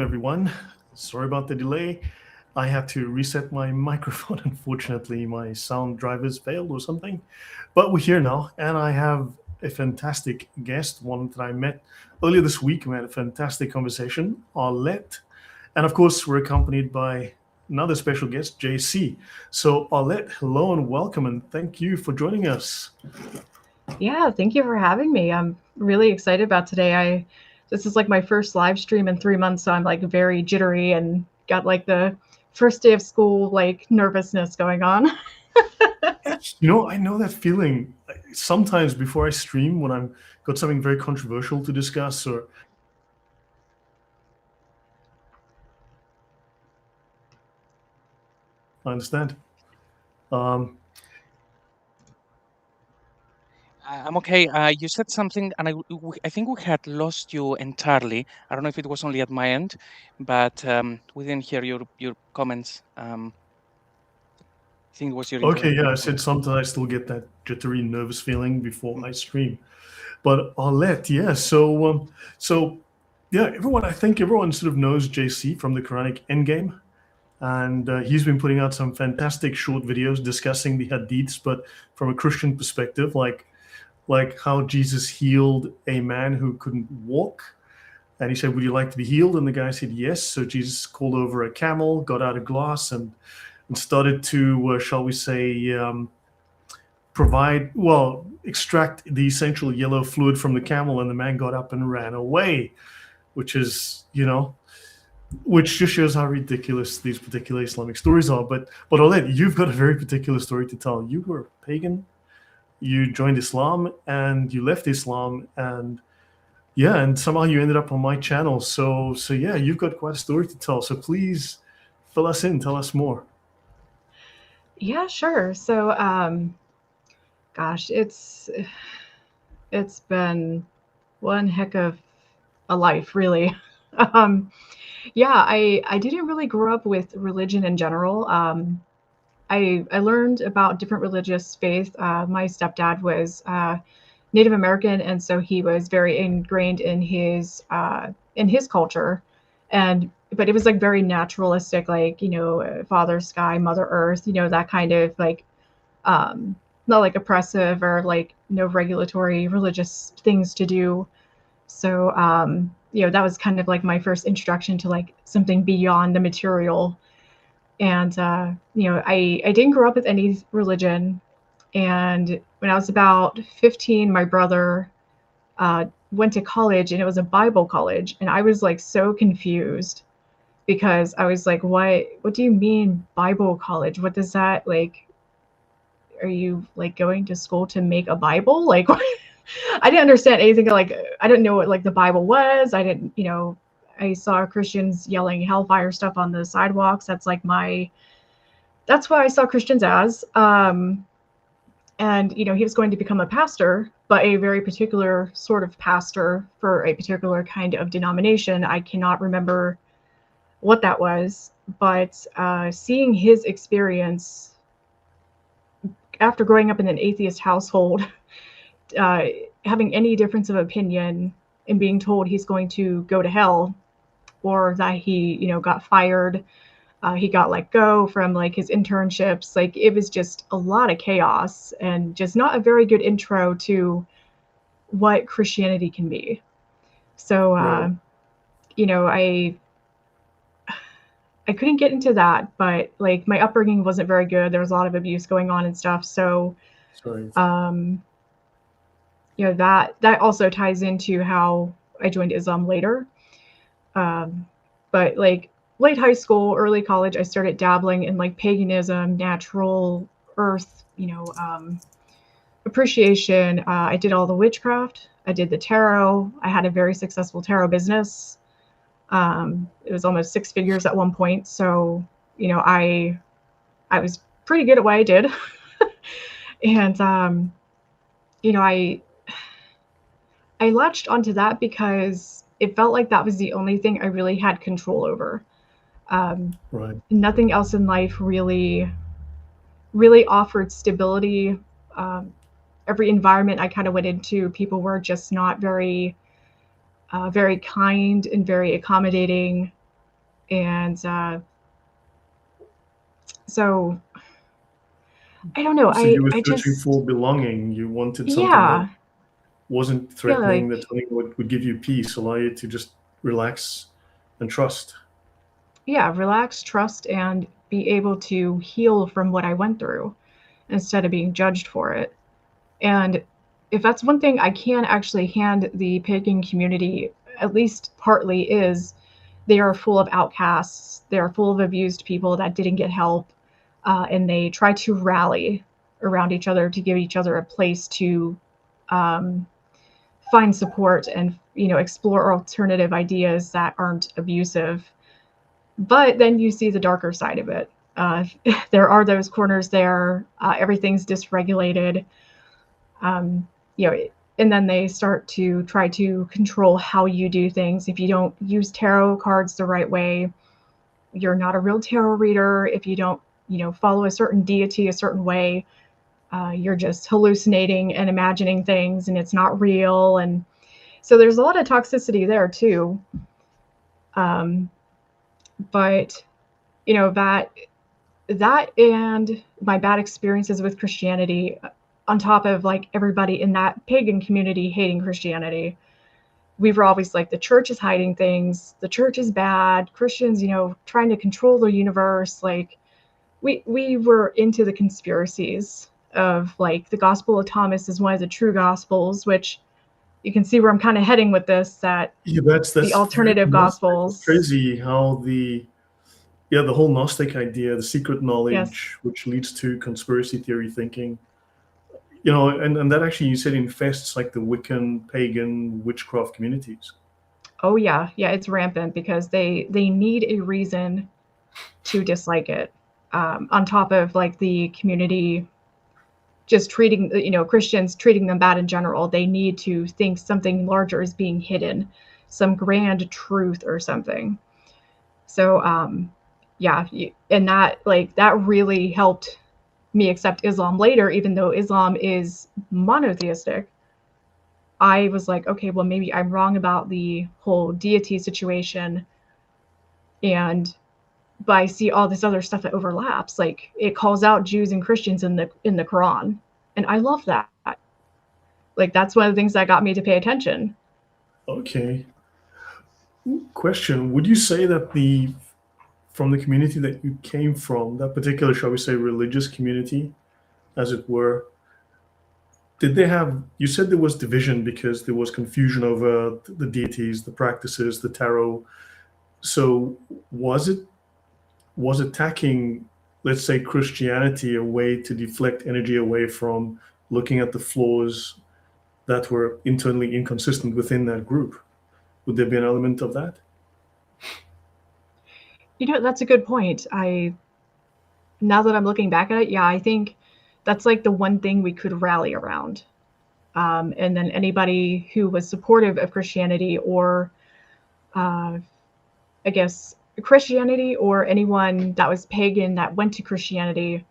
everyone. Sorry about the delay. I had to reset my microphone. Unfortunately, my sound drivers failed or something. But we're here now, and I have a fantastic guest, one that I met earlier this week. We had a fantastic conversation, Arlette. And of course, we're accompanied by another special guest, JC. So, Arlette, hello and welcome, and thank you for joining us. Yeah, thank you for having me. I'm really excited about today. This is like my first live stream in 3 months, so I'm like very jittery and got like the first day of school like nervousness going on. I know that feeling sometimes before I stream when I'm got something very controversial to discuss or I understand. Um, I'm okay. You said something, and I think we had lost you entirely. I don't know if it was only at my end, but we didn't hear your comments. I think it was your okay, internet yeah, I connection. said sometimes I still get that jittery, nervous feeling before I stream. But Arlette, yeah, yeah, I think everyone sort of knows JC from the Quranic Endgame. And he's been putting out some fantastic short videos discussing the Hadiths, but from a Christian perspective, like how Jesus healed a man who couldn't walk. And he said, "Would you like to be healed?" And the guy said, "Yes." So Jesus called over a camel, got out a glass, and started to, shall we say, extract the essential yellow fluid from the camel. And the man got up and ran away, which is, which just shows how ridiculous these particular Islamic stories are. But Arlette, you've got a very particular story to tell. You were a pagan, you joined Islam, and you left Islam, and somehow you ended up on my channel. So yeah, you've got quite a story to tell. So please fill us in, tell us more. Yeah, sure. So, gosh, it's been one heck of a life, really. Yeah, I didn't really grow up with religion in general. I learned about different religious faith. My stepdad was Native American, and so he was very ingrained in his culture, but it was like very naturalistic, like Father Sky, Mother Earth, that kind of like not like oppressive or like no regulatory religious things to do. So that was kind of like my first introduction to like something beyond the material. And I didn't grow up with any religion. And when I was about 15, my brother went to college, and it was a Bible college, and I was like so confused because I was like, what do you mean Bible college? What does that like? Are you like going to school to make a Bible? Like, I didn't understand anything. Like, I didn't know what like the Bible was. I didn't, I saw Christians yelling hellfire stuff on the sidewalks. That's what I saw Christians as. And he was going to become a pastor, but a very particular sort of pastor for a particular kind of denomination. I cannot remember what that was, but seeing his experience after growing up in an atheist household, having any difference of opinion and being told he's going to go to hell, or that he, got fired, he got let go from like his internships. Like it was just a lot of chaos and just not a very good intro to what Christianity can be. So, Right. I couldn't get into that, but like my upbringing wasn't very good. There was a lot of abuse going on and stuff. So, Sorry. that also ties into how I joined Islam later. But like late high school, early college, I started dabbling in like paganism, natural earth, appreciation. I did all the witchcraft. I did the tarot. I had a very successful tarot business. It was almost 6 figures at one point. So, I was pretty good at what I did. And, I latched onto that because it felt like that was the only thing I really had control over. Right. Nothing else in life really offered stability. Every environment I kind of went into, people were just not very kind and very accommodating. And so I don't know. So you were I searching just, for belonging. You wanted something that yeah, wasn't yeah, threatening, like, that something would give you peace, allow you to just relax and trust. yeah, relax, trust, and be able to heal from what I went through instead of being judged for it. And if that's one thing I can actually hand the pagan community, at least partly, is they are full of outcasts. They are full of abused people that didn't get help, and they try to rally around each other to give each other a place to um, find support and explore alternative ideas that aren't abusive. But then you see the darker side of it. There are those corners there. Everything's dysregulated. Um, you know, and then they start to try to control how you do things. If you don't use tarot cards the right way, you're not a real tarot reader. If you don't, follow a certain deity a certain way, you're just hallucinating and imagining things, and it's not real. And so there's a lot of toxicity there too. Um, but that and my bad experiences with Christianity, on top of like everybody in that pagan community hating Christianity, we were always like, the church is hiding things, the church is bad, Christians, trying to control the universe. Like we were into the conspiracies of like the Gospel of Thomas is one of the true gospels, which you can see where I'm kind of heading with this, that Yeah, the that's very alternative Gnostic. It's gospels. crazy how the whole Gnostic idea, the secret Yes. knowledge, which leads to conspiracy theory thinking, and that actually, you said, infests like the Wiccan, pagan, witchcraft communities. Oh yeah, yeah, it's rampant because they need a reason to dislike it. On top of like the community just treating Christians treating them bad in general, they need to think something larger is being hidden, some grand truth or something. So yeah, and that really helped me accept Islam later, even though Islam is monotheistic. I was like, okay, well, maybe I'm wrong about the whole deity situation, and but I see all this other stuff that overlaps. Like it calls out Jews and Christians in the Quran, and I love that. Like that's one of the things that got me to pay attention. Okay. Question: would you say that from the community that you came from, that particular, shall we say, religious community, as it were, did they have, you said there was division because there was confusion over the deities, the practices, the tarot. So was attacking, let's say, Christianity a way to deflect energy away from looking at the flaws that were internally inconsistent within that group? Would there be an element of that? That's a good point. Now that I'm looking back at it, yeah, I think that's like the one thing we could rally around. And then anybody who was supportive of Christianity, or I guess Christianity, or anyone that was pagan that went to Christianity,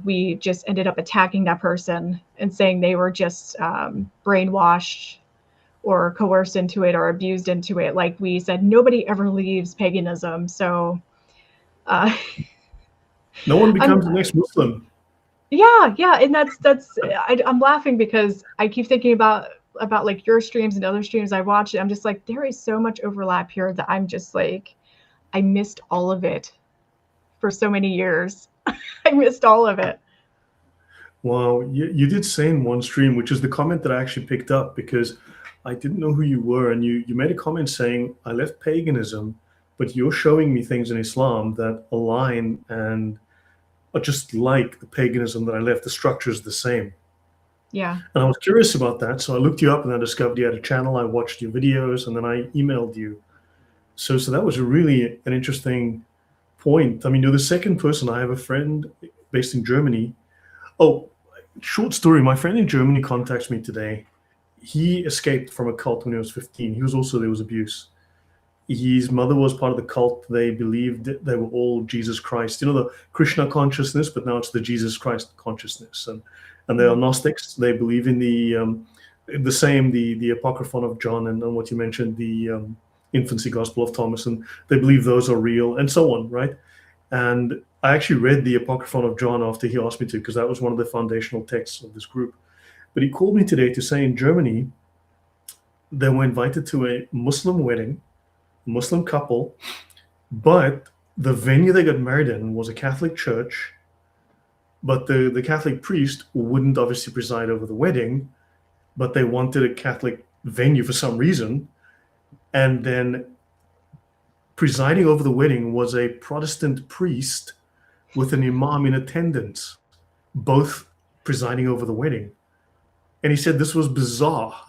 we just ended up attacking that person and saying they were just brainwashed or coerced into it or abused into it. Like we said, nobody ever leaves paganism. So uh, No one I'm becomes the next Muslim. yeah, and I'm laughing because I keep thinking about like your streams and other streams I watch, and I'm just like, there is so much overlap here that I'm just like, I missed all of it for so many years. I missed all of it. Wow, you did say in one stream, which is the comment that I actually picked up because I didn't know who you were, and you made a comment saying, I left paganism, but you're showing me things in Islam that align and are just like the paganism that I left. The structure is the same. Yeah. And I was curious about that, so I looked you up and I discovered you had a channel. I watched your videos, and then I emailed you. So that was really an interesting point. I mean, you're the second person. I have a friend based in Germany. Oh, short story. My friend in Germany contacts me today. He escaped from a cult when he was 15. There was abuse. His mother was part of the cult. They believed they were all Jesus Christ. The Krishna consciousness, but now it's the Jesus Christ consciousness. And they are Gnostics. They believe in the same, the Apocryphon of John, and what you mentioned, infancy Gospel of Thomas, and they believe those are real, and so on, right? And I actually read the Apocryphon of John after he asked me to, because that was one of the foundational texts of this group. But he called me today to say in Germany, they were invited to a Muslim wedding, Muslim couple, but the venue they got married in was a Catholic church, but the Catholic priest wouldn't obviously preside over the wedding, but they wanted a Catholic venue for some reason. And then presiding over the wedding was a Protestant priest with an imam in attendance, both presiding over the wedding. And he said this was bizarre.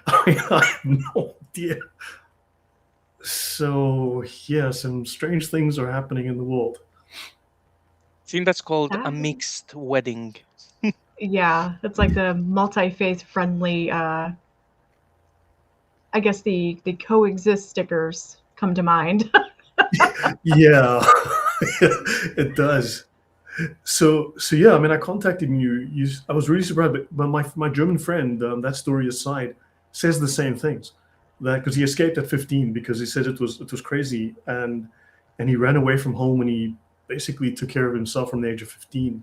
I have no idea. So, yeah, some strange things are happening in the world. I think that's called a That- mixed wedding. Yeah, it's like the multi-faith friendly, I guess the coexist stickers come to mind. Yeah, it does. So yeah, I mean, I contacted you. I was really surprised, but my German friend, that story aside, says the same things. That because he escaped at 15 because he said it was crazy, and he ran away from home, and he basically took care of himself from the age of 15.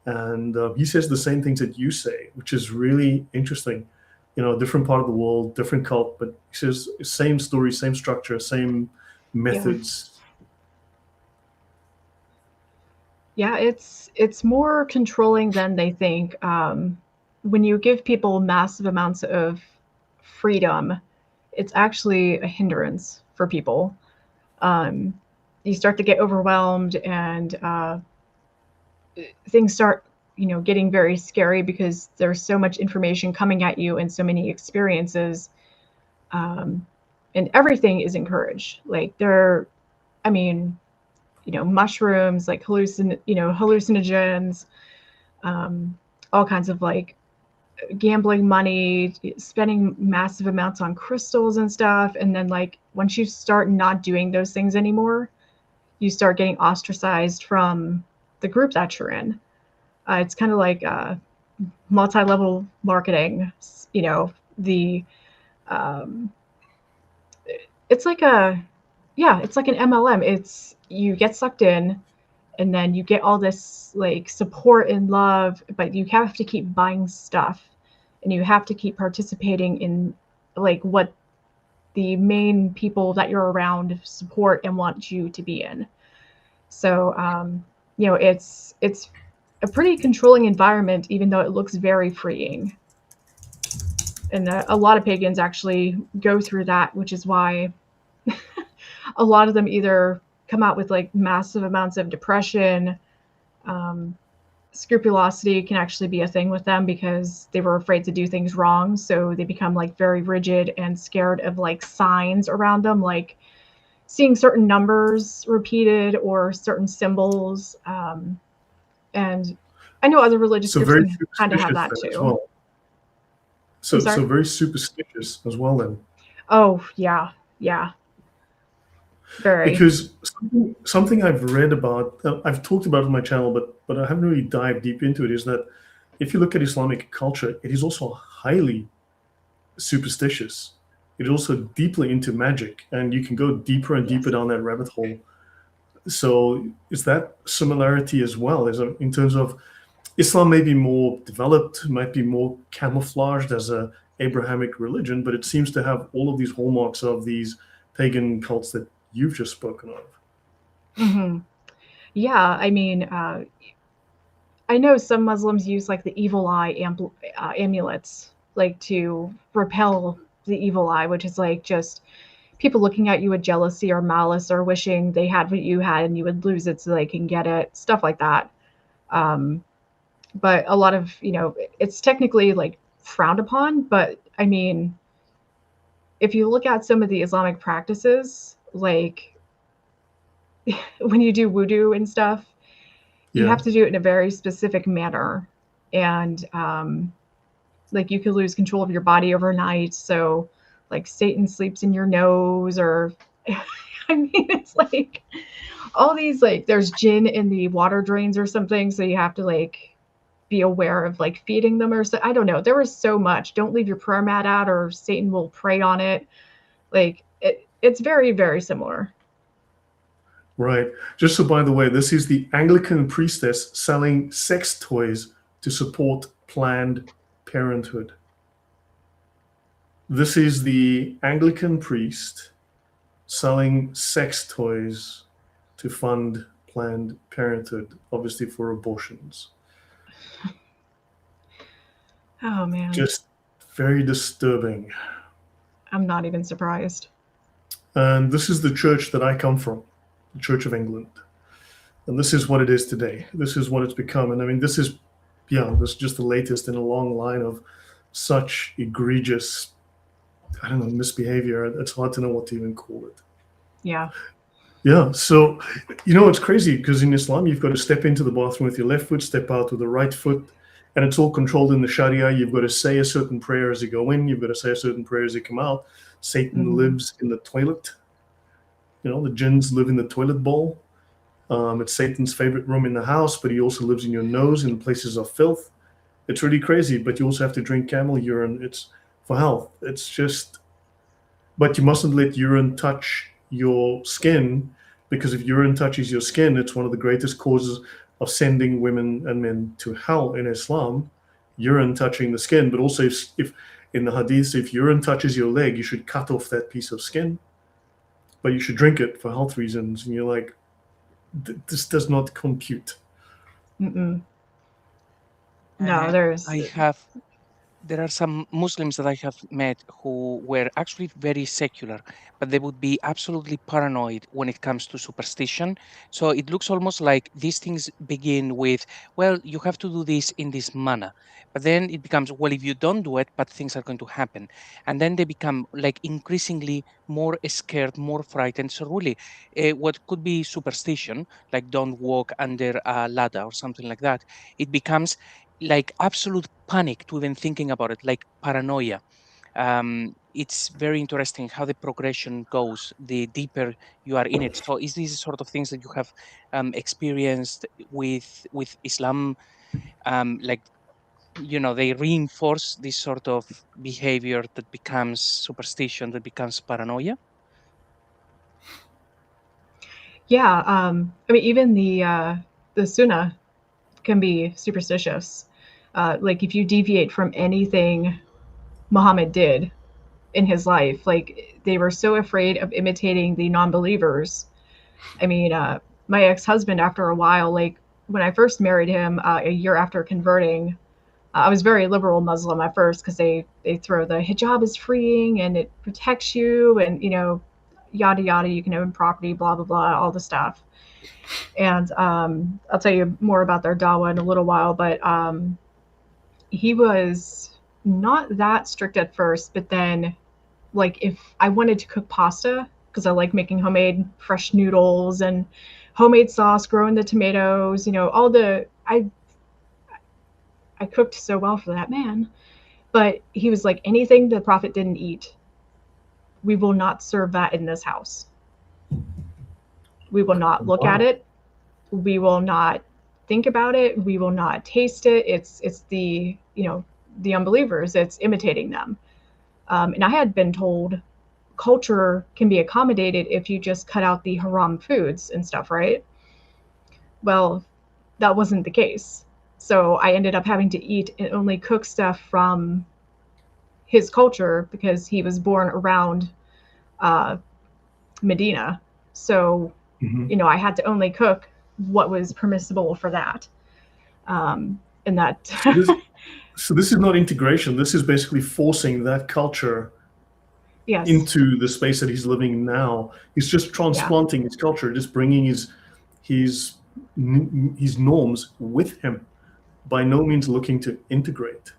And he says the same things that you say, which is really interesting. You know, different part of the world, different cult, but he says same story, same structure, same methods. Yeah, it's more controlling than they think. When you give people massive amounts of freedom, it's actually a hindrance for people. You start to get overwhelmed, and things start, getting very scary because there's so much information coming at you and so many experiences, and everything is encouraged. Like mushrooms, like hallucinogens, all kinds of like gambling money, spending massive amounts on crystals and stuff. And then like once you start not doing those things anymore, you start getting ostracized from the group that you're in. It's kind of like multi-level marketing, it's like it's like an MLM. It's you get sucked in, and then you get all this like support and love, but you have to keep buying stuff, and you have to keep participating in like what the main people that you're around support and want you to be in. So it's a pretty controlling environment, even though it looks very freeing. And a lot of pagans actually go through that, which is why a lot of them either come out with like massive amounts of depression. Scrupulosity can actually be a thing with them because they were afraid to do things wrong. So they become like very rigid and scared of like signs around them, like seeing certain numbers repeated or certain symbols. And I know other religious So groups very can kind of have that superstitious too. as well. So I'm sorry? so very superstitious as well then. Oh, yeah. Very. Because something I've read about, I've talked about it on my channel, but I haven't really dived deep into it, is that if you look at Islamic culture, it is also highly superstitious. It is also deeply into magic, and you can go deeper and deeper down that rabbit hole. So is that similarity as well? Is in terms of Islam may be more developed, might be more camouflaged as a Abrahamic religion, but it seems to have all of these hallmarks of these pagan cults that you've just spoken of. Mm-hmm. Yeah, I mean, I know some Muslims use like the evil eye amulets, like to repel the evil eye, which is like just people looking at you with jealousy or malice or wishing they had what you had and you would lose it so they can get it, stuff like that. But a lot of, it's technically like frowned upon, but I mean, if you look at some of the Islamic practices, like when you do wudu and stuff, you have to do it in a very specific manner. And like you could lose control of your body overnight. So like Satan sleeps in your nose, or I mean, it's like all these, like there's jinn in the water drains or something. So you have to like be aware of like feeding them or so. I don't know. There was so much. Don't leave your prayer mat out or Satan will prey on it. Like it's very, very similar. Right. Just so, by the way, this is the Anglican priestess selling sex toys to support Planned Parenthood. This is the Anglican priest selling sex toys to fund Planned Parenthood, obviously for abortions. Oh man, Just very disturbing. I'm not even surprised. And this is the church that I come from, the Church of England. And this is what it is today. This is what it's become. And I mean, this is just the latest in a long line of such egregious, I don't know, misbehavior. It's hard to know what to even call it. Yeah. Yeah. So, it's crazy because in Islam, you've got to step into the bathroom with your left foot, step out with the right foot. And it's all controlled in the Sharia. You've got to say a certain prayer as you go in. You've got to say a certain prayer as you come out. Satan lives in the toilet. The jinns live in the toilet bowl. It's Satan's favorite room in the house, but he also lives in your nose in places of filth. It's really crazy, but you also have to drink camel urine. It's for health. It's just, but you mustn't let urine touch your skin, because if urine touches your skin, it's one of the greatest causes of sending women and men to hell in Islam, urine touching the skin. But also if in the Hadith, if urine touches your leg, you should cut off that piece of skin, but you should drink it for health reasons. And you're like, this does not compute. No, there's. There are some Muslims that I have met who were actually very secular, but they would be absolutely paranoid when it comes to superstition. So it looks almost like these things begin with, well, you have to do this in this manner. But then it becomes, well, if you don't do it, bad things are going to happen. And then they become like increasingly more scared, more frightened. So really, what could be superstition, like don't walk under a ladder or something like that, it becomes like absolute panic to even thinking about it, like paranoia. It's very interesting how the progression goes the deeper you are in it. So is these sort of things that you have experienced with Islam, like they reinforce this sort of behavior that becomes superstition, that becomes paranoia? Yeah, I mean, even the Sunnah can be superstitious. Like if you deviate from anything Muhammad did in his life, like they were so afraid of imitating the non-believers. I mean, my ex-husband, after a while, like when I first married him, a year after converting, I was very liberal Muslim at first because they throw the hijab is freeing and it protects you, and yada yada, you can own property, blah blah blah, all the stuff. And I'll tell you more about their Dawa in a little while, but he was not that strict at first, but then like if I wanted to cook pasta, because I like making homemade fresh noodles and homemade sauce, growing the tomatoes, all the I cooked so well for that man. But he was like, anything the prophet didn't eat, we will not serve that in this house. We will not look at it. We will not think about it. We will not taste it. It's the the unbelievers. It's imitating them. And I had been told culture can be accommodated if you just cut out the haram foods and stuff, right? Well, that wasn't the case. So I ended up having to eat and only cook stuff from his culture because he was born around Medina. So, I had to only cook what was permissible for that. And that. So this is not integration. This is basically forcing that culture Yes. into the space that he's living in now. He's just transplanting his culture, just bringing his norms with him, by no means looking to integrate.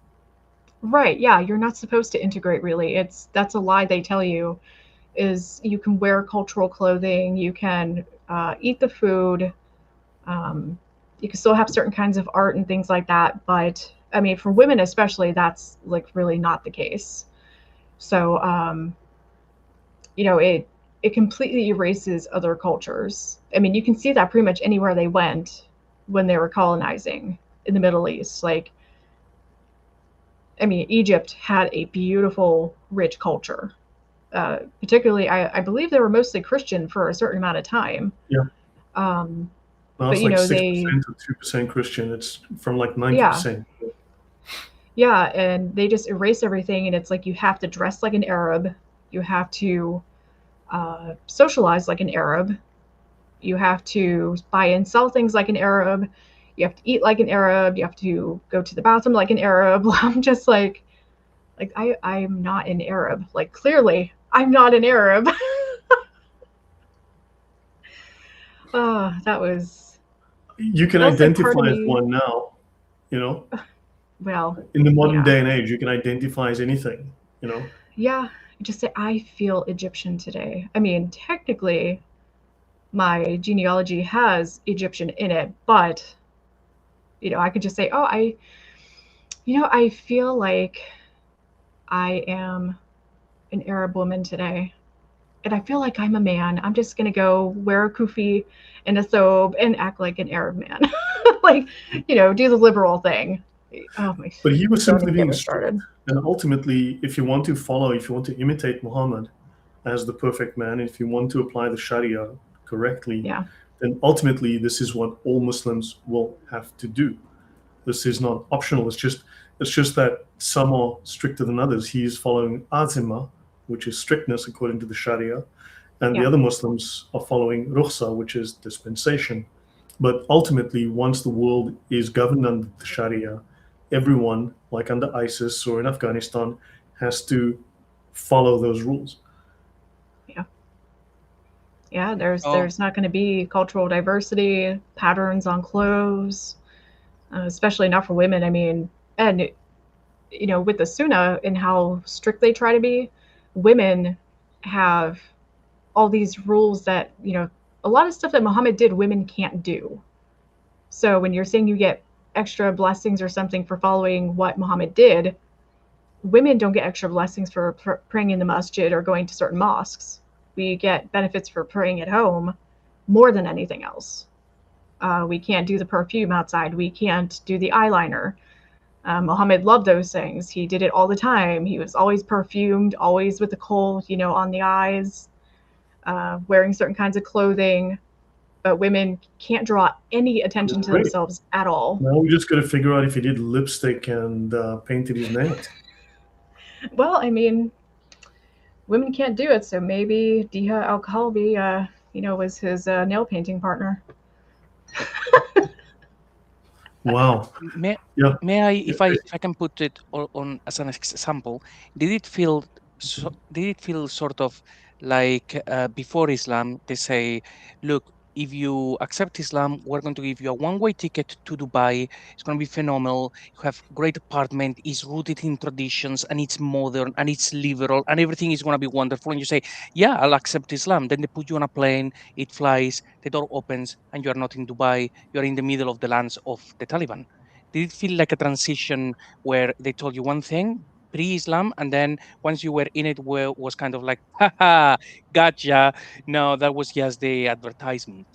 Right. Yeah. You're not supposed to integrate, really. That's a lie they tell you, is you can wear cultural clothing, you can eat the food, you can still have certain kinds of art and things like that. But I mean, for women especially, that's like really not the case. So, it completely erases other cultures. I mean, you can see that pretty much anywhere they went when they were colonizing in the Middle East. Like, I mean, Egypt had a beautiful, rich culture. Particularly, I believe they were mostly Christian for a certain amount of time. Yeah. Um, Now but it's you like know, 6% to 2% Christian. It's from like yeah, 90%. yeah, and they just erase everything, and it's like you have to dress like an Arab, you have to socialize like an Arab, you have to buy and sell things like an Arab, you have to eat like an Arab, you have to go to the bathroom like an Arab. I'm just like I'm not an Arab. Like clearly, I'm not an Arab. That was You can also part of identify as me. one now, you know. Well, In the modern yeah, day and age, you can identify as anything, you know. yeah. Just say I feel Egyptian today. I mean, technically, my genealogy has Egyptian in it, but you know, I could just say, oh, I feel like I am an Arab woman today. And I feel like I'm a man. I'm just gonna go wear a kufi and a thobe and act like an Arab man. Like, you know, do the liberal thing. Oh my, But he was don't simply even get being me strict. started. And ultimately, if you want to follow, if you want to imitate Muhammad as the perfect man, if you want to apply the Sharia correctly, Yeah, then ultimately this is what all Muslims will have to do. This is not optional. It's just that some are stricter than others. He is following azima, which is strictness according to the Sharia, and the yeah, other Muslims are following rukhsa, which is dispensation. But ultimately, once the world is governed under the Sharia, everyone, like under ISIS or in Afghanistan, has to follow those rules. yeah, yeah. There's Oh, there's not going to be cultural diversity, patterns on clothes, especially not for women. I mean, and you know, with the Sunnah and how strict they try to be, women have all these rules that, you know, a lot of stuff that Muhammad did, women can't do. So when you're saying you get extra blessings or something for following what Muhammad did, women don't get extra blessings for praying in the masjid or going to certain mosques. We get benefits for praying at home more than anything else. We can't do the perfume outside. We can't do the eyeliner. Muhammad loved those things. He did it all the time. He was always perfumed, always with the kohl, you know, on the eyes, wearing certain kinds of clothing. But women can't draw any attention to Great. themselves at all. Now we just got to figure out if he did lipstick and painted his nails. Well, I mean, women can't do it, so maybe Diha Al Kalbi, you know, was his nail painting partner. Wow. may Yeah. may I, if I can put it on as an example, did it feel sort of like before Islam they say, look, if you accept Islam, we're going to give you a one-way ticket to Dubai. It's going to be phenomenal. You have great apartment. It's rooted in traditions and it's modern and it's liberal and everything is going to be wonderful. And you say, yeah, I'll accept Islam. Then they put you on a plane. It flies. The door opens and you are not in Dubai. You are in the middle of the lands of the Taliban. Did it feel like a transition where they told you one thing pre-Islam, and then once you were in it, where was kind of like, haha, gotcha. No, that was just the advertisement.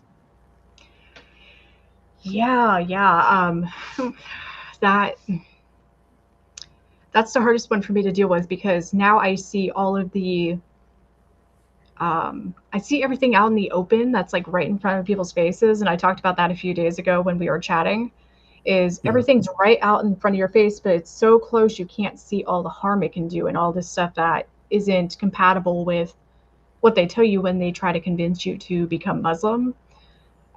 Yeah, yeah. That that's the hardest one for me to deal with because now I see all of the I see everything out in the open that's like right in front of people's faces. And I talked about that a few days ago when we were chatting. Is Yeah. everything's right out in front of your face, but it's so close you can't see all the harm it can do and all this stuff that isn't compatible with what they tell you when they try to convince you to become Muslim.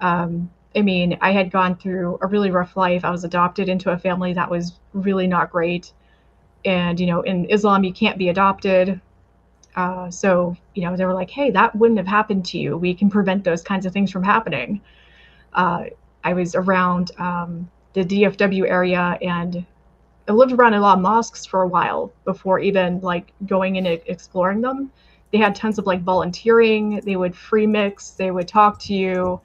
I mean, I had gone through a really rough life. I was adopted into a family that was really not great. And, you know, in Islam, you can't be adopted. So, you know, they were like, hey, that wouldn't have happened to you. We can prevent those kinds of things from happening. Uh, I was around the DFW area and I lived around a lot of mosques for a while before even like going and exploring them. They had tons of like volunteering. They would free mix. They would talk to you.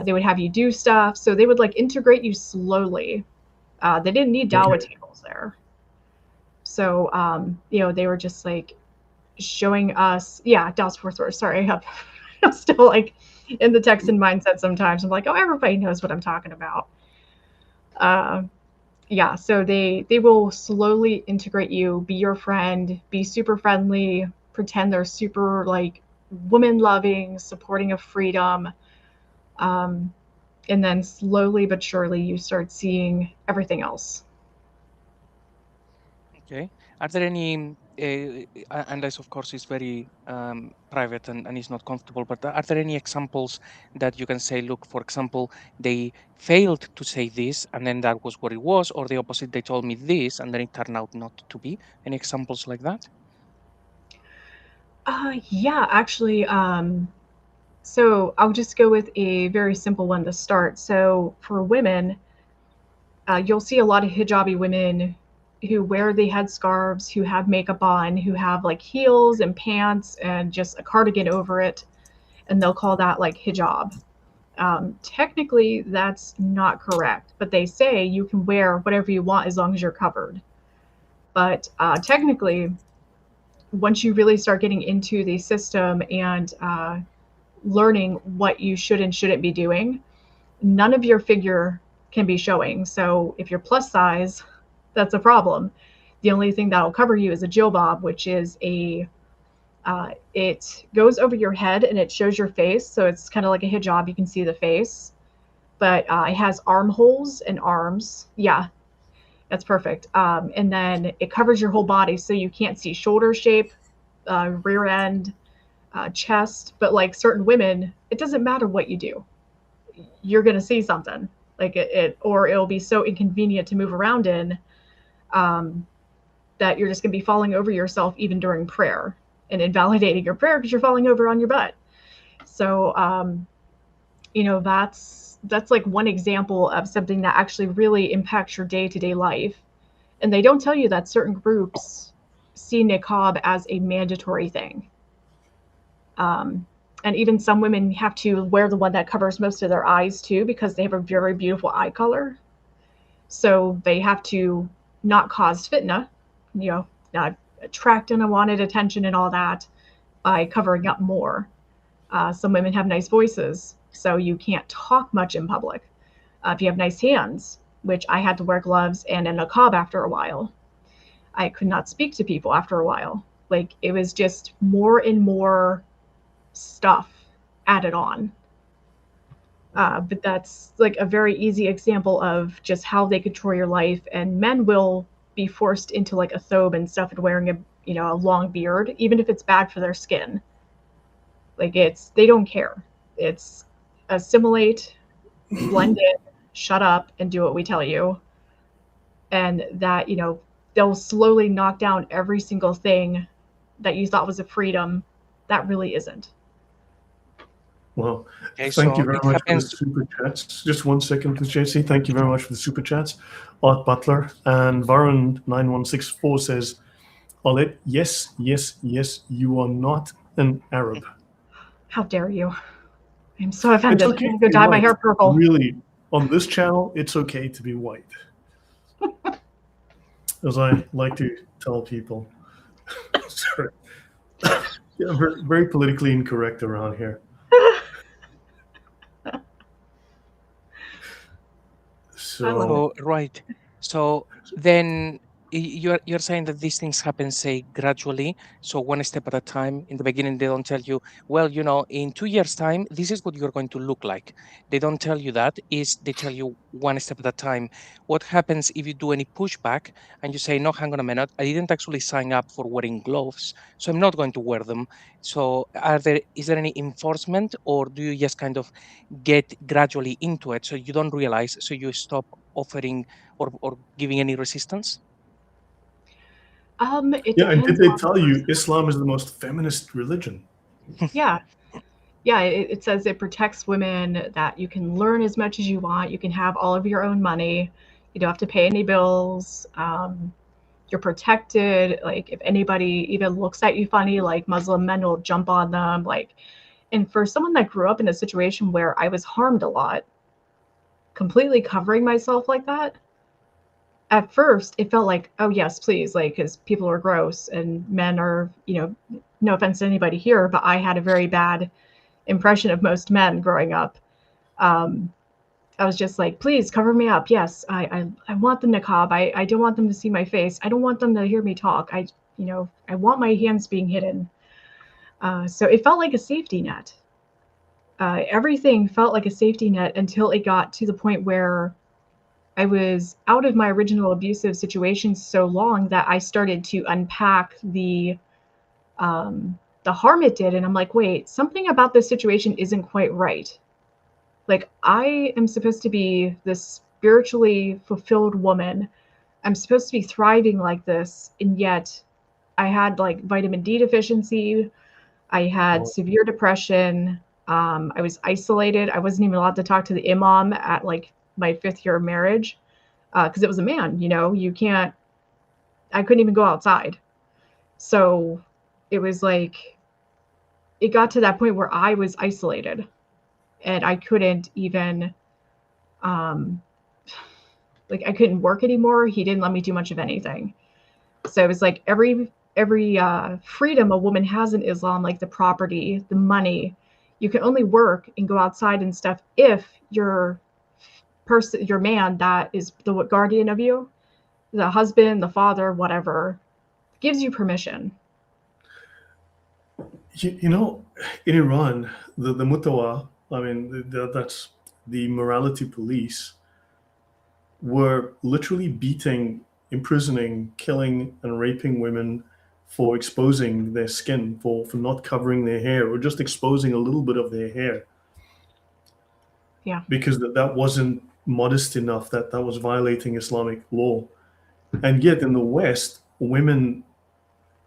They would have you do stuff. So they would like integrate you slowly. They didn't need Dawa Okay. tables there. So, you know, they were just like showing us, yeah, Dallas Fort Worth. Sorry, I'm still like in the Texan mindset sometimes. I'm like, oh, everybody knows what I'm talking about. Uh, yeah, so they will slowly integrate you, be your friend, be super friendly, pretend they're super like woman loving, supporting of freedom. And then slowly but surely you start seeing everything else. Okay. Are there any, unless of course it's very private and it's not comfortable, but are there any examples that you can say, look, for example, they failed to say this and then that was what it was, or the opposite, they told me this and then it turned out not to be? Any examples like that? Yeah, actually, so I'll just go with a very simple one to start. So for women, you'll see a lot of hijabi women who wear the headscarves, who have makeup on, who have like heels and pants and just a cardigan over it, and they'll call that like hijab. Technically, that's not correct, but they say you can wear whatever you want as long as you're covered. But technically, once you really start getting into the system and learning what you should and shouldn't be doing, none of your figure can be showing. So if you're plus size, that's a problem. The only thing that'll cover you is a jilbab, which is it goes over your head and it shows your face. So it's kind of like a hijab. You can see the face, but it has armholes and arms. Yeah, that's perfect. And then it covers your whole body. So you can't see shoulder shape, rear end, chest. But like certain women, it doesn't matter what you do. You're going to see something like or it'll be so inconvenient to move around in that you're just going to be falling over yourself even during prayer and invalidating your prayer because you're falling over on your butt. So, that's like one example of something that actually really impacts your day-to-day life. And they don't tell you that certain groups see niqab as a mandatory thing. And even some women have to wear the one that covers most of their eyes too, because they have a very beautiful eye color. So they have to not cause fitna, not attract unwanted attention and all that by covering up more. Some women have nice voices, so you can't talk much in public. If you have nice hands, which I had to wear gloves and a niqab after a while, I could not speak to people after a while. Like it was just more and more stuff added on. But that's like a very easy example of just how they control your life. And men will be forced into like a thobe and stuff and wearing a long beard, even if it's bad for their skin. Like they don't care. It's assimilate, blend in, shut up, and do what we tell you. And that, they'll slowly knock down every single thing that you thought was a freedom that really isn't. Well, Okay, thank you so very it much for the happens. super chats. Just 1 second, please, JC. Thank you very much for the super chats. Art Butler and Varun9164 says, Arlette, yes, you are not an Arab. How dare you? I'm so It's offended. okay I'm to gonna be dye my white. hair purple. Really, on this channel, it's okay to be white. As I like to tell people. Sorry. Yeah, very, very politically incorrect around here. So, Right. So then you're saying that these things happen, say, gradually. So one step at a time. In the beginning, they don't tell you, well, in 2 years' time, this is what you're going to look like. They don't tell you that. They tell you one step at a time. What happens if you do any pushback and you say, no, hang on a minute, I didn't actually sign up for wearing gloves, so I'm not going to wear them. So is there any enforcement, or do you just kind of get gradually into it so you don't realize, so you stop offering or giving any resistance? It yeah, and did depends they on the tell you person. Islam is the most feminist religion? Yeah. Yeah, it says it protects women, that you can learn as much as you want. You can have all of your own money. You don't have to pay any bills. You're protected. Like if anybody even looks at you funny, like Muslim men will jump on them. Like, and for someone that grew up in a situation where I was harmed a lot, completely covering myself like that, at first it felt like, oh yes, please, like, because people are gross and men are, no offense to anybody here, but I had a very bad impression of most men growing up. Um, I was just like, please cover me up. Yes, I want the niqab. I don't want them to see my face. I don't want them to hear me talk. I want my hands being hidden. So it felt like a safety net. Everything felt like a safety net until it got to the point where I was out of my original abusive situation so long that I started to unpack the harm it did. And I'm like, wait, something about this situation isn't quite right. Like, I am supposed to be this spiritually fulfilled woman. I'm supposed to be thriving like this. And yet I had like vitamin D deficiency. I had severe depression. I was isolated. I wasn't even allowed to talk to the imam at like my 5th year of marriage because it was a man. I couldn't even go outside. So it was like, it got to that point where I was isolated and I couldn't even, I couldn't work anymore. He didn't let me do much of anything. So it was like every freedom a woman has in Islam, like the property, the money, you can only work and go outside and stuff if your man that is the guardian of you, the husband, the father, whatever, gives you permission. In Iran, the Mutawa, that's the morality police, were literally beating, imprisoning, killing, and raping women for exposing their skin, for not covering their hair, or just exposing a little bit of their hair. Yeah. Because that wasn't modest enough, that was violating Islamic law. And yet in the West, women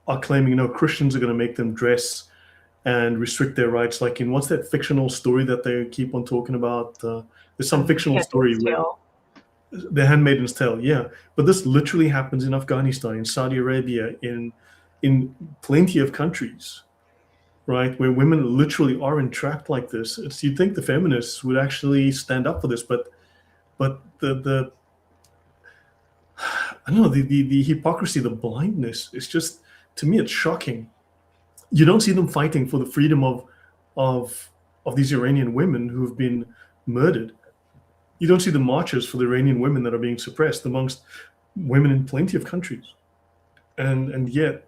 are claiming, Christians are going to make them dress and restrict their rights. Like in, what's that fictional story that they keep on talking about? There's some fictional story where The Handmaid's Tale, yeah. But this literally happens in Afghanistan, in Saudi Arabia, in plenty of countries, right, where women literally are entrapped like this. You'd think the feminists would actually stand up for this, but the I don't know, the hypocrisy, the blindness, it's just, to me, it's shocking. You don't see them fighting for the freedom of these Iranian women who have been murdered. You don't see the marches for the Iranian women that are being suppressed amongst women in plenty of countries. And yet,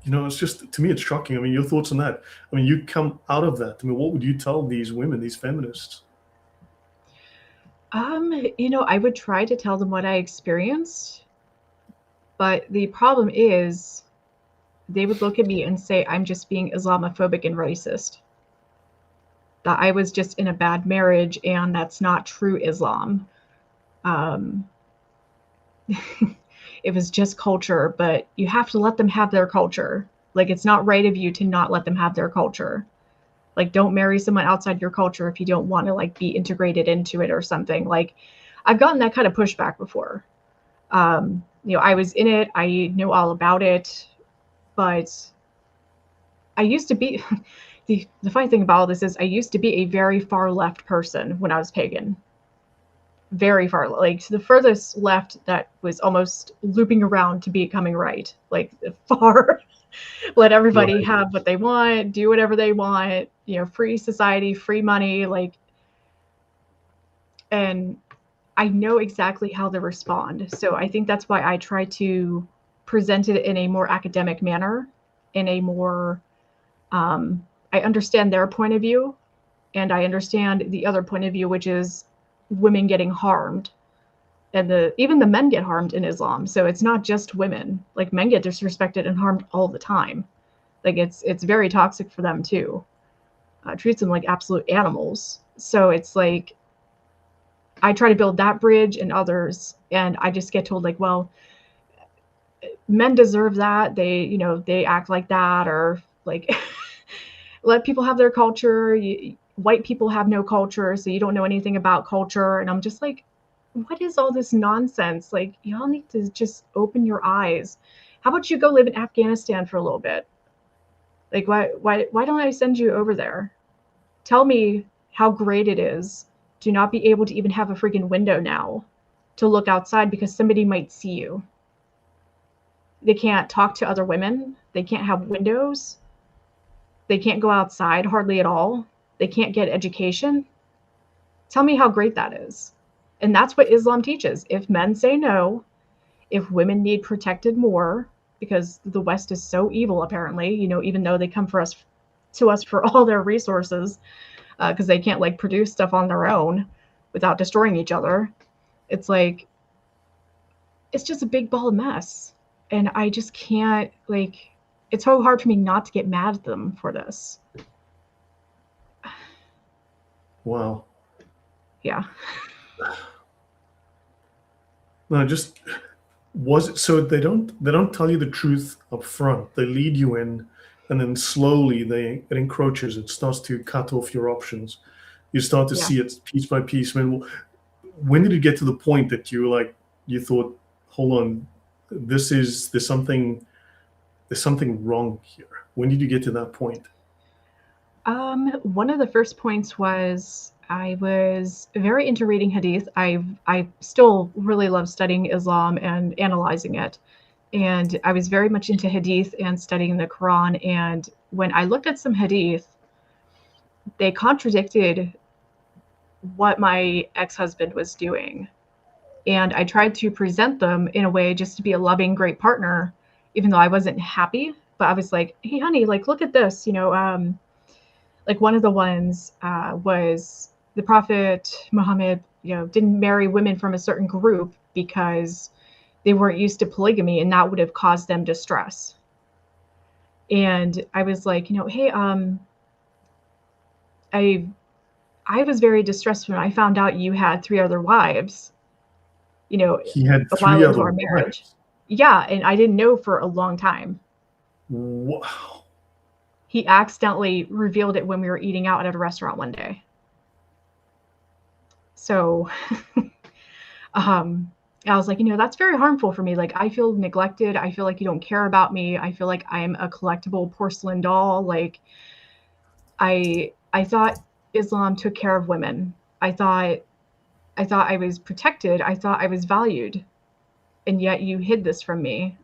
it's just, to me, it's shocking. I mean, your thoughts on that? I mean, you come out of that. I mean, what would you tell these women, these feminists? I would try to tell them what I experienced, but the problem is they would look at me and say I'm just being Islamophobic and racist, that I was just in a bad marriage and that's not true Islam. It was just culture, but you have to let them have their culture. Like, it's not right of you to not let them have their culture. Like, don't marry someone outside your culture if you don't want to like be integrated into it or something. Like, I've gotten that kind of pushback before. I was in it. I know all about it, but I used to be, the funny thing about all this is I used to be a very far left person when I was pagan. Very far, like to the furthest left that was almost looping around to becoming right. Like far, let everybody have what they want, do whatever they want, free society, free money, like, and I know exactly how to respond. So I think that's why I try to present it in a more academic manner, in a more, I understand their point of view, and I understand the other point of view, which is women getting harmed, and even the men get harmed in Islam. So it's not just women. Like, men get disrespected and harmed all the time. Like, it's very toxic for them too. Treats them like absolute animals. So it's like, I try to build that bridge and others, and I just get told like, well, men deserve that. They act like that, or like, let people have their culture. White people have no culture, so you don't know anything about culture. And I'm just like, what is all this nonsense? Like, y'all need to just open your eyes. How about you go live in Afghanistan for a little bit? Like, why don't I send you over there? Tell me how great it is to not be able to even have a freaking window now to look outside because somebody might see you. They can't talk to other women. They can't have windows. They can't go outside hardly at all. They can't get education. Tell me how great that is. And that's what Islam teaches. If men say no, if women need protected more, because the West is so evil, apparently, even though they come for us to us for all their resources, because they can't like produce stuff on their own without destroying each other. It's like, it's just a big ball of mess. And I just can't, like, it's so hard for me not to get mad at them for this. Wow. Yeah. No, just was it so they don't tell you the truth up front. They lead you in, and then slowly it encroaches. It starts to cut off your options. You start to Yeah. see it piece by piece. I mean, when did it get to the point that you thought, hold on, there's something wrong here? When did you get to that point? One of the first points was I was very into reading Hadith. I still really love studying Islam and analyzing it. And I was very much into Hadith and studying the Quran. And when I looked at some Hadith, they contradicted what my ex-husband was doing. And I tried to present them in a way just to be a loving, great partner, even though I wasn't happy. But I was like, hey, honey, like, look at this, like one of the ones was the Prophet Muhammad, didn't marry women from a certain group because they weren't used to polygamy, and that would have caused them distress. And I was like, hey, I was very distressed when I found out you had 3 other wives, He had a while 3 into other our marriage. wives. Yeah, and I didn't know for a long time. Wow. He accidentally revealed it when we were eating out at a restaurant one day. So I was like, that's very harmful for me. Like, I feel neglected. I feel like you don't care about me. I feel like I'm a collectible porcelain doll. Like, I thought Islam took care of women. I thought I was protected. I thought I was valued. And yet you hid this from me.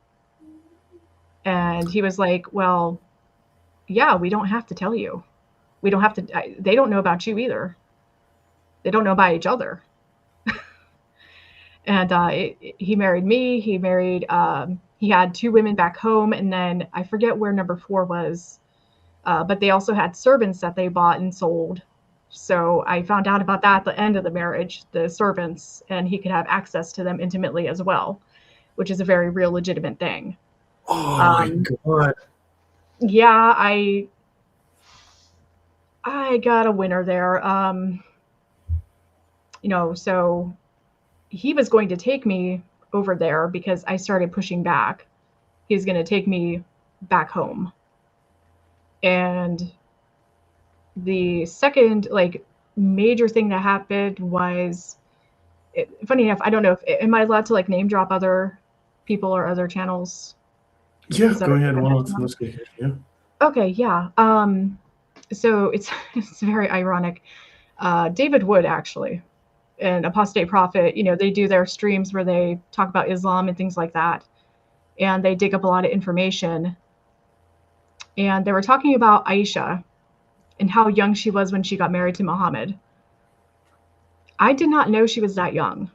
And he was like, well, yeah, we don't have to tell you. We don't have to. They don't know about you either. They don't know about each other. And he married me. He married, he had 2 women back home. And then I forget where number 4 was. But they also had servants that they bought and sold. So I found out about that at the end of the marriage, the servants, and he could have access to them intimately as well, which is a very real legitimate thing. Oh my God. Yeah, I got a winner there. So he was going to take me over there because I started pushing back. He was going to take me back home. And the second major thing that happened was, funny enough, I don't know am I allowed to name drop other people or other channels? Yeah, go ahead. Let's go ahead. Yeah. Okay, yeah. So it's very ironic. David Wood, actually, an apostate prophet, they do their streams where they talk about Islam and things like that. And they dig up a lot of information. And they were talking about Aisha and how young she was when she got married to Muhammad. I did not know she was that young.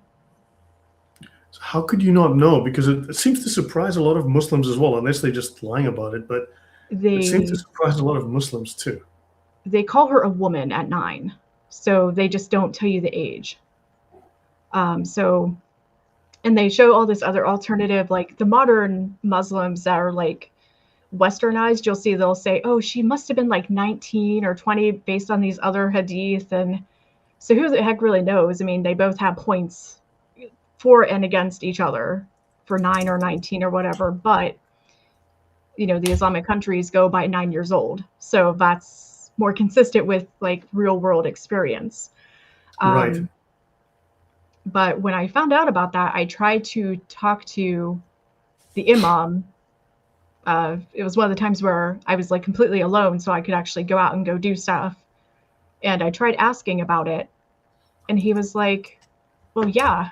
So how could you not know? Because it seems to surprise a lot of Muslims as well, unless they're just lying about it. But it seems to surprise a lot of Muslims too. They call her a woman at 9. So they just don't tell you the age. And they show all this other alternative, like the modern Muslims that are westernized, you'll see they'll say, oh, she must have been 19 or 20 based on these other hadith. And so who the heck really knows? I mean, they both have points for and against each other for 9 or 19 or whatever. But, the Islamic countries go by 9 years old. So that's more consistent with real world experience. Right. But when I found out about that, I tried to talk to the imam. It was one of the times where I was completely alone, so I could actually go out and go do stuff. And I tried asking about it, and he was like, well, yeah,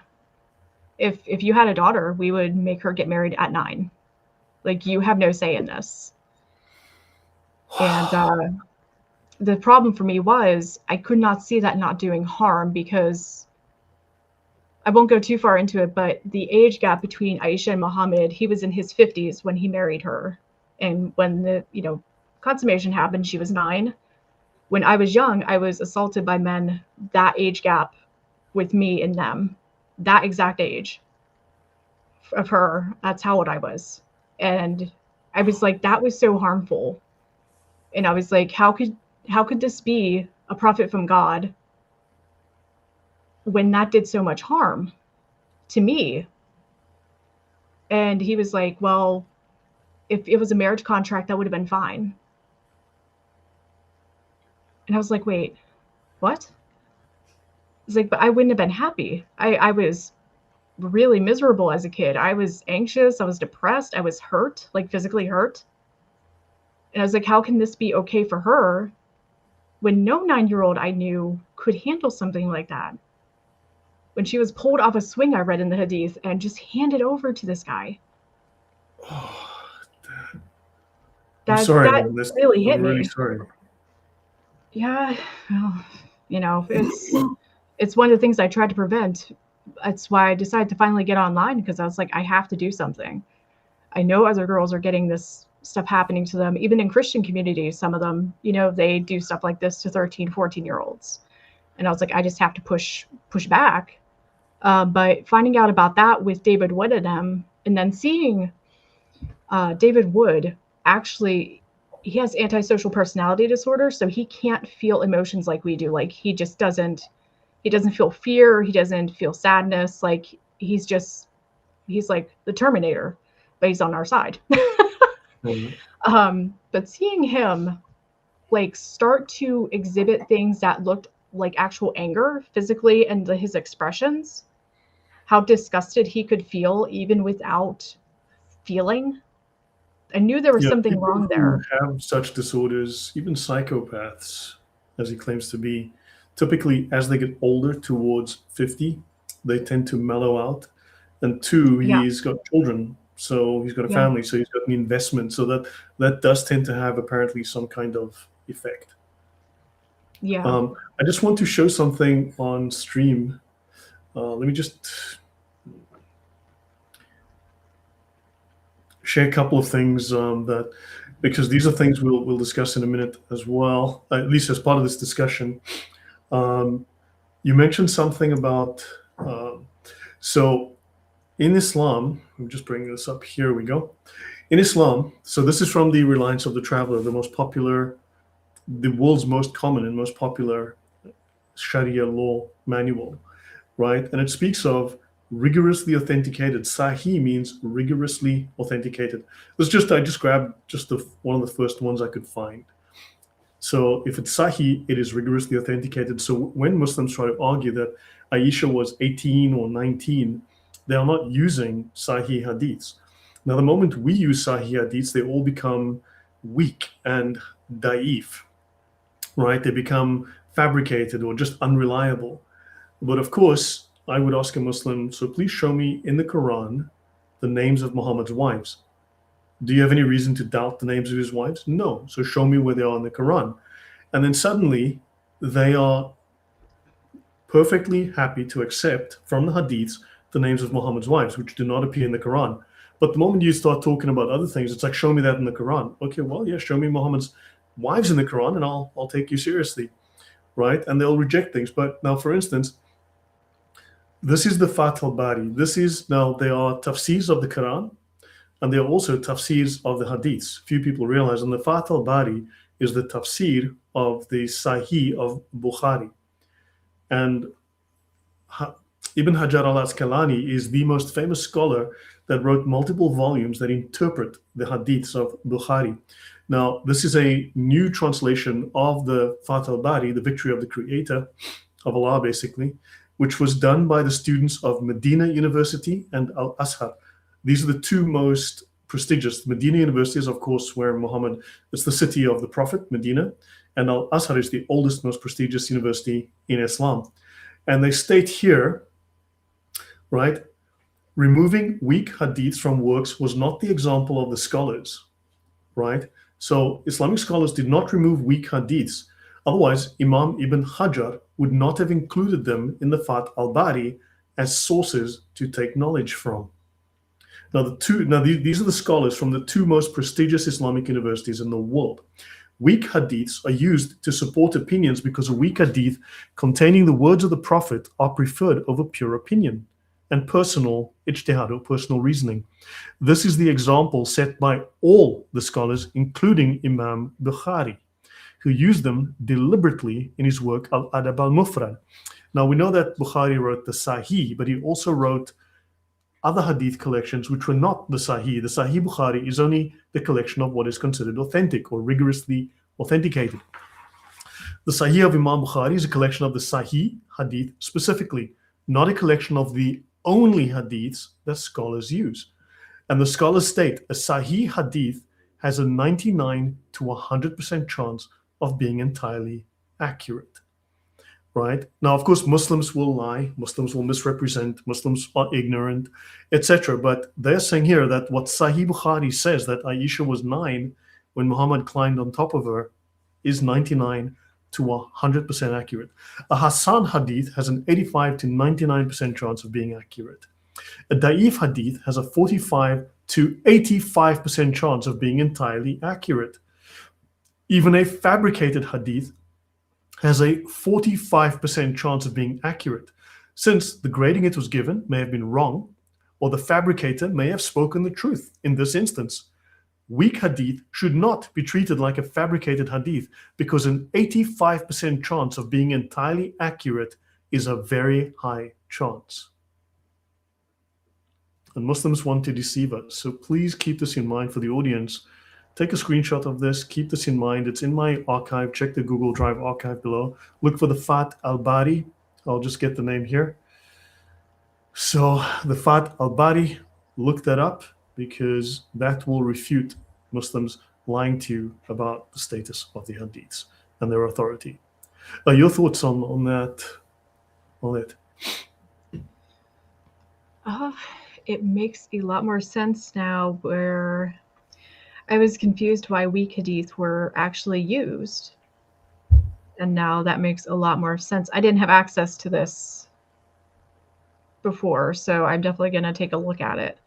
if you had a daughter, we would make her get married at 9. You have no say in this. And the problem for me was I could not see that not doing harm, because I won't go too far into it, but the age gap between Aisha and Muhammad, he was in his 50s when he married her. And when consummation happened. She was 9. When I was young, I was assaulted by men that age gap with me and them, that exact age of her. That's how old I was. And I was like, that was so harmful. And I was like, how could this be a prophet from God when that did so much harm to me? And he was like, well, if it was a marriage contract, that would have been fine. And I was like, wait, what? It's like, but I wouldn't have been happy. I was really miserable as a kid. I was anxious. I was depressed. I was hurt, like physically hurt. And I was like, how can this be okay for her when no 9-year-old I knew could handle something like that? When she was pulled off a swing, I read in the Hadith, and just handed over to this guy. Oh, That, I'm sorry. that really hit I'm really me. sorry. Yeah, well, it's one of the things I tried to prevent. That's why I decided to finally get online, because I was like, I have to do something. I know other girls are getting this stuff happening to them, even in Christian communities. Some of them, they do stuff like this to 13, 14-year-olds. And I was like, I just have to push back. But finding out about that with David Wood and them, and then seeing David Wood, actually, he has antisocial personality disorder, so he can't feel emotions like we do. Like, he doesn't feel fear, he doesn't feel sadness. Like, he's like the Terminator, but he's on our side. Mm-hmm. But seeing him like start to exhibit things that looked like actual anger physically, and his expressions, how disgusted he could feel even without feeling, I knew there was something people wrong there. who have such disorders, even psychopaths, as he claims to be, typically as they get older, towards 50, they tend to mellow out. And 2, Yeah. he's got children, so he's got a Yeah. family, so he's got an investment, so that does tend to have apparently some kind of effect. Yeah. I just want to show something on stream. Let me just share a couple of things because these are things we'll discuss in a minute as well, at least as part of this discussion. You mentioned something about so in Islam, I'm just bringing this up. Here we go. In Islam, so this is from the Reliance of the Traveler, the world's most common and most popular Sharia law manual, right? And it speaks of rigorously authenticated. Sahih means rigorously authenticated. I just grabbed one of the first ones I could find. So if it's Sahih, it is rigorously authenticated. So when Muslims try to argue that Aisha was 18 or 19, they are not using Sahih hadiths. Now, the moment we use Sahih hadiths, they all become weak and da'if, right? They become fabricated or just unreliable. But of course, I would ask a Muslim, so please show me in the Quran the names of Muhammad's wives. Do you have any reason to doubt the names of his wives? No. So show me where they are in the Quran. And then suddenly they are perfectly happy to accept from the hadiths the names of Muhammad's wives, which do not appear in the Quran. But the moment you start talking about other things, it's like, show me that in the Quran. Okay, well, yeah, show me Muhammad's wives in the Quran and I'll take you seriously, right? And they'll reject things. But now, for instance, this is the Fath al-Bari. They are tafsirs of the Quran, and they are also tafsirs of the hadiths. Few people realize, and the Fath al-Bari is the tafsir of the Sahih of Bukhari. And Ibn Hajar al-Asqalani is the most famous scholar that wrote multiple volumes that interpret the hadiths of Bukhari. Now, this is a new translation of the Fath al-Bari, the victory of the creator, of Allah basically, which was done by the students of Medina University and Al-Azhar. These are the two most prestigious. Medina University is, of course, where it's the city of the Prophet, Medina, and Al-Azhar is the oldest, most prestigious university in Islam. And they state here, right, removing weak hadiths from works was not the example of the scholars, right? So Islamic scholars did not remove weak hadiths. Otherwise, Imam Ibn Hajar would not have included them in the Fath al-Bari as sources to take knowledge from. Now, these are the scholars from the two most prestigious Islamic universities in the world. Weak hadiths are used to support opinions because a weak hadith containing the words of the Prophet are preferred over pure opinion and personal ijtihad, or personal reasoning. This is the example set by all the scholars, including Imam Bukhari, who used them deliberately in his work Al-Adab al-Mufrad. Now, we know that Bukhari wrote the Sahih, but he also wrote other hadith collections which were not the Sahih. The Sahih Bukhari is only the collection of what is considered authentic or rigorously authenticated. The Sahih of Imam Bukhari is a collection of the Sahih hadith specifically, not a collection of the only hadiths that scholars use. And the scholars state a Sahih hadith has a 99 to 100% chance of being entirely accurate. Right? Now, of course, Muslims will lie, Muslims will misrepresent, Muslims are ignorant, etc. But they're saying here that what Sahih Bukhari says, that Aisha was 9 when Muhammad climbed on top of her, is 99 to 100% accurate. A Hassan hadith has an 85 to 99% chance of being accurate. A Da'if hadith has a 45 to 85% chance of being entirely accurate. Even a fabricated hadith has a 45% chance of being accurate, since the grading it was given may have been wrong, or the fabricator may have spoken the truth in this instance. Weak hadith should not be treated like a fabricated hadith, because an 85% chance of being entirely accurate is a very high chance. And Muslims want to deceive us, so please keep this in mind for the audience. Take a screenshot of this, keep this in mind. It's in my archive. Check the Google Drive archive below. Look for the Fat al-Bari. I'll just get the name here. So the Fat al-Bari, look that up, because that will refute Muslims lying to you about the status of the hadiths and their authority. Your thoughts on that, Arlette? It makes a lot more sense now, where I was confused why weak hadith were actually used. And now that makes a lot more sense. I didn't have access to this before, so I'm definitely going to take a look at it.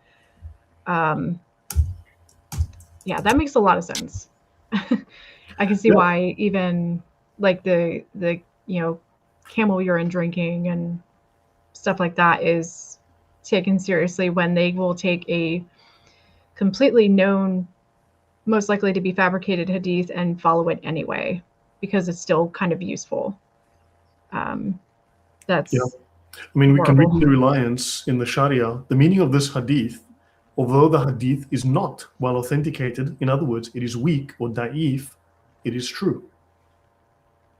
Yeah, that makes a lot of sense. I can see why even like the camel urine drinking and stuff like that is taken seriously, when they will take a completely known, most likely to be fabricated hadith and follow it anyway, because it's still kind of useful. That's I mean, we can read horrible. the reliance in the Sharia. The meaning of this hadith, although the hadith is not well authenticated, in other words, it is weak or da'if, it is true.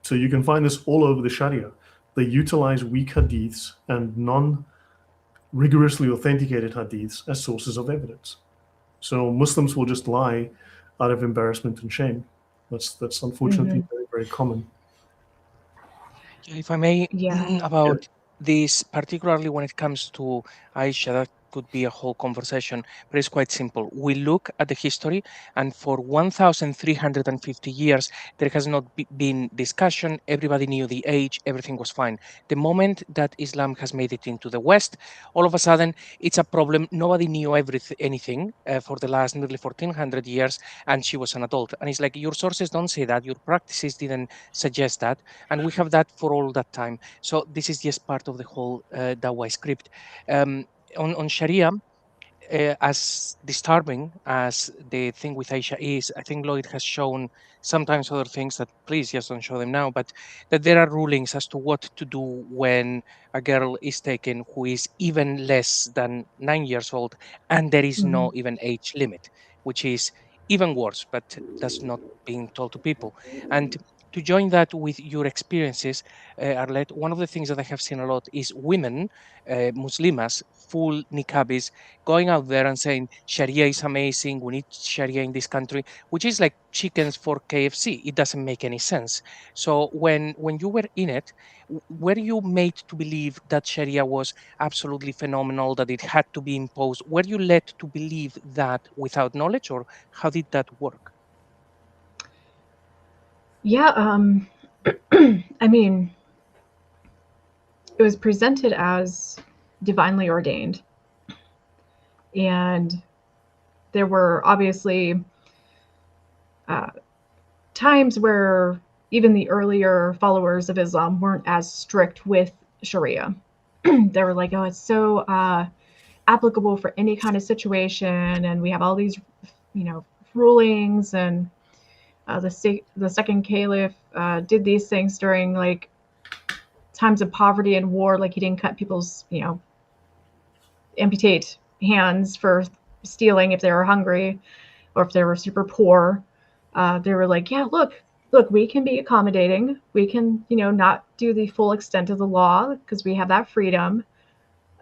So you can find this all over the Sharia. They utilize weak hadiths and non-rigorously authenticated hadiths as sources of evidence. So Muslims will just lie out of embarrassment and shame. That's unfortunately very, very common. If I may, Yeah. about this, particularly when it comes to Aisha, that could be a whole conversation, but it's quite simple. We look at the history, and for 1,350 years, there has not been discussion. Everybody knew the age, everything was fine. The moment that Islam has made it into the West, all of a sudden, it's a problem. Nobody knew anything for the last nearly 1,400 years, and she was an adult. And it's like, your sources don't say that, your practices didn't suggest that, and we have that for all that time. So this is just part of the whole Dawa script. On Sharia, as disturbing as the thing with Aisha is, I think Lloyd has shown sometimes other things that, please just don't show them now, but that there are rulings as to what to do when a girl is taken who is even less than 9 years old, and there is no even age limit, which is even worse, but that's not being told to people. And to join that with your experiences, Arlette, one of the things that I have seen a lot is women, Muslimas, full niqabis, going out there and saying Sharia is amazing, we need Sharia in this country, which is like chickens for KFC. It doesn't make any sense. So when you were in it, were you made to believe that Sharia was absolutely phenomenal, that it had to be imposed? Were you led to believe that without knowledge, or how did that work? Yeah, I mean, it was presented as divinely ordained. And there were obviously times where even the earlier followers of Islam weren't as strict with Sharia. They were like, oh, it's so applicable for any kind of situation, and we have all these, rulings, and the second caliph did these things during like times of poverty and war. Like he didn't cut people's, amputate hands for stealing if they were hungry or if they were super poor. They were like, yeah, look, we can be accommodating. We can, not do the full extent of the law because we have that freedom.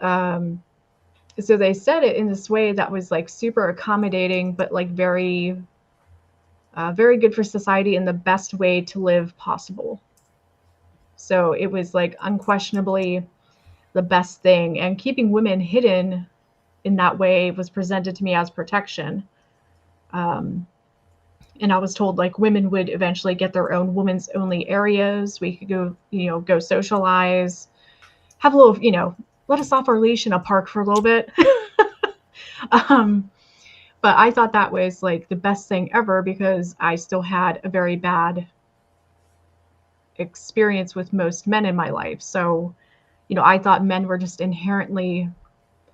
So they said it in this way that was like super accommodating, but like very, very good for society and the best way to live possible. So it was like unquestionably the best thing. And keeping women hidden in that way was presented to me as protection. And I was told like women would eventually get their own women's only areas. We could go, go socialize, have a little, let us off our leash in a park for a little bit. But I thought that was like the best thing ever because I still had a very bad experience with most men in my life. So, I thought men were just inherently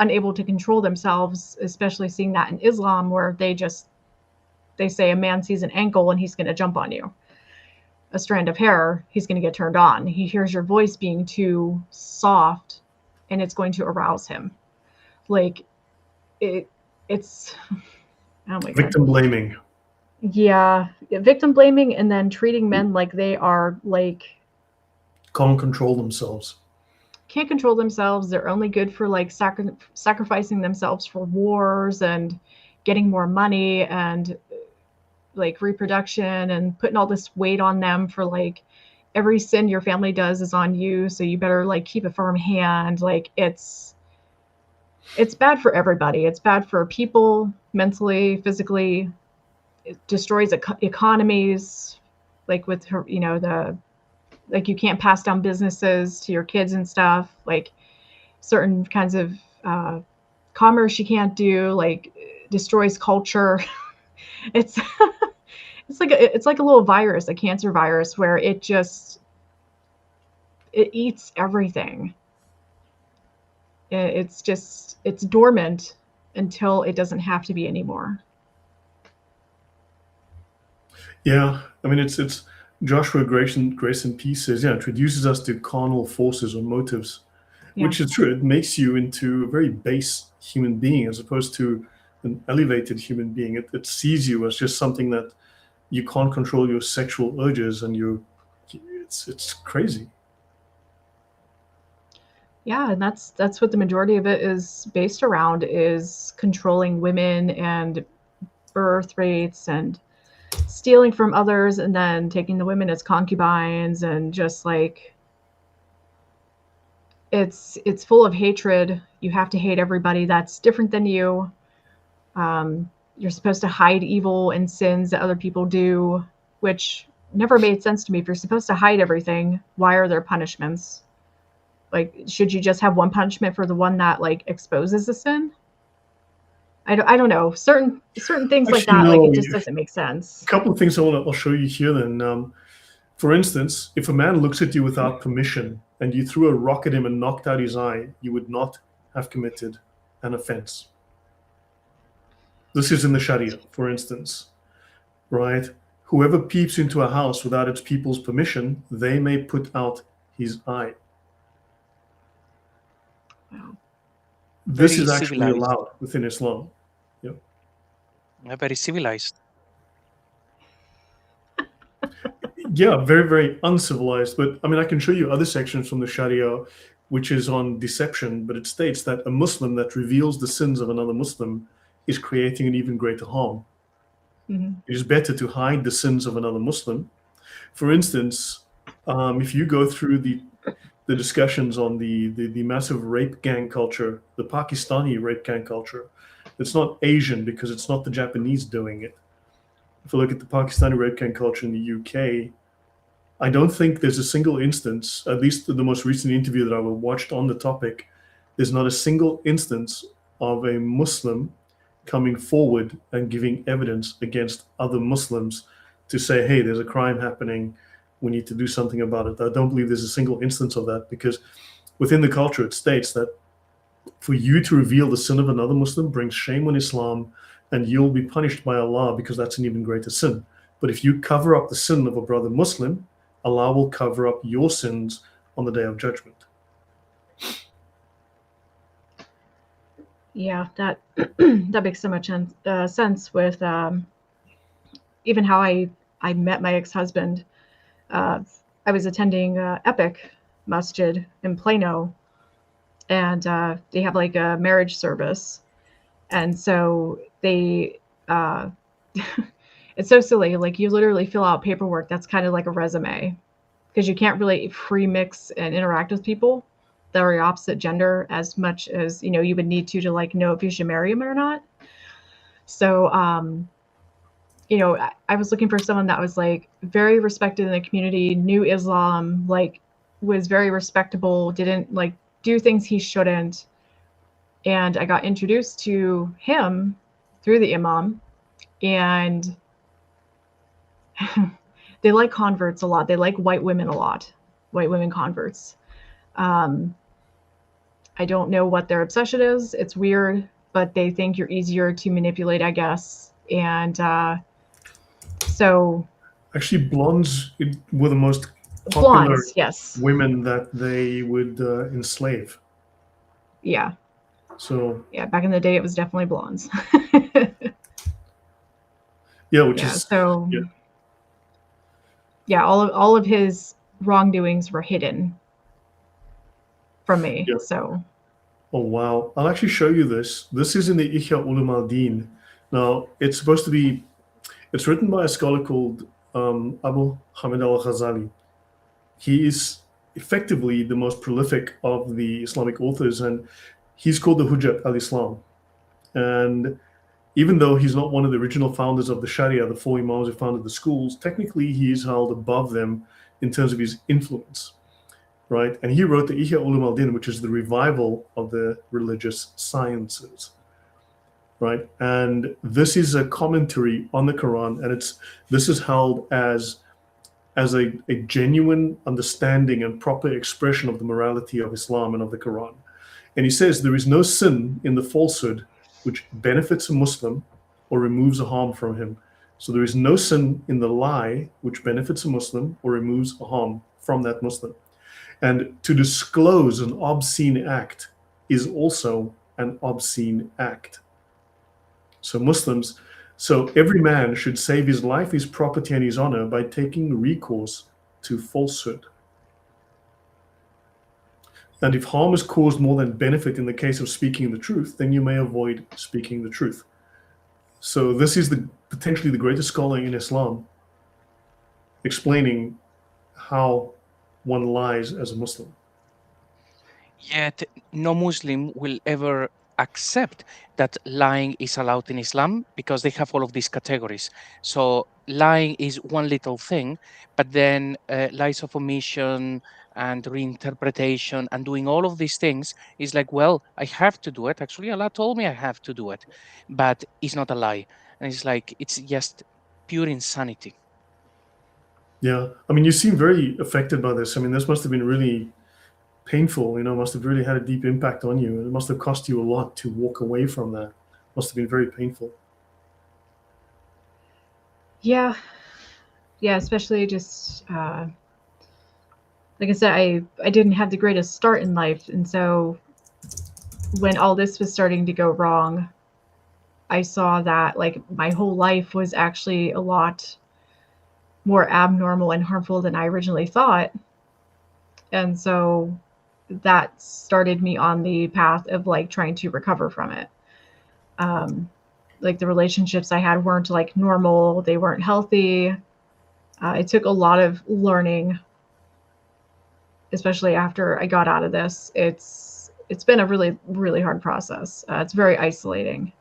unable to control themselves, especially seeing that in Islam where they say a man sees an ankle and he's going to jump on you. A strand of hair, he's going to get turned on. He hears your voice being too soft and it's going to arouse him. Like it's, oh my God. Victim blaming. Yeah. Victim blaming and then treating men like they are like. Can't control themselves. Can't control themselves. They're only good for like sacrificing themselves for wars and getting more money and like reproduction and putting all this weight on them for like every sin your family does is on you. So you better like keep a firm hand. Like it's bad for everybody. It's bad for people mentally, physically. It destroys economies. Like with her, like you can't pass down businesses to your kids and stuff. Like certain kinds of commerce you can't do. Like destroys culture. It's it's like a little virus, a cancer virus, where it eats everything. It's dormant until it doesn't have to be anymore. Yeah, I mean it's Joshua Grace and Peace says, introduces us to carnal forces or motives, which is true. It makes you into a very base human being as opposed to an elevated human being. It sees you as just something that you can't control your sexual urges, and it's crazy. Yeah, and that's what the majority of it is based around, is controlling women and birth rates and stealing from others and then taking the women as concubines, and just like it's full of hatred. You have to hate everybody that's different than you. You're supposed to hide evil and sins that other people do, which never made sense to me. If you're supposed to hide everything, why are there punishments? Like, should you just have one punishment for the one that like exposes the sin? I don't know. Certain things like that, like it just doesn't make sense. A couple of things I'll show you here then. For instance, if a man looks at you without permission and you threw a rock at him and knocked out his eye, you would not have committed an offense. This is in the Sharia, for instance, right? Whoever peeps into a house without its people's permission, they may put out his eye. Wow. This Very is actually civilized. allowed within Islam. Very civilized. Yeah, very, very uncivilized. But I mean, I can show you other sections from the Sharia, which is on deception, but it states that a Muslim that reveals the sins of another Muslim is creating an even greater harm. Mm-hmm. It is better to hide the sins of another Muslim. For instance, if you go through the discussions on the massive rape gang culture, the Pakistani rape gang culture, it's not Asian because it's not the Japanese doing it. If you look at the Pakistani rape gang culture in the UK, I don't think there's a single instance, at least the most recent interview that I watched on the topic, there's not a single instance of a Muslim coming forward and giving evidence against other Muslims to say, hey, there's a crime happening, we need to do something about it. I don't believe there's a single instance of that, because within the culture it states that for you to reveal the sin of another Muslim brings shame on Islam, and you'll be punished by Allah because that's an even greater sin. But if you cover up the sin of a brother Muslim, Allah will cover up your sins on the day of judgment. Yeah, that that makes so much sense with even how I met my ex-husband. I was attending Epic Masjid in Plano, and they have like a marriage service, and so they it's so silly. Like, you literally fill out paperwork that's kind of like a resume, because you can't really free mix and interact with people that are your opposite gender as much as, you know, you would need to like know if you should marry them or not. So you know, I was looking for someone that was like very respected in the community, knew Islam, like was very respectable, didn't like do things he shouldn't. And I got introduced to him through the imam, and they like converts a lot. They like white women a lot, white women converts. I don't know what their obsession is. It's weird, but they think you're easier to manipulate, I guess. And so... Actually, blondes were the most popular blondes, yes, women that they would enslave. Yeah. So yeah, back in the day, it was definitely blondes. yeah, which Yeah, is so yeah. yeah, all of his wrongdoings were hidden from me. Yeah. So Oh wow! I'll actually show you this. This is in the Ihya Ulum al-Din. Now it's supposed to be. It's written by a scholar called Abu Hamid al-Ghazali. He is effectively the most prolific of the Islamic authors, and he's called the Hujjat al-Islam. And even though he's not one of the original founders of the Sharia, the four imams who founded the schools, technically he is held above them in terms of his influence, right? And he wrote the Ihya Ulum al-Din, which is the revival of the religious sciences, right? And this is a commentary on the Quran, and this is held as a genuine understanding and proper expression of the morality of Islam and of the Quran. And he says there is no sin in the falsehood which benefits a Muslim or removes a harm from him. So there is no sin in the lie which benefits a Muslim or removes a harm from that Muslim. And to disclose an obscene act is also an obscene act. So every man should save his life, his property, and his honor by taking recourse to falsehood. And if harm is caused more than benefit in the case of speaking the truth, then you may avoid speaking the truth. So this is potentially the greatest scholar in Islam explaining how one lies as a Muslim. Yet no Muslim will ever accept that lying is allowed in Islam, because they have all of these categories. So lying is one little thing, but then lies of omission and reinterpretation and doing all of these things is like, well, I have to do it. Actually, Allah told me I have to do it, but it's not a lie. And it's like, it's just pure insanity. Yeah, I mean, you seem very affected by this. I mean, this must have been really painful, must have really had a deep impact on you. It must have cost you a lot to walk away from that. Must have been very painful. yeah, especially just like I said, I didn't have the greatest start in life, and so when all this was starting to go wrong, I saw that like my whole life was actually a lot more abnormal and harmful than I originally thought. And so that started me on the path of like trying to recover from it. Like the relationships I had weren't like normal, they weren't healthy. It took a lot of learning, especially after I got out of this. It's been a really, really hard process. It's very isolating,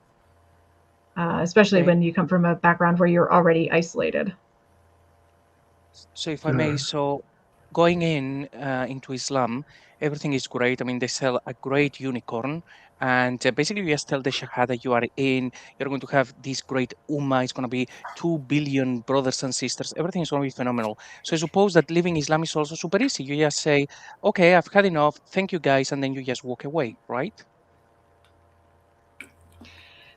especially when you come from a background where you're already isolated. So if I may, so going into Islam, everything is great. I mean, they sell a great unicorn, and basically you just tell the Shahada you are in. You're going to have this great Ummah. It's going to be 2 billion brothers and sisters. Everything is going to be phenomenal. So I suppose that living Islam is also super easy. You just say, okay, I've had enough. Thank you guys. And then you just walk away, right?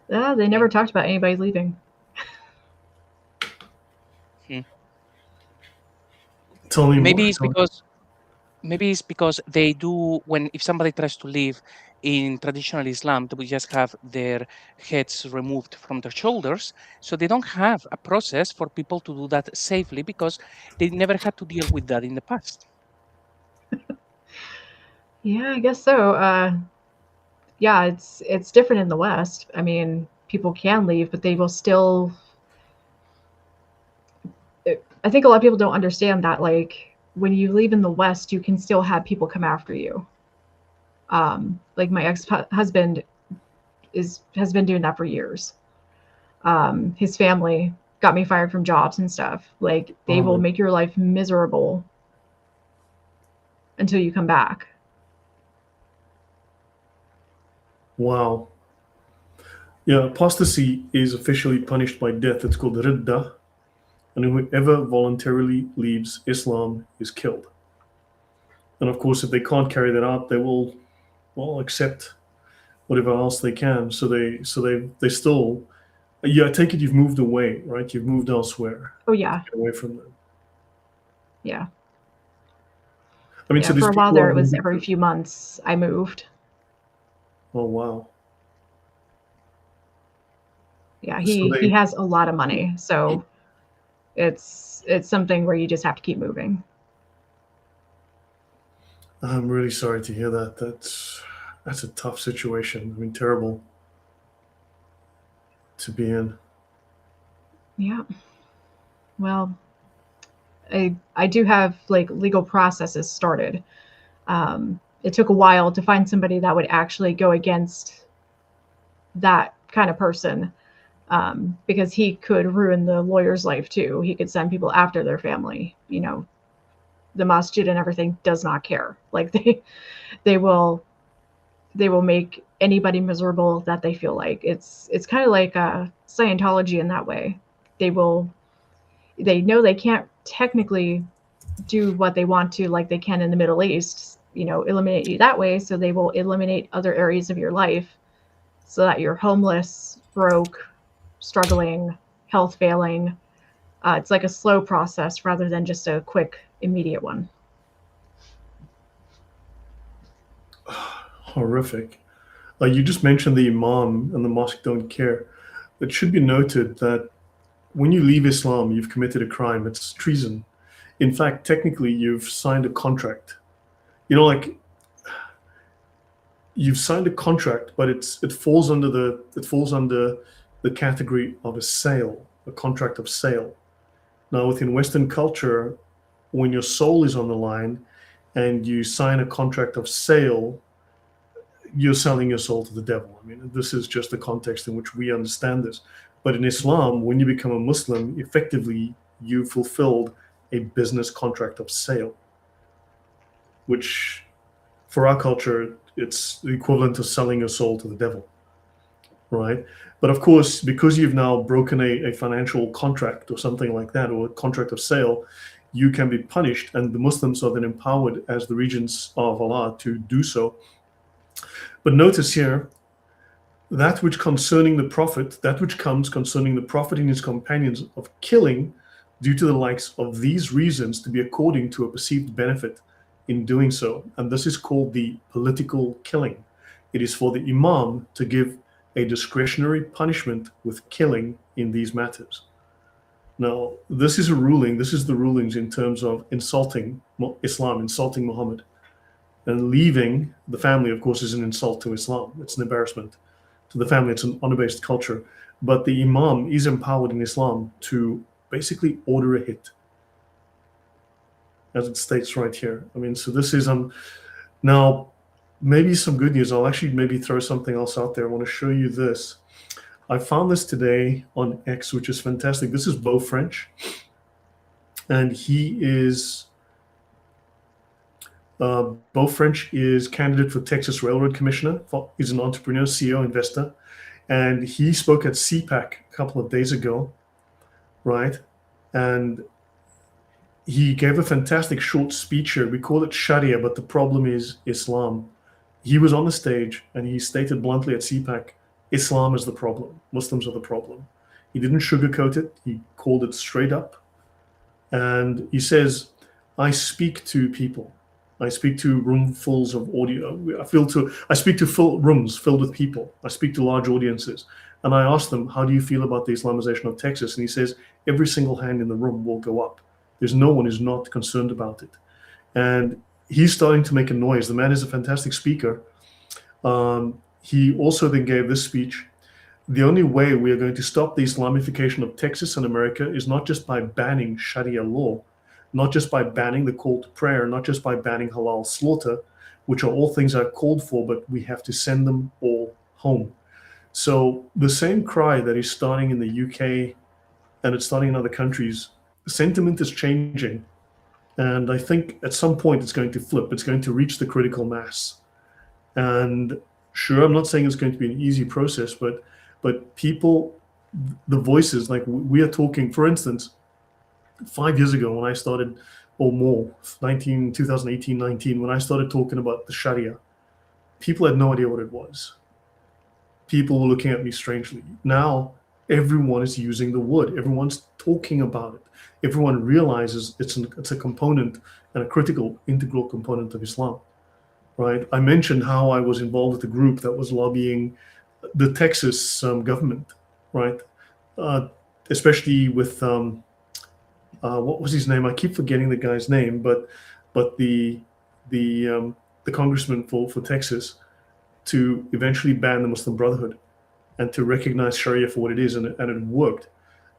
They never talked about anybody leaving. Tell me Maybe more. it's because they do, if somebody tries to live in traditional Islam, they will just have their heads removed from their shoulders. So they don't have a process for people to do that safely because they never had to deal with that in the past. Yeah, I guess so. Yeah, it's different in the West. I mean, people can leave, but they will still. I think a lot of people don't understand that, like, when you leave in the West, you can still have people come after you. Like my ex-husband has been doing that for years. His family got me fired from jobs and stuff. Like, they will make your life miserable until you come back. Wow. Yeah, apostasy is officially punished by death. It's called ridda, and whoever voluntarily leaves Islam is killed. And of course, if they can't carry that out, they will, well, accept whatever else they can. So they still, yeah, I take it you've moved away, right? You've moved elsewhere. Oh yeah. Get away from them. Yeah. I mean, Yeah, so these for a while people there, are it was moving- every few months I moved. Oh wow. Yeah, So he they, has a lot of money, so it's something where you just have to keep moving. I'm really sorry to hear that. That's a tough situation. I mean, terrible to be in. Yeah. Well, I do have like legal processes started. It took a while to find somebody that would actually go against that kind of person, because he could ruin the lawyer's life too. He could send people after their family. You know, the masjid and everything does not care. Like they will make anybody miserable that they feel like. It's kind of like Scientology in that way. They know they can't technically do what they want to like they can in the Middle East, you know, eliminate you that way. So they will eliminate other areas of your life so that you're homeless, broke, struggling, health failing. It's like a slow process rather than just a quick, immediate one. Horrific. You just mentioned the imam and the mosque don't care. It should be noted that when you leave Islam, you've committed a crime. It's treason. In fact, technically, you've signed a contract. You know, like you've signed a contract, but it falls under the category of a sale, a contract of sale. Now, within Western culture, when your soul is on the line and you sign a contract of sale, you're selling your soul to the devil. I mean, this is just the context in which we understand this. But in Islam, when you become a Muslim, effectively you fulfilled a business contract of sale, which for our culture, it's the equivalent of selling your soul to the devil, right? But of course, because you've now broken a financial contract or something like that, or a contract of sale, you can be punished, and the Muslims are then empowered as the regents of Allah to do so. But notice here, that which concerning the Prophet, that which comes concerning the Prophet and his companions of killing due to the likes of these reasons to be according to a perceived benefit in doing so. And this is called the political killing. It is for the Imam to give a discretionary punishment with killing in these matters. Now, this is a ruling, this is the rulings in terms of insulting Islam, insulting Muhammad. And leaving the family, of course, is an insult to Islam. It's an embarrassment to the family. It's an honor-based culture. But the Imam is empowered in Islam to basically order a hit, as it states right here. I mean, so this is now maybe some good news. I'll actually maybe throw something else out there. I want to show you this. I found this today on X, which is fantastic. This is Beau French, and he is Beau French is candidate for Texas Railroad Commissioner. He's an entrepreneur, CEO, investor, and he spoke at CPAC a couple of days ago, right? And he gave a fantastic short speech here. We call it Sharia, but the problem is Islam. He was on the stage and he stated bluntly at CPAC, Islam is the problem. Muslims are the problem. He didn't sugarcoat it. He called it straight up. And he says, I speak to people. I speak to roomfuls of audio. I speak to full rooms filled with people. I speak to large audiences. And I ask them, how do you feel about the Islamization of Texas? And he says, every single hand in the room will go up. There's no one who's not concerned about it. And he's starting to make a noise. The man is a fantastic speaker. He also then gave this speech. The only way we are going to stop the Islamification of Texas and America is not just by banning Sharia law, not just by banning the call to prayer, not just by banning halal slaughter, which are all things I've called for, but we have to send them all home. So the same cry that is starting in the UK and it's starting in other countries, the sentiment is changing. And I think at some point it's going to flip. It's going to reach the critical mass. And sure, I'm not saying it's going to be an easy process, but people, the voices, like we are talking, for instance, 5 years ago when I started, or more, 2018, 19, when I started talking about the Sharia, people had no idea what it was. People were looking at me strangely. Now, everyone is using the word. Everyone's talking about it. Everyone realizes it's a component and a critical, integral component of Islam, right? I mentioned how I was involved with a group that was lobbying the Texas government, right? Especially with what was his name? I keep forgetting the guy's name, but the congressman for Texas, to eventually ban the Muslim Brotherhood and to recognize Sharia for what it is, and it worked.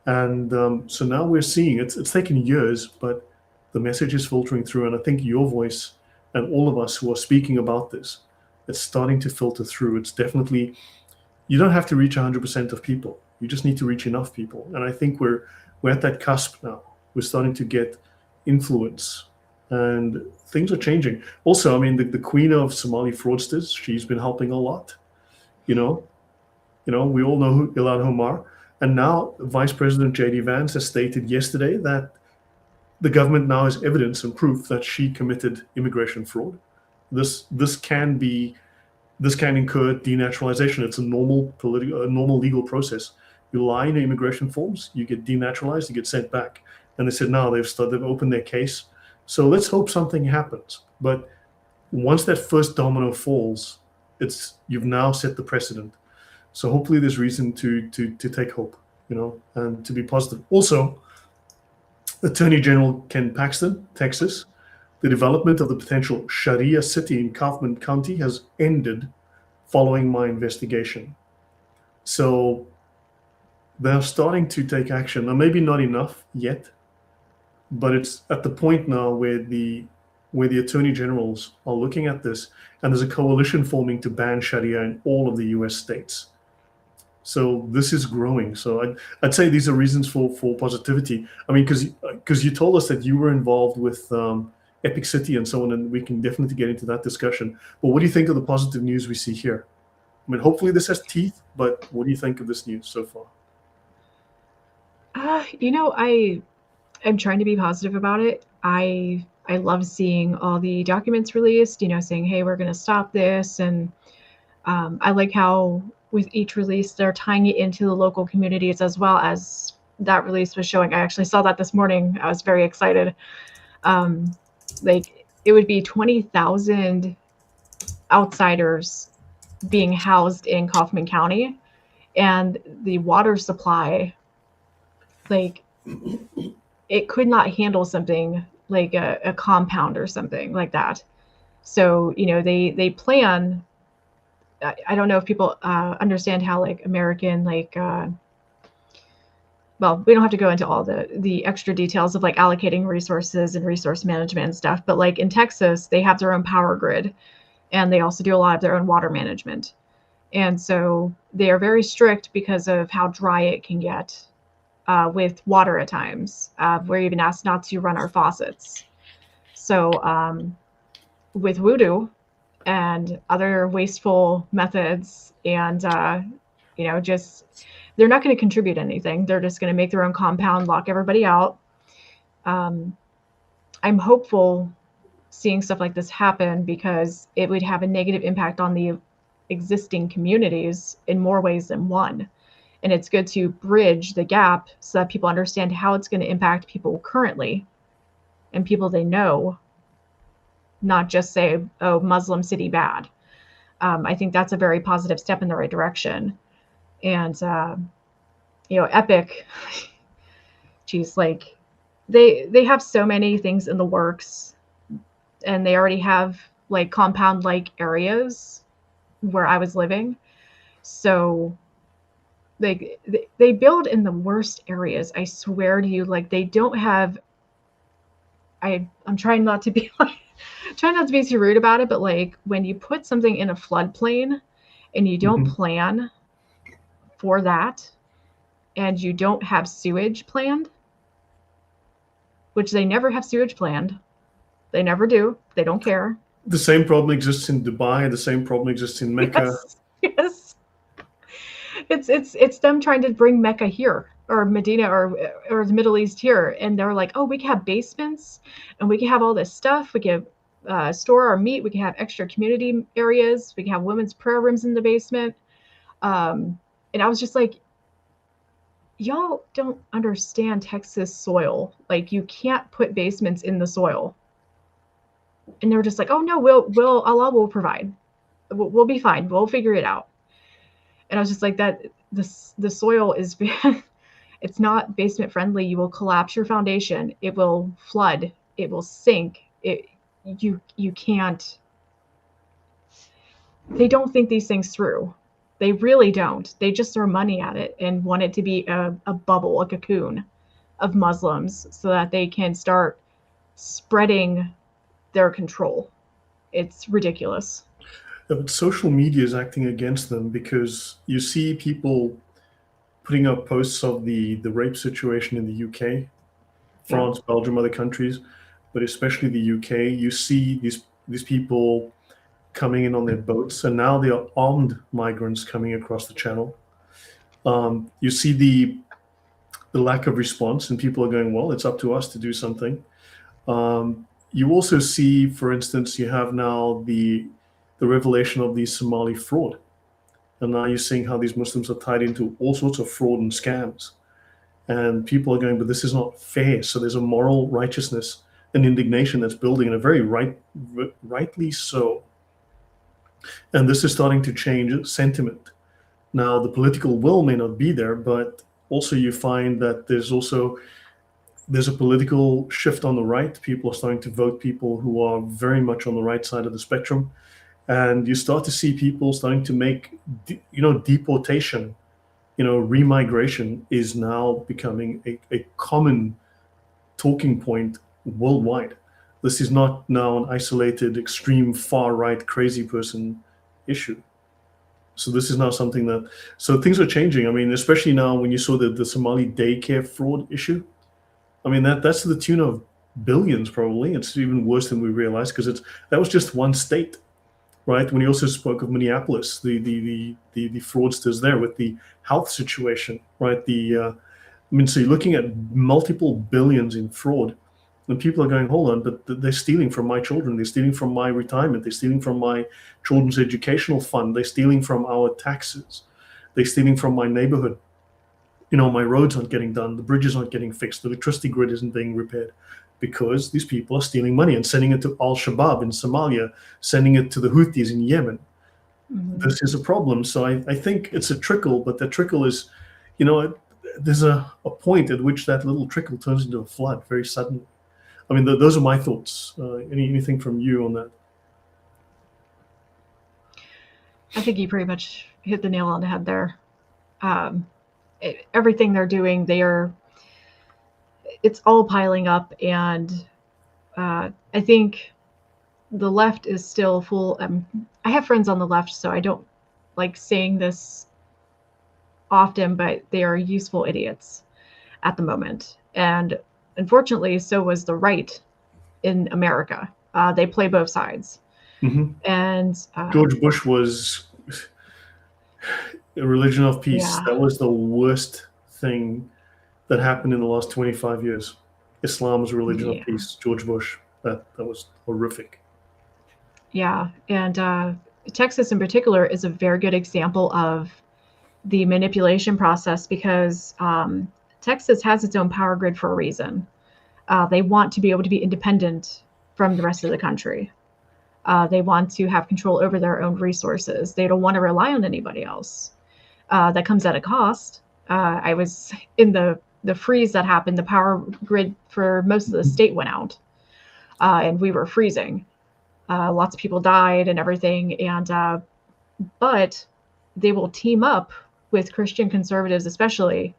And so now we're seeing it's taken years, but the message is filtering through, and I think your voice and all of us who are speaking about this, it's starting to filter through. It's definitely, you don't have to reach 100% of people. You just need to reach enough people. And I think we're at that cusp now. We're starting to get influence and things are changing. Also, I mean, the queen of Somali fraudsters, she's been helping a lot. You know, we all know who Ilhan Omar. And now Vice President J.D. Vance has stated yesterday that the government now has evidence and proof that she committed immigration fraud. This can incur denaturalization. It's a normal legal process. You lie in the immigration forms, you get denaturalized, you get sent back. And they said now they've opened their case. So let's hope something happens. But once that first domino falls, you've now set the precedent. So hopefully there's reason to take hope, and to be positive. Also, Attorney General Ken Paxton, Texas, the development of the potential Sharia city in Kaufman County has ended following my investigation. So they're starting to take action. Now, maybe not enough yet, but it's at the point now where the attorney generals are looking at this, and there's a coalition forming to ban Sharia in all of the US states. So this is growing. So I'd say these are reasons for positivity. I mean, because you told us that you were involved with Epic City and so on, and we can definitely get into that discussion. But what do you think of the positive news we see here? I mean, hopefully this has teeth, but what do you think of this news so far? I'm trying to be positive about it. I love seeing all the documents released, saying, hey, we're going to stop this. And I like how with each release, they're tying it into the local communities, as well as that release was showing. I actually saw that this morning. I was very excited. It would be 20,000 outsiders being housed in Kaufman County, and the water supply, it could not handle something like a compound or something like that. So, they plan, I don't know if people understand how American, well, we don't have to go into all the extra details of allocating resources and resource management and stuff, but in Texas, they have their own power grid, and they also do a lot of their own water management. And so they are very strict because of how dry it can get with water at times. We're even asked not to run our faucets. So with voodoo and other wasteful methods, and just they're not going to contribute anything. They're just going to make their own compound, lock everybody out. I'm hopeful seeing stuff like this happen because it would have a negative impact on the existing communities in more ways than one. And it's good to bridge the gap so that people understand how it's going to impact people currently and people they know, not just say, oh, Muslim city bad. I think that's a very positive step in the right direction. And, Epic, geez, like they have so many things in the works, and they already have like compound like areas where I was living. So they build in the worst areas. I swear to you, like they don't have, I'm trying not to be like, trying not to be too rude about it, but like when you put something in a floodplain and you don't plan for that, and you don't have sewage planned, which they never have sewage planned. They never do. They don't care. The same problem exists in Dubai. The same problem exists in Mecca. Yes. It's them trying to bring Mecca here, or Medina, or the Middle East here, and they're like, oh, we can have basements, and we can have all this stuff. We can store our meat. We can have extra community areas. We can have women's prayer rooms in the basement. And I was just like, y'all don't understand Texas soil. Like you can't put basements in the soil. And they were just like, oh no, Allah will provide. We'll be fine. We'll figure it out. And I was just like, that the soil is, it's not basement friendly. You will collapse your foundation. It will flood. It will sink. You can't. They don't think these things through. They really don't. They just throw money at it and want it to be a bubble, a cocoon of Muslims so that they can start spreading their control. It's ridiculous. Yeah, but social media is acting against them because you see people putting up posts of the rape situation in the UK, France, Belgium, other countries, but especially the UK. You see these people coming in on their boats, and now they are armed migrants coming across the channel. You see the lack of response, and people are going, well, it's up to us to do something. You also see, for instance, you have now the revelation of the Somali fraud. And now you're seeing how these Muslims are tied into all sorts of fraud and scams. And people are going, but this is not fair. So there's a moral righteousness and indignation that's building, and a very rightly so. And this is starting to change sentiment. Now, the political will may not be there, but also you find that there's a political shift on the right. People are starting to vote people who are very much on the right side of the spectrum. And you start to see people starting to make, deportation, remigration is now becoming a common talking point worldwide. This is not now an isolated, extreme, far-right, crazy person issue. So this is now something so things are changing. I mean, especially now when you saw the Somali daycare fraud issue. I mean, that's to the tune of billions, probably. It's even worse than we realized because that was just one state, right? When he also spoke of Minneapolis, the fraudsters there with the health situation, right? So you're looking at multiple billions in fraud. And people are going, hold on, but they're stealing from my children. They're stealing from my retirement. They're stealing from my children's educational fund. They're stealing from our taxes. They're stealing from my neighborhood. My roads aren't getting done. The bridges aren't getting fixed. The electricity grid isn't being repaired because these people are stealing money and sending it to Al-Shabaab in Somalia, sending it to the Houthis in Yemen. Mm-hmm. This is a problem. So I think it's a trickle, but the trickle is, there's a point at which that little trickle turns into a flood very suddenly. I mean, those are my thoughts. Anything from you on that? I think you pretty much hit the nail on the head there. Everything they're doing, it's all piling up. And I think the left is still full. I have friends on the left, so I don't like saying this often, but they are useful idiots at the moment. And unfortunately, so was the right in America. They play both sides. Mhm. And George Bush was a religion of peace. Yeah. That was the worst thing that happened in the last 25 years. Islam's religion of Yeah. peace. George Bush. That was horrific. Yeah. And Texas in particular is a very good example of the manipulation process because Texas has its own power grid for a reason. They want to be able to be independent from the rest of the country. They want to have control over their own resources. They don't want to rely on anybody else. That comes at a cost. I was in the freeze that happened. The power grid for most of the state went out, and we were freezing. Lots of people died and everything. And but they will team up with Christian conservatives, especially,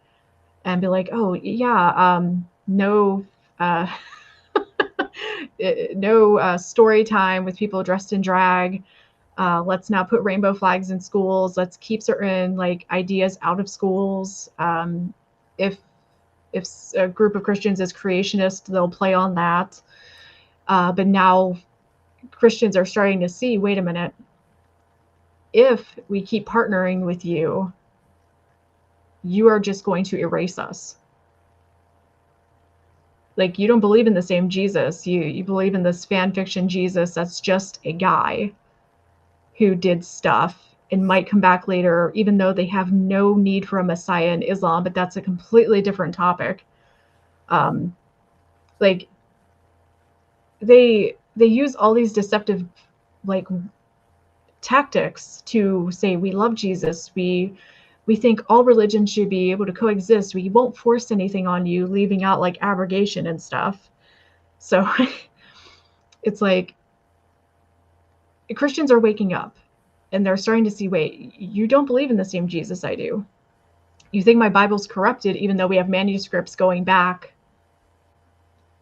and be like, "Oh yeah, no." No story time with people dressed in drag. Let's now put rainbow flags in schools. Let's keep certain like ideas out of schools. If a group of Christians is creationist, they'll play on that. But now Christians are starting to see, wait a minute, if we keep partnering with you, you are just going to erase us. Like, you don't believe in the same Jesus. You believe in this fan fiction Jesus that's just a guy who did stuff and might come back later, even though they have no need for a Messiah in Islam, but that's a completely different topic. Like, they use all these deceptive like tactics to say we love Jesus, we think all religions should be able to coexist, we won't force anything on you, leaving out like abrogation and stuff. So it's like Christians are waking up and they're starting to see, wait, you don't believe in the same Jesus I do. You think my Bible's corrupted, even though we have manuscripts going back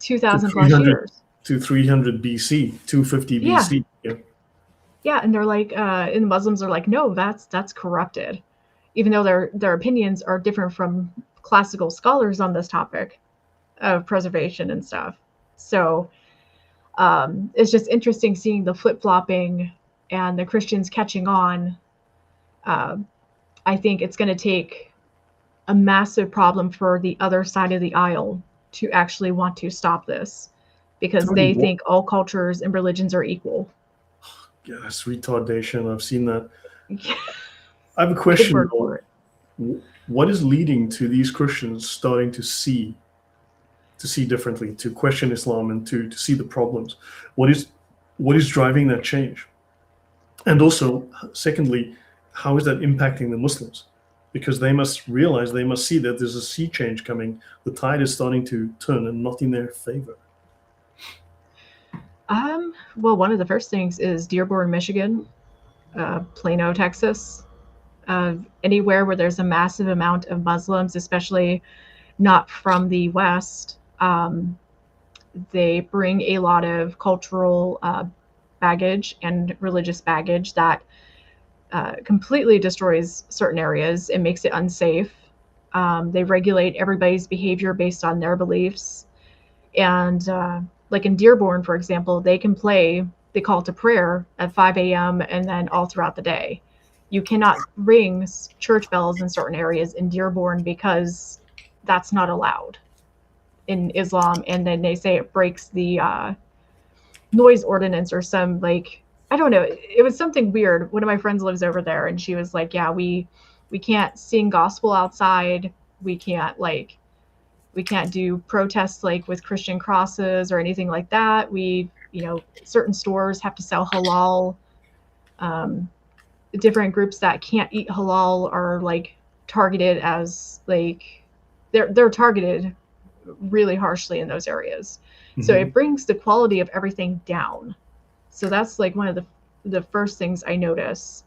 2,000 plus years. To 300 BC, 250 Yeah. BC. Yeah, and they're like, and Muslims are like, no, that's corrupted, even though their opinions are different from classical scholars on this topic of preservation and stuff. So it's just interesting seeing the flip-flopping and the Christians catching on. I think it's going to take a massive problem for the other side of the aisle to actually want to stop this, because they think all cultures and religions are equal. Yes, retardation. I've seen that. I have a question. What is leading to these Christians starting to see differently, to question Islam and to see the problems? What is driving that change? And also, secondly, how is that impacting the Muslims? Because they must realize, they must see that there's a sea change coming. The tide is starting to turn and not in their favor. Well, one of the first things is Dearborn, Michigan, Plano, Texas, anywhere where there's a massive amount of Muslims, especially not from the West. They bring a lot of cultural baggage and religious baggage that completely destroys certain areas and makes it unsafe. They regulate everybody's behavior based on their beliefs. And like in Dearborn, for example, they can play the call to prayer at 5 a.m. and then all throughout the day. You cannot ring church bells in certain areas in Dearborn because that's not allowed in Islam. And then they say it breaks the noise ordinance or some, like, I don't know. It was something weird. One of my friends lives over there and she was like, yeah, we can't sing gospel outside. We can't do protests like with Christian crosses or anything like that. Certain stores have to sell halal. Different groups that can't eat halal are like targeted as like they're targeted really harshly in those areas. Mm-hmm. So it brings the quality of everything down. So that's like one of the first things I notice.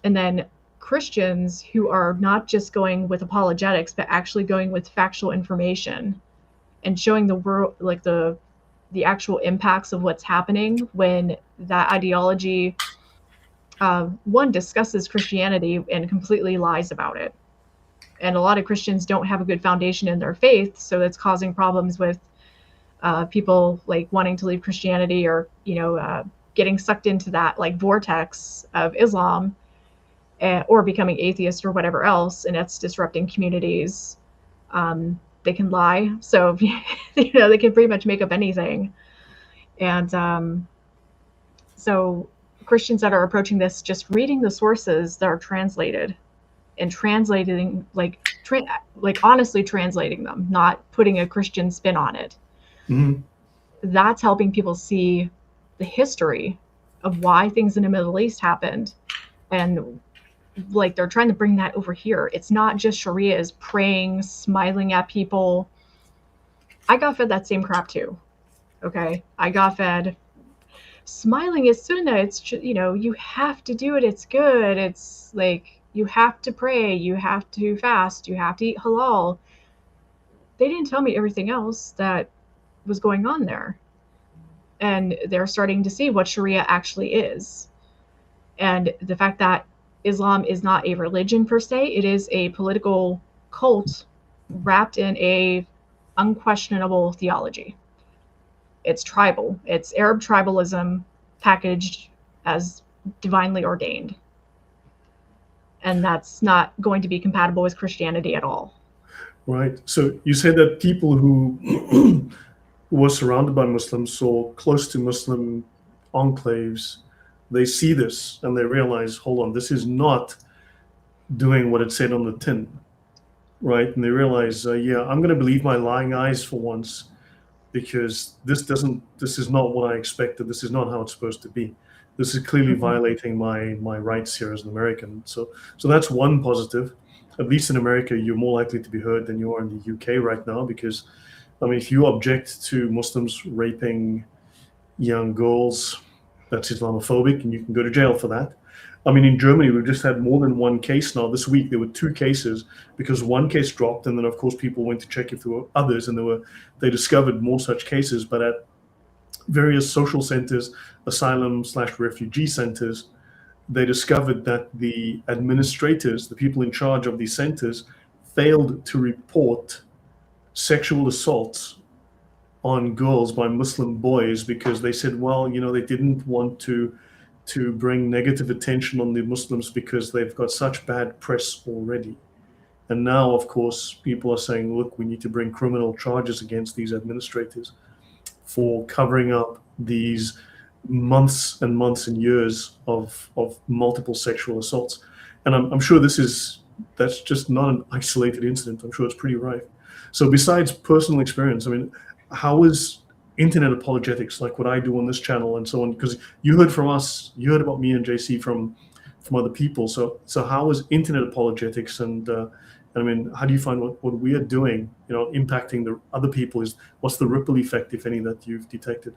And then Christians who are not just going with apologetics, but actually going with factual information and showing the world like the actual impacts of what's happening when that ideology one discusses Christianity and completely lies about it. And a lot of Christians don't have a good foundation in their faith, so that's causing problems with people like wanting to leave Christianity or, getting sucked into that like vortex of Islam, or becoming atheist or whatever else, and it's disrupting communities. They can lie. So, they can pretty much make up anything. And so Christians that are approaching this, just reading the sources that are translated and translating, like honestly translating them, not putting a Christian spin on it. Mm-hmm. That's helping people see the history of why things in the Middle East happened. And like, they're trying to bring that over here. It's not just Sharia is praying, smiling at people. I got fed that same crap too. Okay. I got fed smiling is sunnah. It's, you have to do it. It's good. It's like, you have to pray. You have to fast. You have to eat halal. They didn't tell me everything else that was going on there. And they're starting to see what Sharia actually is. And the fact that Islam is not a religion per se, it is a political cult wrapped in a unquestionable theology. It's tribal. It's Arab tribalism packaged as divinely ordained. And that's not going to be compatible with Christianity at all. Right. So you said that people who were surrounded by Muslims or close to Muslim enclaves, they see this and they realize, hold on, this is not doing what it said on the tin, right? And they realize, yeah, I'm going to believe my lying eyes for once, because this is not what I expected. This is not how it's supposed to be. This is clearly violating my rights here as an American. So that's one positive. At least in America, you're more likely to be heard than you are in the UK right now, because, I mean, if you object to Muslims raping young girls, that's Islamophobic, and you can go to jail for that. I mean, in Germany, we've just had more than one case now. This week, there were 2 cases, because one case dropped, and then, of course, people went to check if there were others, and they discovered more such cases. But at various social centers, asylum/refugee centers, they discovered that the administrators, the people in charge of these centers, failed to report sexual assaults on girls by Muslim boys, because they said, well, they didn't want to bring negative attention on the Muslims because they've got such bad press already. And now, of course, people are saying, look, we need to bring criminal charges against these administrators for covering up these months and months and years of multiple sexual assaults. And I'm sure that's just not an isolated incident. I'm sure it's pretty rife. So besides personal experience, I mean, how is internet apologetics, like what I do on this channel and so on, because you heard from us, you heard about me and JC from other people. So how is internet apologetics, and I mean, how do you find what we are doing, impacting the other people? What's the ripple effect, if any, that you've detected?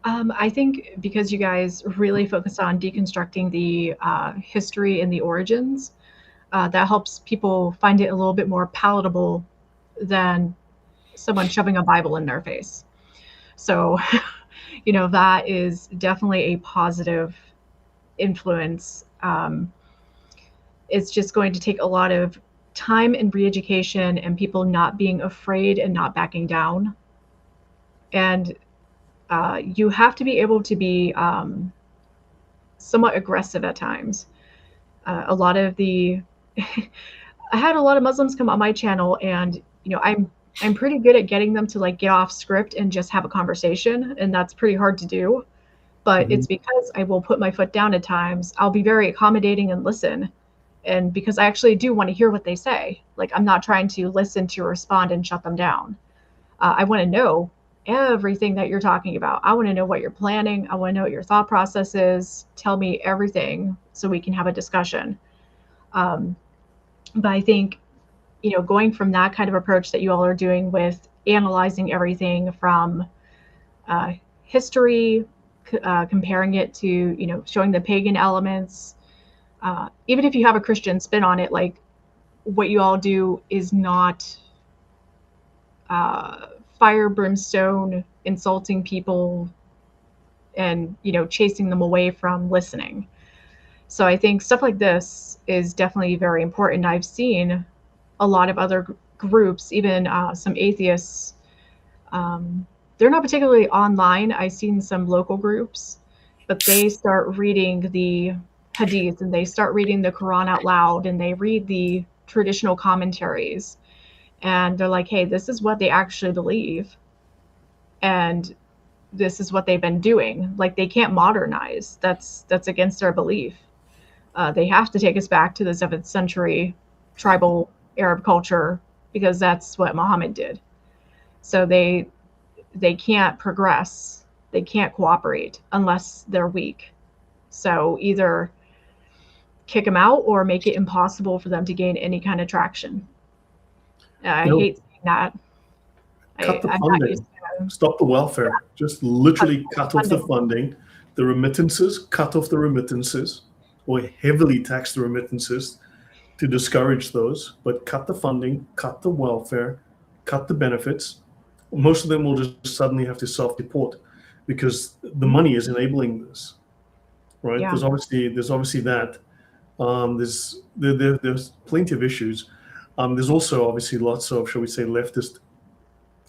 I think because you guys really focus on deconstructing the history and the origins, that helps people find it a little bit more palatable than someone shoving a Bible in their face. So, that is definitely a positive influence. It's just going to take a lot of time and re-education, and people not being afraid and not backing down. And you have to be able to be somewhat aggressive at times. A lot of I had a lot of Muslims come on my channel, and I'm pretty good at getting them to get off script and just have a conversation, and that's pretty hard to do. But it's because I will put my foot down at times. I'll be very accommodating and listen, and because I actually do want to hear what they say. Like, I'm not trying to listen to respond and shut them down. I want to know everything that you're talking about. I want to know what you're planning. I want to know what your thought process is. Tell me everything so we can have a discussion. But I think, going from that kind of approach that you all are doing with analyzing everything from history, comparing it to, showing the pagan elements, even if you have a Christian spin on it, like, what you all do is not fire, brimstone, insulting people and, chasing them away from listening. So I think stuff like this is definitely very important. I've seen a lot of other groups, even some atheists, They're not particularly online. I've seen some local groups, but they start reading the Hadith and they start reading the Quran out loud and they read the traditional commentaries. And they're like, hey, this is what they actually believe. And this is what they've been doing. Like, they can't modernize. That's against their belief. They have to take us back to the 7th century tribal Arab culture because that's what Muhammad did. So they can't progress. They can't cooperate unless they're weak. So either kick them out or make it impossible for them to gain any kind of traction. I hate saying that. Cut the funding. Stop the welfare. Just literally cut off the funding. The remittances, cut off the remittances, or heavily tax the remittances to discourage those. But cut the funding, cut the welfare, cut the benefits. Most of them will just suddenly have to self-deport because the money is enabling this, right? Yeah. There's obviously that. There's plenty of issues. There's also obviously lots of, shall we say, leftist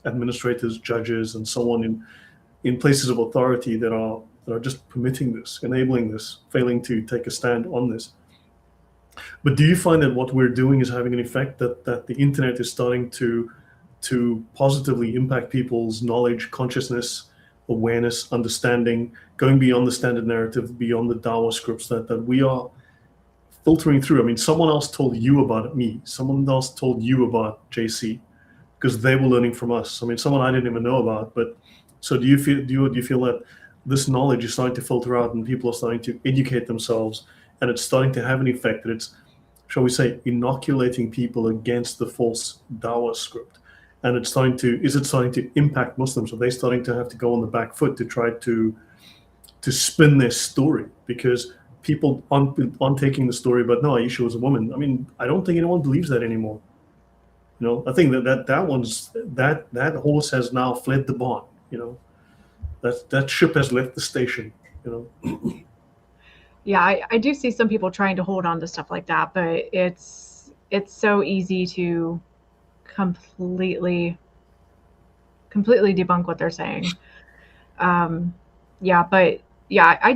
administrators, judges, and so on in places of authority that are just permitting this, enabling this, failing to take a stand on this. But do you find that what we're doing is having an effect, that the internet is starting to positively impact people's knowledge, consciousness, awareness, understanding, going beyond the standard narrative, beyond the Dawa scripts that we are filtering through? I mean, someone else told you about me, someone else told you about JC, because they were learning from us. I mean, someone I didn't even know about. But so do you feel that this knowledge is starting to filter out and people are starting to educate themselves and it's starting to have an effect, that it's, shall we say, inoculating people against the false Dawa script? And is it starting to impact Muslims? Are they starting to have to go on the back foot to try to spin their story? Because people aren't taking the story, but no, Aisha was a woman. I mean, I don't think anyone believes that anymore. You know, I think that horse has now fled the barn. You know, that ship has left the station. You know. Yeah, I do see some people trying to hold on to stuff like that, but it's so easy to completely debunk what they're saying. I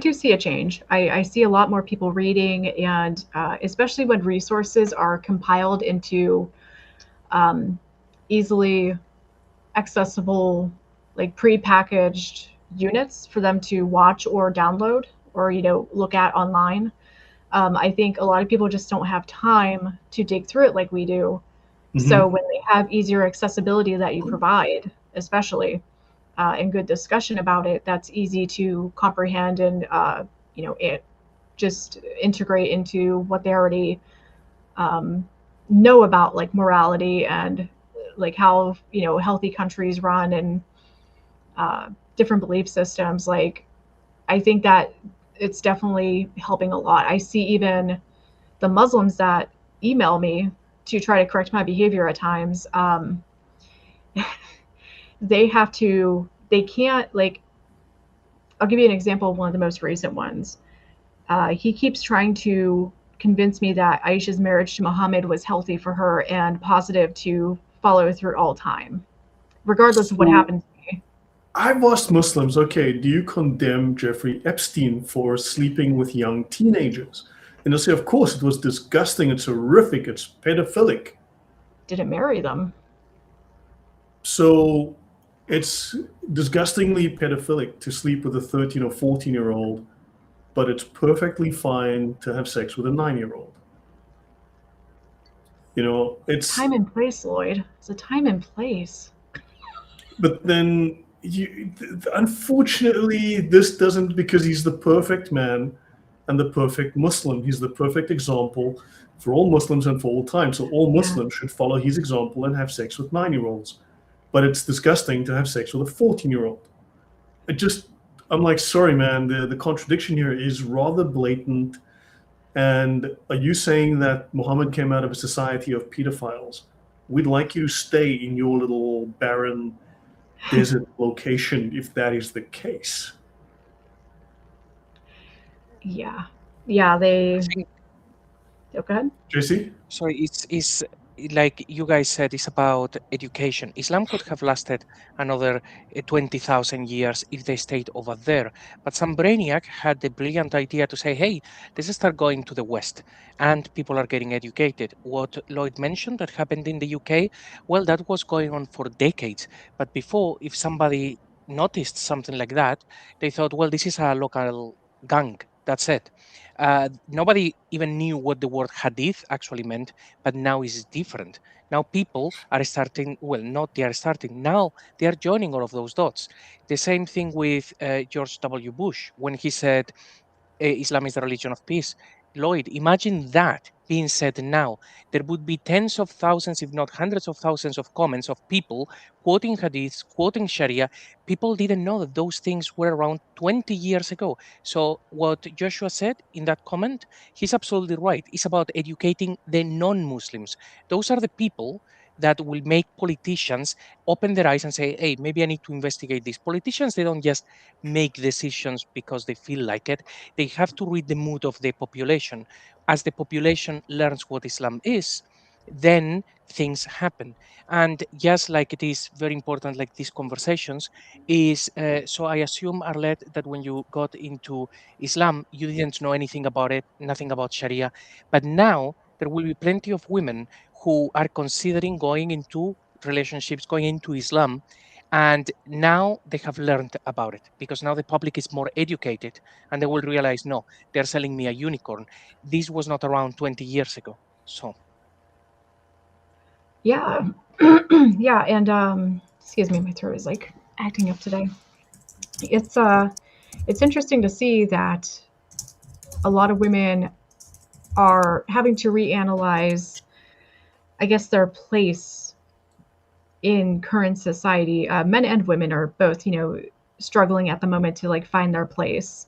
do see a change. I see a lot more people reading, and especially when resources are compiled into easily accessible, like pre-packaged units for them to watch or download or look at online. I think a lot of people just don't have time to dig through it like we do. Mm-hmm. So when they have easier accessibility that you provide, especially and good discussion about it, that's easy to comprehend and it just integrate into what they already know about, like morality and like how healthy countries run and different belief systems. Like, I think that it's definitely helping a lot. I see even the Muslims that email me to try to correct my behavior at times. They can't, like, I'll give you an example of one of the most recent ones. He keeps trying to convince me that Aisha's marriage to Muhammad was healthy for her and positive to follow through all time, regardless of what happened to me. I've asked Muslims, okay, do you condemn Jeffrey Epstein for sleeping with young teenagers? And they'll say, of course, it was disgusting, it's horrific, it's pedophilic. Didn't marry them. So it's disgustingly pedophilic to sleep with a 13 or 14-year-old, but it's perfectly fine to have sex with a 9-year-old. It's time and place, Lloyd. It's a time and place. But then, unfortunately, this doesn't, because he's the perfect man and the perfect Muslim. He's the perfect example for all Muslims and for all time. So all Muslims should follow his example and have sex with 9-year-olds. But it's disgusting to have sex with a 14-year-old. I'm like, sorry, man, the contradiction here is rather blatant. And are you saying that Muhammad came out of a society of pedophiles? We'd like you to stay in your little barren desert location if that is the case. Yeah, they. I think, go ahead. JC? sorry, like you guys said, is about education. Islam could have lasted another 20,000 years if they stayed over there. But some brainiac had the brilliant idea to say, hey, let's start going to the West, and people are getting educated. What Lloyd mentioned that happened in the UK, well, that was going on for decades. But before, if somebody noticed something like that, they thought, well, this is a local gang. That's it. Nobody even knew what the word hadith actually meant, but now it's different. Now people are starting, well, not they are starting, now they are joining all of those dots. The same thing with George W. Bush when he said, Islam is the religion of peace. Lloyd, imagine that being said now. There would be tens of thousands, if not hundreds of thousands, of comments of people quoting hadiths, quoting Sharia. People didn't know that those things were around 20 years ago. So, what Joshua said in that comment, he's absolutely right. It's about educating the non Muslims. Those are the people that will make politicians open their eyes and say, hey, maybe I need to investigate these. Politicians, they don't just make decisions because they feel like it. They have to read the mood of the population. As the population learns what Islam is, then things happen. And just like it is very important, like these conversations, is so I assume, Arlette, that when you got into Islam, you didn't know anything about it, nothing about Sharia. But now there will be plenty of women who are considering going into relationships, going into Islam, and now they have learned about it because now the public is more educated and they will realize, no, they're selling me a unicorn. This was not around 20 years ago. So, Yeah. Yeah, and excuse me, my throat is like acting up today. It's it's interesting to see that a lot of women are having to reanalyze, I guess, their place in current society. Men and women are both, struggling at the moment to like find their place.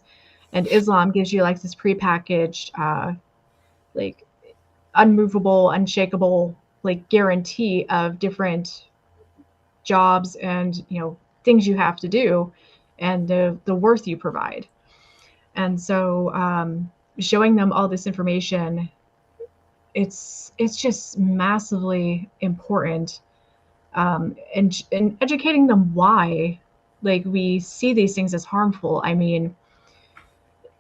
And Islam gives you like this prepackaged, like unmovable, unshakable, like guarantee of different jobs and things you have to do, and the worth you provide. And so showing them all this information, it's just massively important, and educating them why like we see these things as harmful. I mean,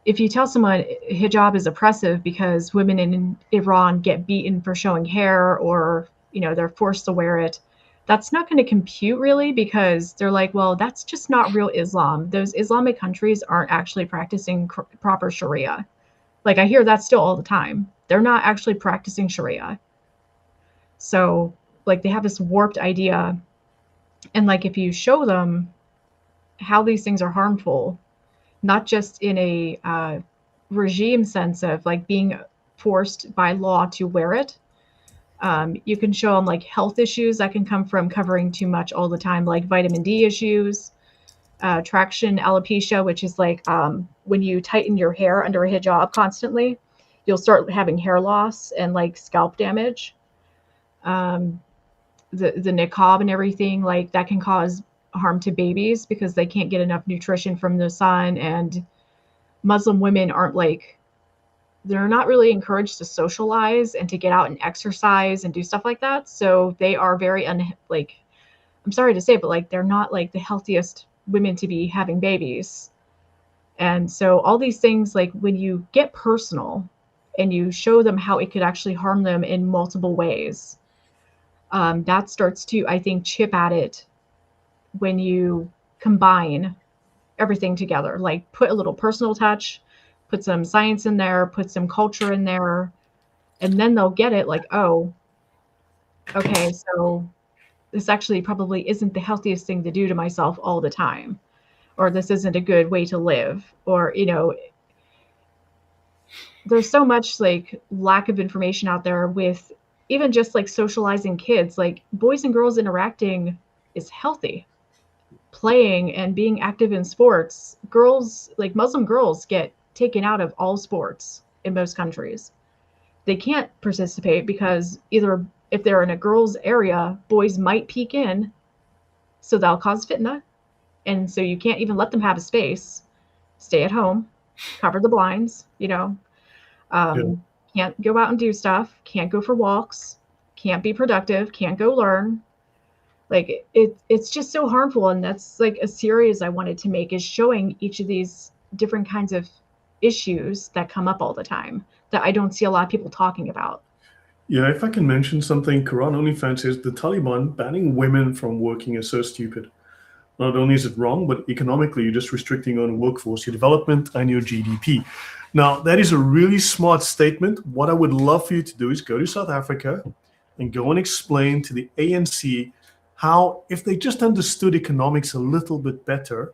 if you tell someone hijab is oppressive because women in Iran get beaten for showing hair, or they're forced to wear it, that's not going to compute really, because they're like, well, that's just not real Islam. Those Islamic countries aren't actually practicing proper Sharia. Like, I hear that still all the time. They're not actually practicing Sharia. So like they have this warped idea, and like if you show them how these things are harmful, not just in a regime sense of like being forced by law to wear it. You can show them like health issues that can come from covering too much all the time, like vitamin D issues, traction alopecia, which is like when you tighten your hair under a hijab constantly, you'll start having hair loss and like scalp damage. The niqab and everything, like that can cause harm to babies because they can't get enough nutrition from the sun. And Muslim women they're not really encouraged to socialize and to get out and exercise and do stuff like that. So they are very I'm sorry to say, but like they're not like the healthiest women to be having babies. And so all these things, like when you get personal and you show them how it could actually harm them in multiple ways, that starts to, I think, chip at it when you combine everything together, like put a little personal touch, put some science in there, put some culture in there, and then they'll get it like, oh, okay, so this actually probably isn't the healthiest thing to do to myself all the time, or this isn't a good way to live, or there's so much like lack of information out there with even just like socializing kids, like boys and girls interacting is healthy. Playing and being active in sports, girls, like Muslim girls, get taken out of all sports in most countries. They can't participate because either if they're in a girls' area, boys might peek in, so they'll cause fitna, and so you can't even let them have a space. Stay at home, cover the blinds, Yeah. can't go out and do stuff, can't go for walks, can't be productive, can't go learn. Like it's just so harmful. And that's like a series I wanted to make, is showing each of these different kinds of issues that come up all the time that I don't see a lot of people talking about. Yeah, if I can mention something, Quran OnlyFans says the Taliban banning women from working is so stupid. Not only is it wrong, but economically, you're just restricting your own workforce, your development, and your GDP. Now, that is a really smart statement. What I would love for you to do is go to South Africa and go and explain to the ANC how, if they just understood economics a little bit better,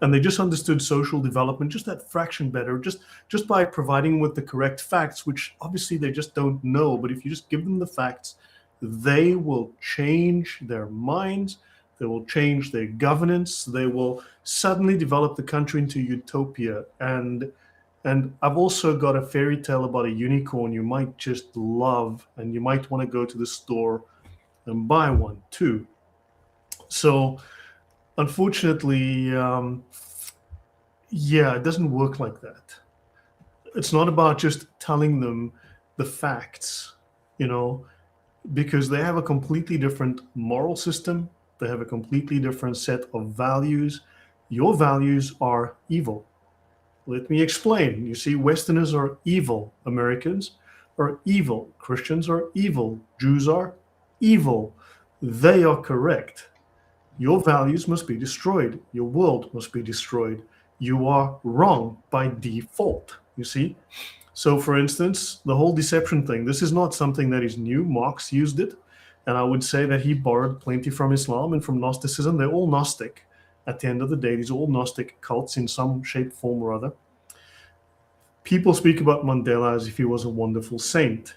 and they just understood social development just that fraction better, just by providing with the correct facts, which obviously they just don't know, but if you just give them the facts, they will change their minds, they will change their governance, they will suddenly develop the country into utopia. And I've also got a fairy tale about a unicorn you might just love, and you might want to go to the store and buy one too. So unfortunately, yeah, it doesn't work like that. It's not about just telling them the facts, because they have a completely different moral system. They have a completely different set of values. Your values are evil. Let me explain. You see, Westerners are evil. Americans are evil. Christians are evil. Jews are evil. They are correct. Your values must be destroyed. Your world must be destroyed. You are wrong by default, you see? So, for instance, the whole deception thing, this is not something that is new. Marx used it, and I would say that he borrowed plenty from Islam and from Gnosticism. They're all Gnostic. At the end of the day, these are all Gnostic cults in some shape, form, or other. People speak about Mandela as if he was a wonderful saint.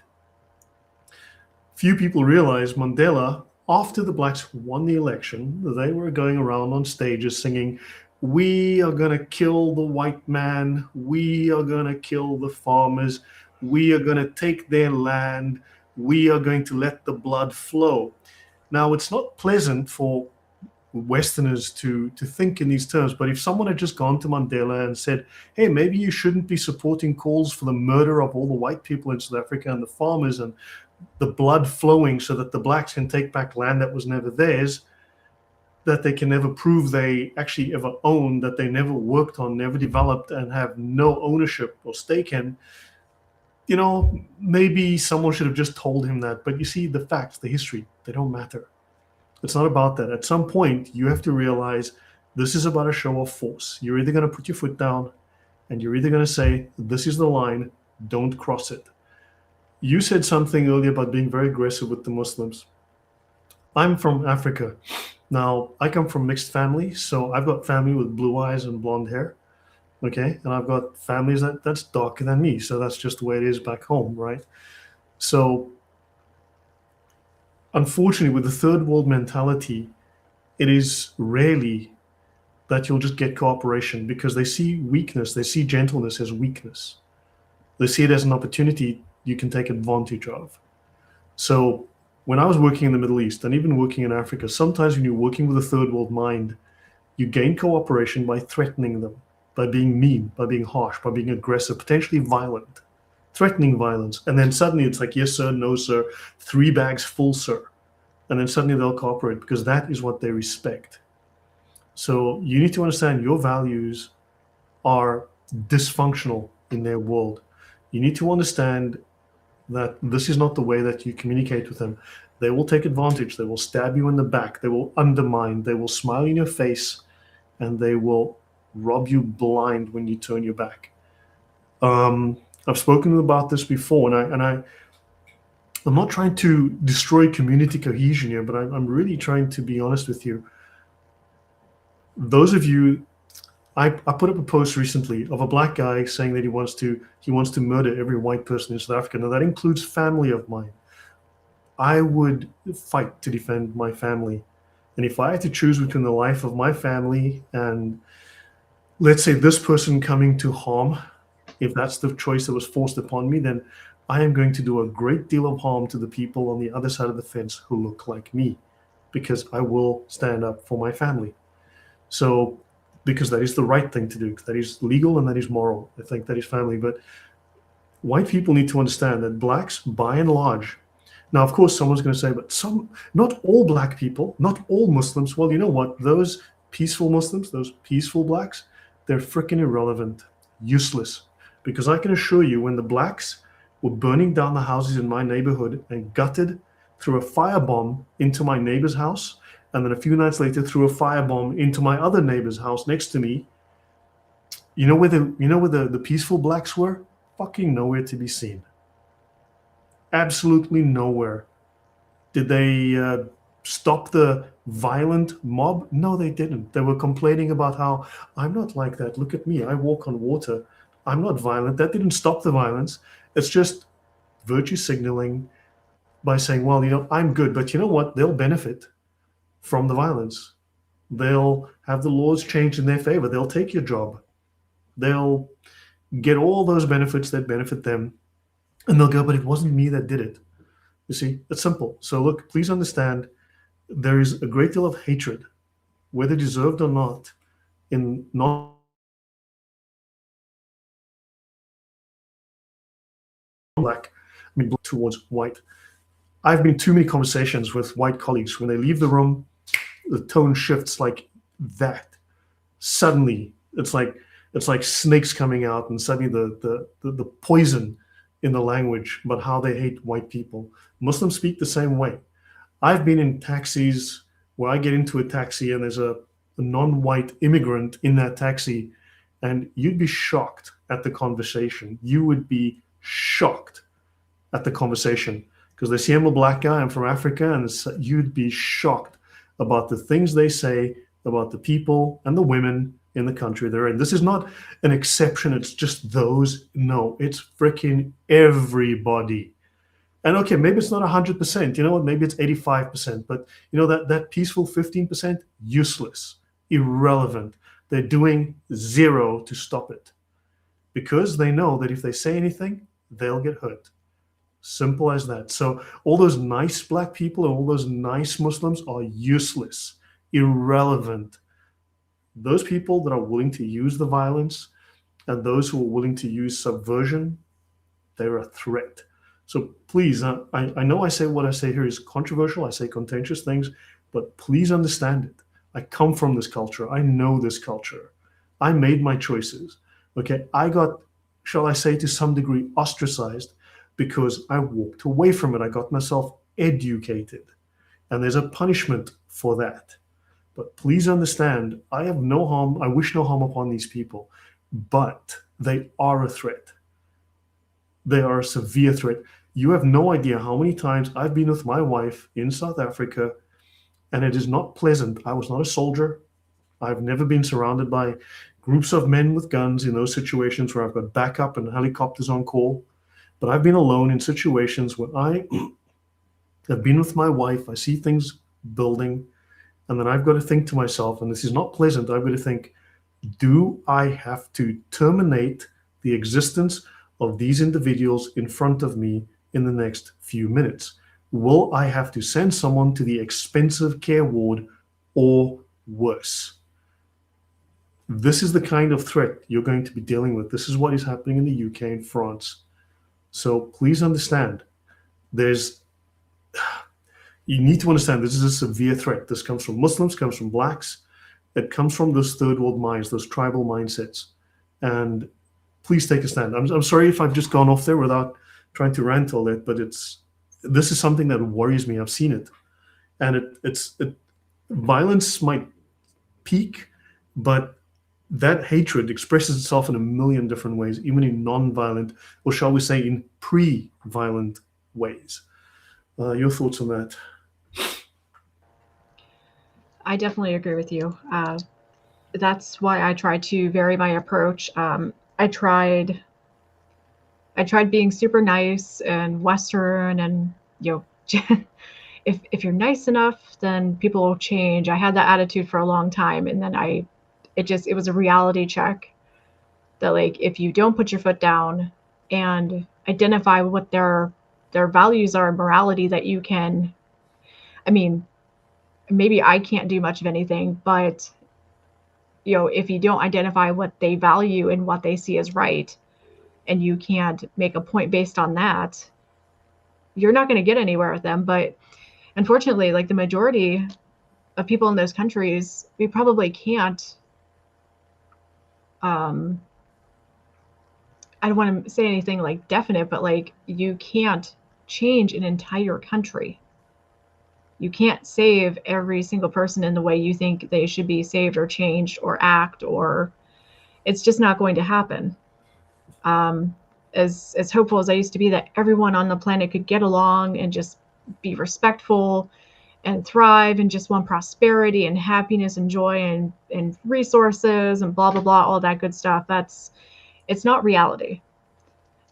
Few people realize Mandela, after the blacks won the election, they were going around on stages singing, "We are going to kill the white man. We are going to kill the farmers. We are going to take their land. We are going to let the blood flow." Now, it's not pleasant for Westerners to think in these terms, but if someone had just gone to Mandela and said, "Hey, maybe you shouldn't be supporting calls for the murder of all the white people in South Africa and the farmers and the blood flowing so that the blacks can take back land that was never theirs, that they can never prove they actually ever owned, that they never worked on, never developed, and have no ownership or stake in," maybe someone should have just told him that. But you see, the facts, the history, they don't matter. It's not about that. At some point, you have to realize this is about a show of force. You're either going to put your foot down and you're either going to say, "This is the line, don't cross it." You said something earlier about being very aggressive with the Muslims. I'm from Africa. Now, I come from mixed family, so I've got family with blue eyes and blonde hair, okay? And I've got families that's darker than me, so that's just the way it is back home, right? So, unfortunately, with the third world mentality, it is rarely that you'll just get cooperation because they see weakness, they see gentleness as weakness. They see it as an opportunity you can take advantage of. So when I was working in the Middle East and even working in Africa, sometimes when you're working with a third world mind, you gain cooperation by threatening them, by being mean, by being harsh, by being aggressive, potentially violent, threatening violence. And then suddenly it's like, "Yes, sir, no, sir, 3 bags full, sir." And then suddenly they'll cooperate because that is what they respect. So you need to understand your values are dysfunctional in their world. You need to understand that this is not the way that you communicate with them. They will take advantage. They will stab you in the back. They will undermine. They will smile in your face, and they will rob you blind when you turn your back. I've spoken about this before, and I'm not trying to destroy community cohesion here, but I'm really trying to be honest with you. Those of you, I put up a post recently of a black guy saying that he wants to murder every white person in South Africa. Now that includes family of mine. I would fight to defend my family. And if I had to choose between the life of my family and, let's say, this person coming to harm, if that's the choice that was forced upon me, then I am going to do a great deal of harm to the people on the other side of the fence who look like me, because I will stand up for my family. So, because that is the right thing to do, that is legal and that is moral. I think that is family. But white people need to understand that blacks, by and large, Now, of course, someone's going to say, but not all black people, not all Muslims. Well, you know what? Those peaceful Muslims, those peaceful blacks, they're freaking irrelevant, useless. Because I can assure you, when the blacks were burning down the houses in my neighborhood and gutted, threw a firebomb into my neighbor's house, and then a few nights later threw a firebomb into my other neighbor's house next to me, you know where the peaceful blacks were? Fucking nowhere to be seen. Absolutely nowhere. Did they stop the violent mob? No, they didn't. They were complaining about how, I'm not like that. Look at me. I walk on water. I'm not violent. That didn't stop the violence. It's just virtue signaling by saying, well, I'm good, but you know what? They'll benefit from the violence. They'll have the laws changed in their favor. They'll take your job. They'll get all those benefits that benefit them. And they'll go, but it wasn't me that did it. You see, it's simple. So look, please understand, there is a great deal of hatred, whether deserved or not, in not black, towards white. I've been too many conversations with white colleagues. When they leave the room, the tone shifts like that. Suddenly, it's like snakes coming out, and suddenly the poison in the language about how they hate white people. Muslims speak the same way. I've been in taxis where I get into a taxi and there's a non-white immigrant in that taxi, and you'd be shocked at the conversation. You would be shocked at the conversation because they see I'm a black guy, I'm from Africa, and you'd be shocked about the things they say about the people and the women in the country they're in. This is not an exception. It's just those. No, it's freaking everybody. And okay, maybe it's not 100%. You know what? Maybe it's 85%. But you know that peaceful 15%, useless, irrelevant. They're doing zero to stop it because they know that if they say anything, they'll get hurt. Simple as that. So all those nice black people and all those nice Muslims are useless, irrelevant. Those people that are willing to use the violence and those who are willing to use subversion, they're a threat. So please, I know I say what I say here is controversial. I say contentious things, but please understand it. I come from this culture. I know this culture. I made my choices. Okay, I got, shall I say, to some degree ostracized because I walked away from it. I got myself educated, and there's a punishment for that. But please understand, I have no harm. I wish no harm upon these people, but they are a threat. They are a severe threat. You have no idea how many times I've been with my wife in South Africa, and it is not pleasant. I was not a soldier. I've never been surrounded by groups of men with guns in those situations where I've got backup and helicopters on call. But I've been alone in situations where I have been with my wife. I see things building, and then I've got to think to myself, and this is not pleasant, I've got to think, do I have to terminate the existence of these individuals in front of me in the next few minutes? Will I have to send someone to the expensive care ward or worse? This is the kind of threat you're going to be dealing with. This is what is happening in the UK and France. So please understand, you need to understand this is a severe threat. This comes from Muslims, comes from blacks. It comes from those third world minds, those tribal mindsets. And please take a stand. I'm sorry if I've just gone off there without trying to rant all that, but this is something that worries me. I've seen it. And violence might peak, but that hatred expresses itself in a million different ways, even in non-violent, or shall we say in pre-violent ways. Your thoughts on that? I definitely agree with you. That's why I tried to vary my approach. I tried being super nice and Western, and if you're nice enough, then people will change. I had that attitude for a long time, and then it was a reality check that, like, if you don't put your foot down and identify what their values are, morality, that you can, I mean, maybe I can't do much of anything, but if you don't identify what they value and what they see as right, and you can't make a point based on that, you're not going to get anywhere with them. But unfortunately, like the majority of people in those countries, we probably can't, I don't want to say anything like definite, but like you can't change an entire country. You can't save every single person in the way you think they should be saved or changed or act, or it's just not going to happen. As hopeful as I used to be that everyone on the planet could get along and just be respectful and thrive and just want prosperity and happiness and joy and resources and blah, blah, blah, all that good stuff. It's not reality.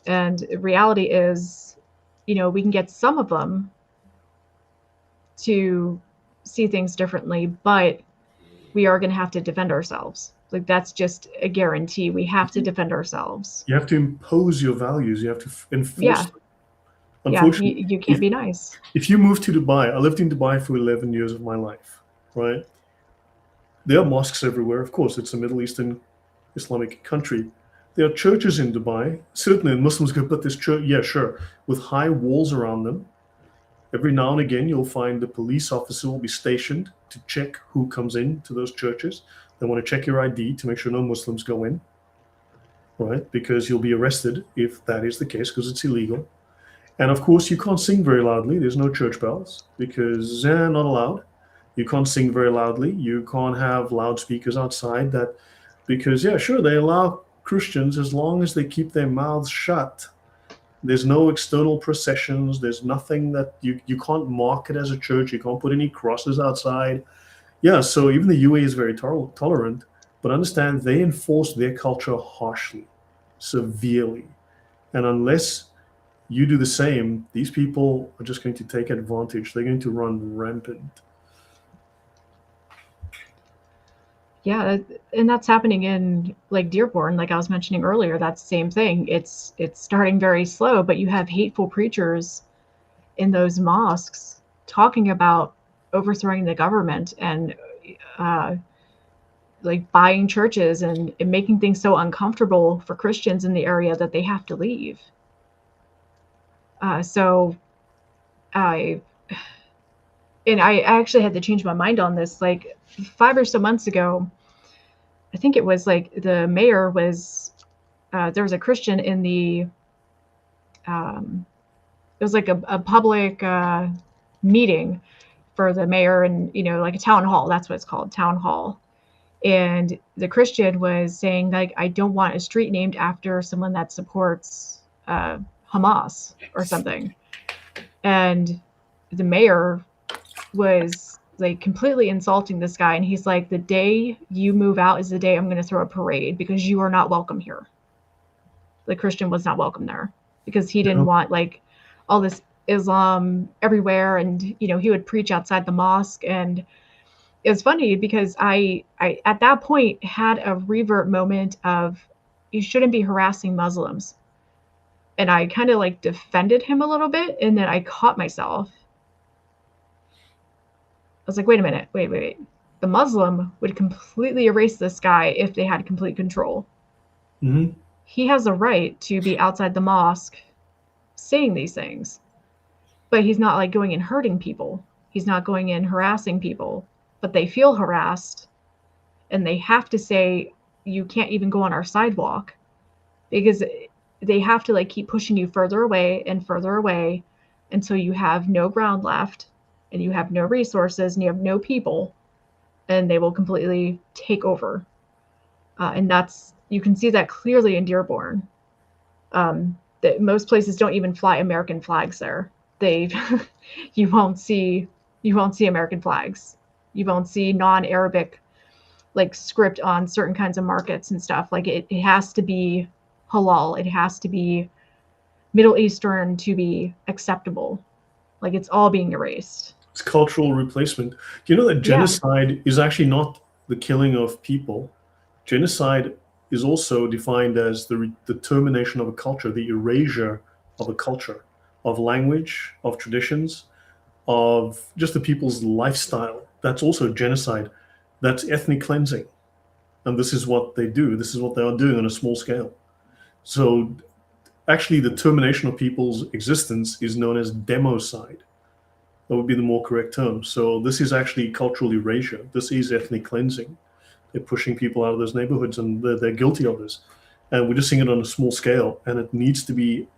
And reality is, we can get some of them to see things differently, but we are going to have to defend ourselves. Like that's just a guarantee. We have to defend ourselves. You have to impose your values. You have to enforce Yeah. them. Unfortunately, yeah, you can't be nice. If you move to Dubai, I lived in Dubai for 11 years of my life, right? There are mosques everywhere. Of course, it's a Middle Eastern Islamic country. There are churches in Dubai. Certainly, Muslims go, but this church, yeah, sure, with high walls around them. Every now and again, you'll find the police officer will be stationed to check who comes in to those churches. They want to check your ID to make sure no Muslims go in, right? Because you'll be arrested if that is the case, because it's illegal. And of course, you can't sing very loudly. There's no church bells because they're not allowed. You can't sing very loudly. You can't have loudspeakers outside because, yeah, sure, they allow Christians as long as they keep their mouths shut. There's no external processions. There's nothing that you can't mark it as a church. You can't put any crosses outside. Yeah, so even the UAE is very tolerant, but understand they enforce their culture harshly, severely. And unless you do the same, these people are just going to take advantage. They're going to run rampant. Yeah, and that's happening in like Dearborn, like I was mentioning earlier. That's the same thing. It's starting very slow, but you have hateful preachers in those mosques talking about overthrowing the government and like buying churches and making things so uncomfortable for Christians in the area that they have to leave. So I actually had to change my mind on this. Like 5 or so months ago, I think it was like the mayor was, there was a Christian in the, it was like a public meeting for the mayor and, like a town hall. That's what it's called, town hall. And the Christian was saying, like, I don't want a street named after someone that supports Hamas or something. And the mayor was like completely insulting this guy. And he's like, the day you move out is the day I'm going to throw a parade because you are not welcome here. The Christian was not welcome there because he didn't want like all this Islam everywhere. And, he would preach outside the mosque. And it was funny because I at that point had a revert moment of you shouldn't be harassing Muslims. And I kind of like defended him a little bit. And then I caught myself. I was like, wait a minute, wait. The Muslim would completely erase this guy if they had complete control. Mm-hmm. He has a right to be outside the mosque saying these things. But he's not like going and hurting people. He's not going in harassing people. But they feel harassed. And they have to say, you can't even go on our sidewalk. Because they have to like keep pushing you further away until you have no ground left. And you have no resources and you have no people, and they will completely take over. And you can see that clearly in Dearborn. That most places don't even fly American flags there. You won't see American flags. You won't see non-Arabic like script on certain kinds of markets and stuff. Like it has to be halal. It has to be Middle Eastern to be acceptable. Like it's all being erased. It's cultural replacement. Do you know that genocide is actually not the killing of people? Genocide is also defined as the termination of a culture, the erasure of a culture, of language, of traditions, of just the people's lifestyle. That's also genocide. That's ethnic cleansing. And this is what they do. This is what they are doing on a small scale. So actually the termination of people's existence is known as democide. That would be the more correct term. So this is actually cultural erasure. This is ethnic cleansing. They're pushing people out of those neighborhoods, and they're guilty of this. And we're just seeing it on a small scale, and it needs to be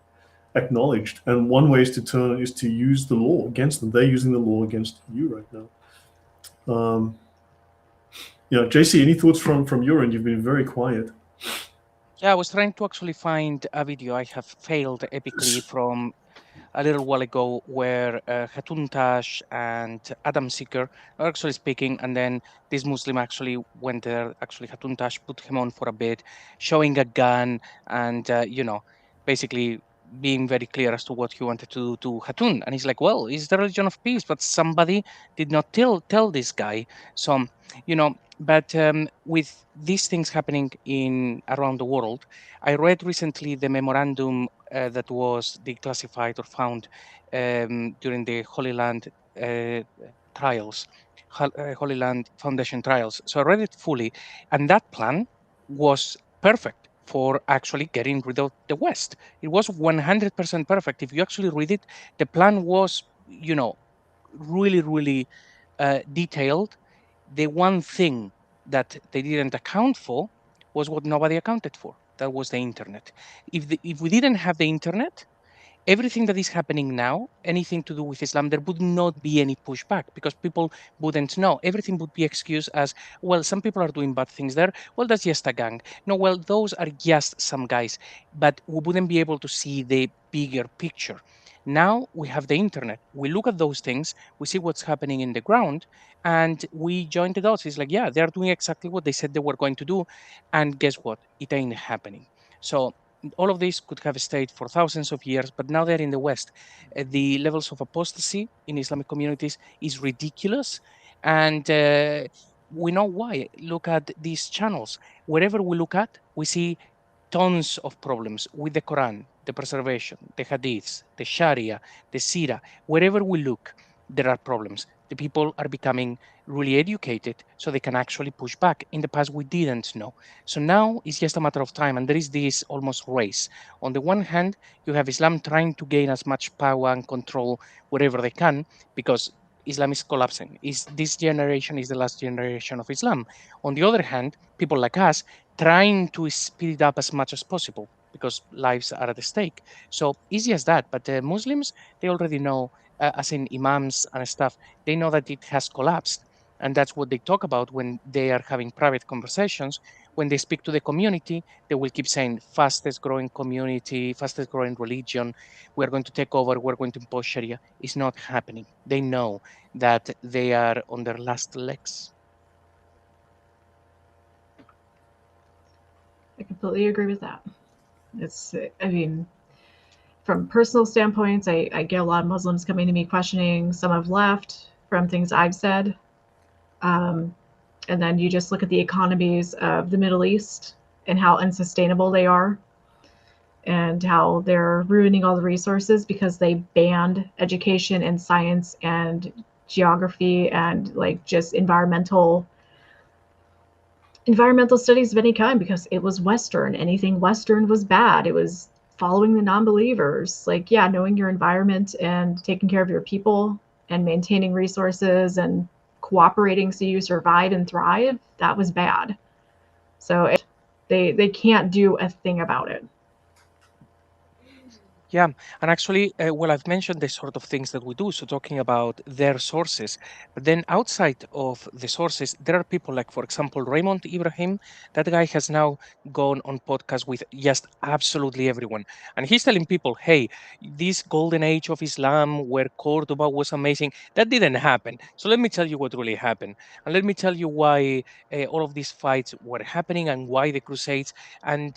acknowledged. And one way is to use the law against them. They're using the law against you right now. JC, any thoughts from your end? You've been very quiet. Yeah, I was trying to actually find a video. I have failed epically from a little while ago where Hatun Tash and Adam Seeker are actually speaking, and then this Muslim actually went there. Actually, Hatun Tash put him on for a bit, showing a gun and, basically being very clear as to what he wanted to do to Hatun. And he's like, well, it's the religion of peace, but somebody did not tell this guy. So, but with these things happening around the world, I read recently the memorandum that was declassified or found during the Holy Land trials, Holy Land Foundation trials. So I read it fully, and that plan was perfect for actually getting rid of the West. It was 100% perfect. If you actually read it, the plan was, really, really detailed. The one thing that they didn't account for was what nobody accounted for. That was the internet. If we didn't have the internet, everything that is happening now, anything to do with Islam, there would not be any pushback because people wouldn't know. Everything would be excused as, well, some people are doing bad things there. Well, that's just a gang. No, well, those are just some guys. But we wouldn't be able to see the bigger picture. Now we have the internet. We look at those things, we see what's happening in the ground, and we join the dots. It's like, yeah, they're doing exactly what they said they were going to do. And guess what? It ain't happening. So all of this could have stayed for thousands of years, but now they're in the West. The levels of apostasy in Islamic communities is ridiculous. And we know why. Look at these channels. Wherever we look at, we see tons of problems with the Quran, the preservation, the Hadiths, the Sharia, the Sira. Wherever we look, there are problems. The people are becoming really educated so they can actually push back. In the past, we didn't know. So now it's just a matter of time, and there is this almost race. On the one hand, you have Islam trying to gain as much power and control wherever they can because Islam is collapsing. This generation is the last generation of Islam. On the other hand, people like us trying to speed it up as much as possible because lives are at stake. So easy as that. But Muslims, they already know, as in imams and stuff, they know that it has collapsed. And that's what they talk about when they are having private conversations. When they speak to the community, they will keep saying, fastest growing community, fastest growing religion, we're going to take over, we're going to impose Sharia. It's not happening. They know that they are on their last legs. I completely agree with that. From personal standpoints, I get a lot of Muslims coming to me questioning. Some have left from things I've said. And then you just look at the economies of the Middle East and how unsustainable they are and how they're ruining all the resources because they banned education and science and geography and just environmental studies of any kind because it was Western. Anything Western was bad. It was following the non-believers. Knowing your environment and taking care of your people and maintaining resources and cooperating so you survive and thrive, that was bad. So they can't do a thing about it. Yeah, and actually, I've mentioned the sort of things that we do, so talking about their sources. But then outside of the sources, there are people like, for example, Raymond Ibrahim. That guy has now gone on podcast with just absolutely everyone. And he's telling people, hey, this golden age of Islam where Cordoba was amazing, that didn't happen. So let me tell you what really happened. And let me tell you why all of these fights were happening and why the Crusades. And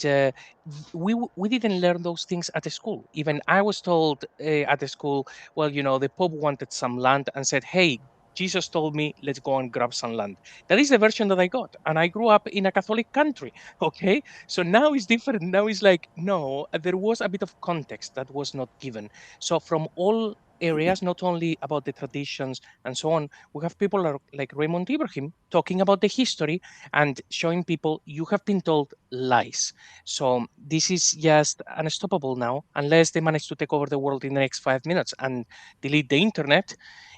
we didn't learn those things at the school. Even I was told at the school, well, the Pope wanted some land and said, hey, Jesus told me, let's go and grab some land. That is the version that I got. And I grew up in a Catholic country. Okay. So now it's different. Now it's like, no, there was a bit of context that was not given. So from all areas, not only about the traditions and so on, we have people like Raymond Ibrahim talking about the history and showing people you have been told lies. So this is just unstoppable now, unless they manage to take over the world in the next 5 minutes and delete the internet.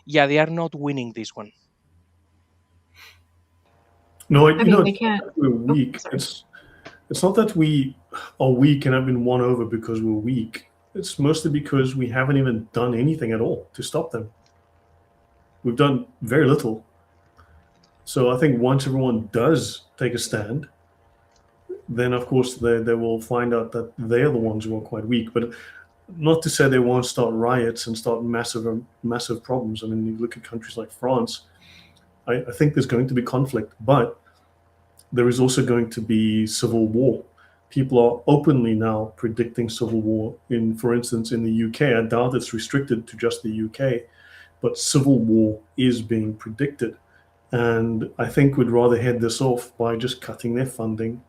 Yeah, they are not winning this one. No, I mean, they can't. we're weak. Sorry. It's not that we are weak and have been won over because we're weak. It's mostly because we haven't even done anything at all to stop them. We've done very little. So I think once everyone does take a stand, then of course they will find out that they're the ones who are quite weak. But not to say they won't start riots and start massive problems. I mean, you look at countries like France, I think there's going to be conflict, but there is also going to be civil war. People are openly now predicting civil war for instance, in the UK. I doubt it's restricted to just the UK, but civil war is being predicted. And I think we'd rather head this off by just cutting their funding,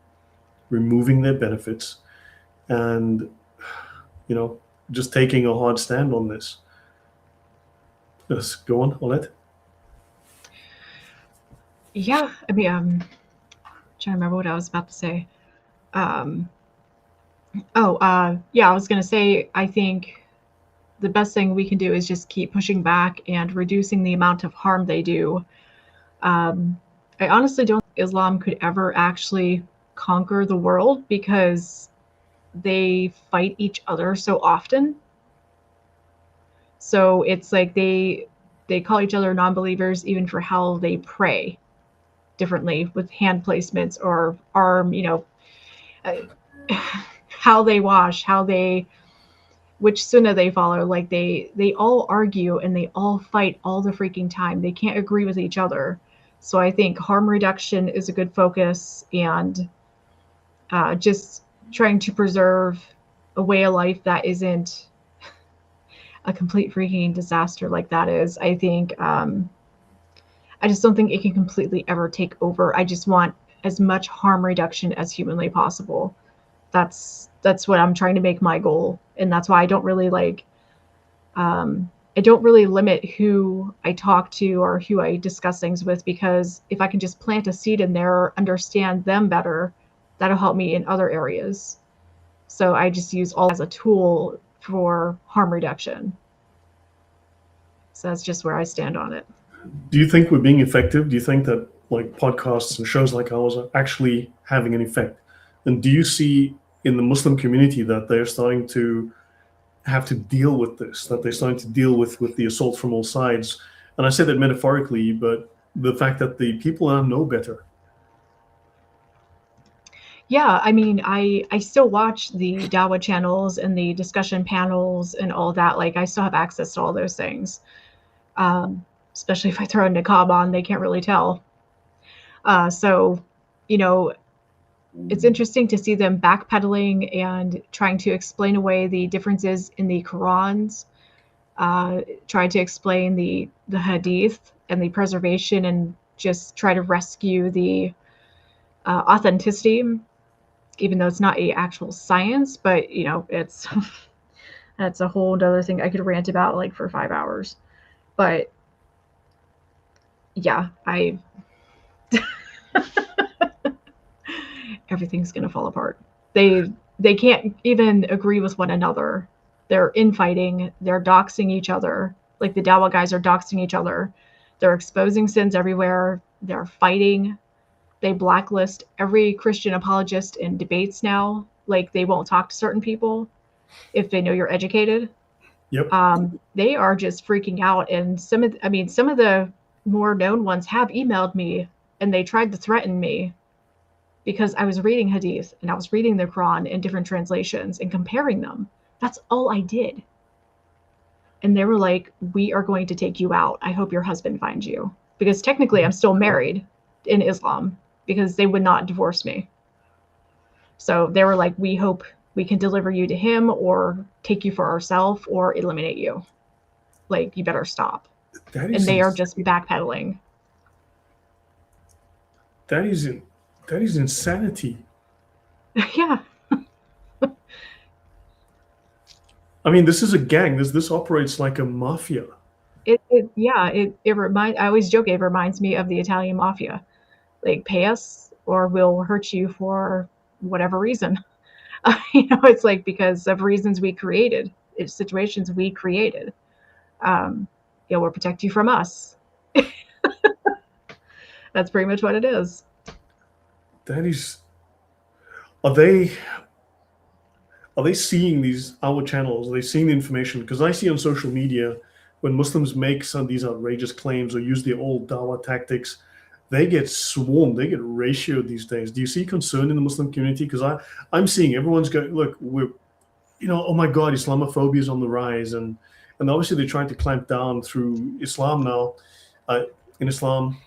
removing their benefits, and, just taking a hard stand on this. Yes, go on, Arlette. Yeah, I mean, I'm trying to remember what I was about to say. Yeah, I was going to say, I think the best thing we can do is just keep pushing back and reducing the amount of harm they do. I honestly don't think Islam could ever actually conquer the world because they fight each other so often. So it's like they call each other non-believers even for how they pray differently with hand placements or arm, how they wash, which sunnah they follow. Like they all argue and they all fight all the freaking time. They can't agree with each other. So I think harm reduction is a good focus, and just trying to preserve a way of life that isn't a complete freaking disaster like that is. I think I just don't think it can completely ever take over. I just want as much harm reduction as humanly possible. That's what I'm trying to make my goal, and that's why I don't really limit who I talk to or who I discuss things with, because if I can just plant a seed in there or understand them better, that'll help me in other areas. So I just use all as a tool for harm reduction. So that's just where I stand on it. Do you think we're being effective? Do you think that podcasts and shows like ours are actually having an effect? And do you see in the Muslim community that they're starting to have to deal with this, that they're starting to deal with the assault from all sides? And I say that metaphorically, but the fact that the people now know better. Yeah, I mean, I still watch the Dawa channels and the discussion panels and all that. Like, I still have access to all those things. Especially if I throw a niqab on, they can't really tell. So, it's interesting to see them backpedaling and trying to explain away the differences in the Qurans, trying to explain the Hadith and the preservation, and just try to rescue the authenticity, even though it's not a actual science. But it's that's a whole other thing I could rant about for 5 hours. But yeah, everything's gonna fall apart. They can't even agree with one another. They're infighting. They're doxing each other. Like the Dawa guys are doxing each other. They're exposing sins everywhere. They're fighting. They blacklist every Christian apologist in debates now. Like, they won't talk to certain people if they know you're educated. Yep. They are just freaking out. And some of the more known ones have emailed me, and they tried to threaten me because I was reading Hadith and I was reading the Quran in different translations and comparing them. That's all I did. And they were like, we are going to take you out. I hope your husband finds you. Because technically I'm still married in Islam, because they would not divorce me. So they were like, we hope we can deliver you to him or take you for ourselves or eliminate you. Like, you better stop. That and is they are insane. just backpedaling. That is insanity. Yeah. I mean, this is a gang. This operates like a mafia. It I always joke it reminds me of the Italian mafia. Like, pay us or we'll hurt you for whatever reason. It's like because of reasons we created, it's situations we created. We'll protect you from us. That's pretty much what it is. That is. Are they seeing these our channels? Are they seeing the information? Because I see on social media when Muslims make some of these outrageous claims or use the old Dawa tactics, they get swarmed, they get ratioed these days. Do you see concern in the Muslim community? Because I'm seeing everyone's going, look, we're, oh my God, Islamophobia is on the rise, and obviously they're trying to clamp down through Islam now. In Islam,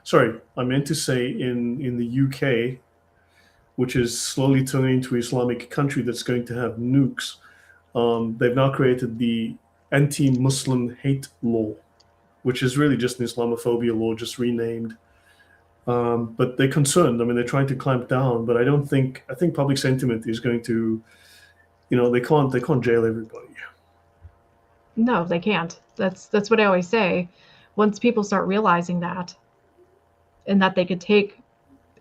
sorry, I meant to say in the UK, which is slowly turning into an Islamic country that's going to have nukes. They've now created the anti-Muslim hate law, which is really just an Islamophobia law, just renamed. But they're concerned. I mean, they're trying to clamp down, but I think public sentiment is going to, they can't jail everybody. No, they can't. That's what I always say. Once people start realizing that, and that they could take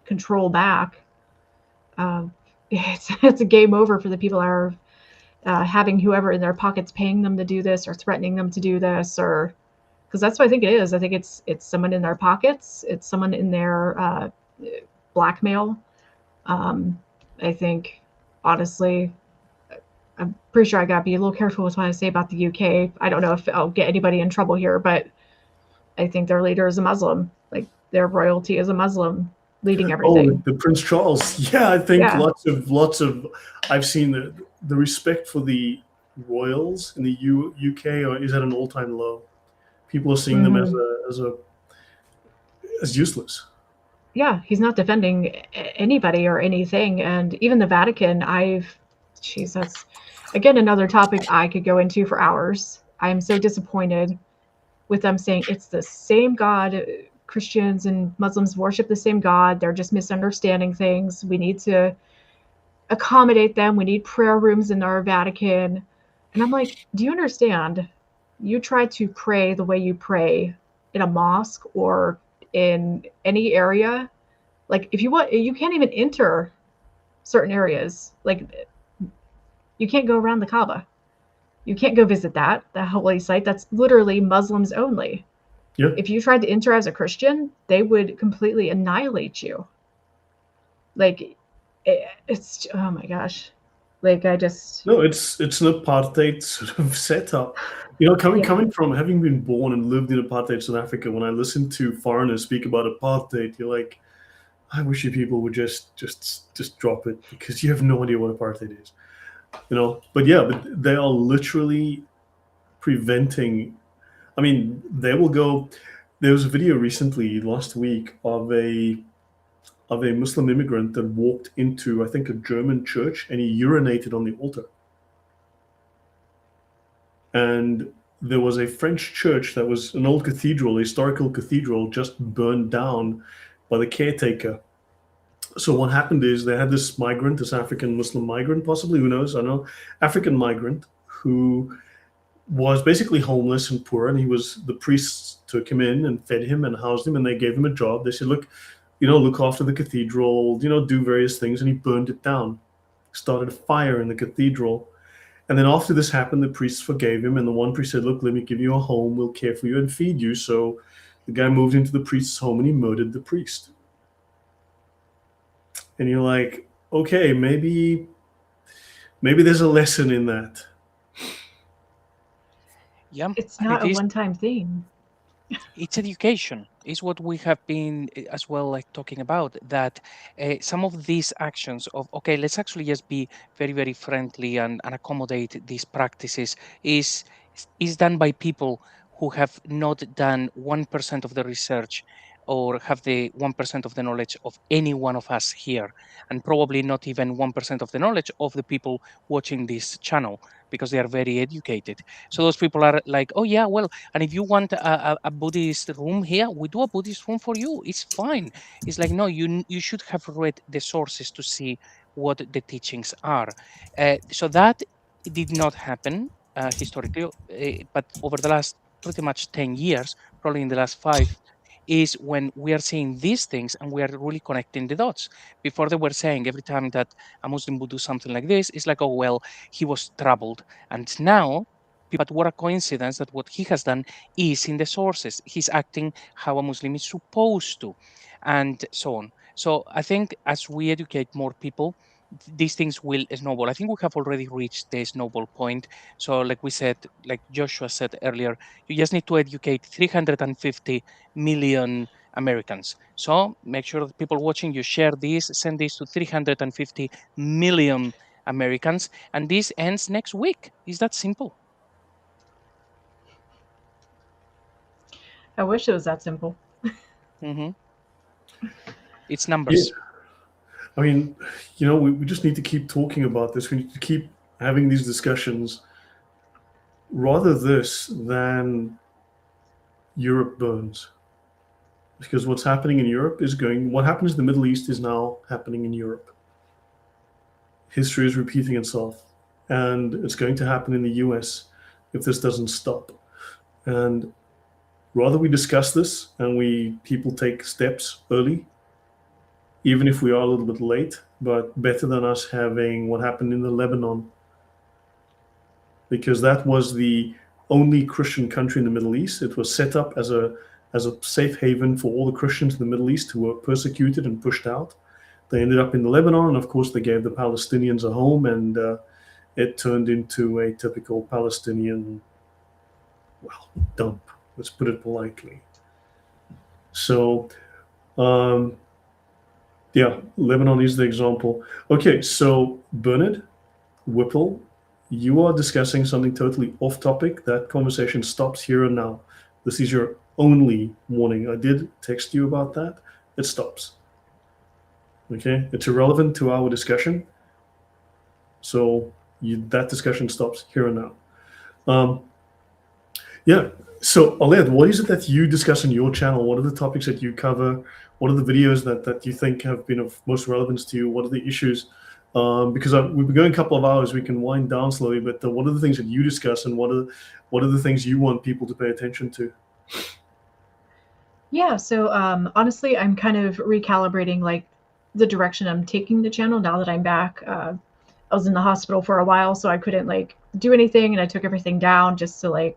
control back, it's a game over for the people that are having whoever in their pockets paying them to do this or threatening them to do this, or because that's what I think it is. I think it's someone in their pockets. It's someone in their blackmail. I think, honestly, I'm pretty sure I gotta be a little careful with what I say about the UK. I don't know if I'll get anybody in trouble here, but I think their leader is a Muslim. Like, their royalty is a Muslim leading everything. Oh, the Prince Charles. Yeah, I think Yeah. lots of I've seen the respect for the royals in the UK is at an all-time low. People are seeing them as useless. Yeah, he's not defending anybody or anything. And even the Vatican, that's again another topic I could go into for hours. I'm so disappointed with them saying it's the same God. Christians and Muslims worship the same God. They're just misunderstanding things. We need to accommodate them. We need prayer rooms in our Vatican. And I'm like, do you understand? You try to pray the way you pray in a mosque or in any area. Like, if you want, you can't even enter certain areas. Like, you can't go around the Kaaba. You can't go visit that holy site. That's literally Muslims only. Yeah. If you tried to enter as a Christian, they would completely annihilate you. Like, it's, oh my gosh. Like, I just... No, it's an apartheid sort of setup. Coming from having been born and lived in apartheid South Africa, when I listen to foreigners speak about apartheid, you're like, I wish you people would just drop it, because you have no idea what apartheid is. But they are literally preventing. I mean, they will go. There was a video recently, last week, of a Muslim immigrant that walked into, I think, a German church, and he urinated on the altar. And there was a French church that was an old cathedral, a historical cathedral, just burned down by the caretaker. So what happened is they had this migrant, this African Muslim migrant, possibly, who knows, I don't know, African migrant, who was basically homeless and poor, and the priests took him in and fed him and housed him, and they gave him a job. They said, look after the cathedral, do various things, and he burned it down, started a fire in the cathedral. And then after this happened, the priests forgave him, and the one priest said, look, let me give you a home, we'll care for you and feed you. So the guy moved into the priest's home, and he murdered the priest. And you're like, okay, maybe there's a lesson in that. Yeah, it's not a one-time thing. It's education. Is what we have been as well talking about, that some of these actions of, okay, let's actually just be very, very friendly and accommodate these practices is done by people who have not done 1% of the research or have the 1% of the knowledge of any one of us here, and probably not even 1% of the knowledge of the people watching this channel, because they are very educated. So those people are like, oh yeah, well, and if you want a Buddhist room here, we do a Buddhist room for you. It's fine. It's like, no, you should have read the sources to see what the teachings are. So that did not happen historically, but over the last pretty much 10 years, probably in the last 5, is when we are seeing these things and we are really connecting the dots. Before they were saying every time that a Muslim would do something like this, it's like, oh, well, he was troubled. And now, but what a coincidence that what he has done is in the sources. He's acting how a Muslim is supposed to, and so on. So I think as we educate more people, these things will snowball. I think we have already reached the snowball point. So like we said, like Joshua said earlier, you just need to educate 350 million Americans. So make sure that people watching, you share this, send this to 350 million Americans, and this ends next week. Is that simple? I wish it was that simple. Mm-hmm. It's Yeah. numbers. I mean, we just need to keep talking about this. We need to keep having these discussions. Rather this than Europe burns. Because what's happening in Europe what happens in the Middle East is now happening in Europe. History is repeating itself. And it's going to happen in the US if this doesn't stop. And rather we discuss this and people take steps early, even if we are a little bit late, but better than us having what happened in the Lebanon. Because that was the only Christian country in the Middle East. It was set up as a safe haven for all the Christians in the Middle East who were persecuted and pushed out. They ended up in the Lebanon, and of course they gave the Palestinians a home, and it turned into a typical Palestinian, dump. Let's put it politely. So, Lebanon is the example. Okay, so Bernard Whipple, you are discussing something totally off topic. That conversation stops here and now. This is your only warning. I did text you about that. It stops. Okay, it's irrelevant to our discussion. So that discussion stops here and now. So Arlette, what is it that you discuss on your channel? What are the topics that you cover? What are the videos that you think have been of most relevance to you? What are the issues? Because we've been going a couple of hours, we can wind down slowly, but what are the things that you discuss, and what are the things you want people to pay attention to? Yeah, so honestly, I'm kind of recalibrating like the direction I'm taking the channel now that I'm back. I was in the hospital for a while, so I couldn't like do anything, and I took everything down just so I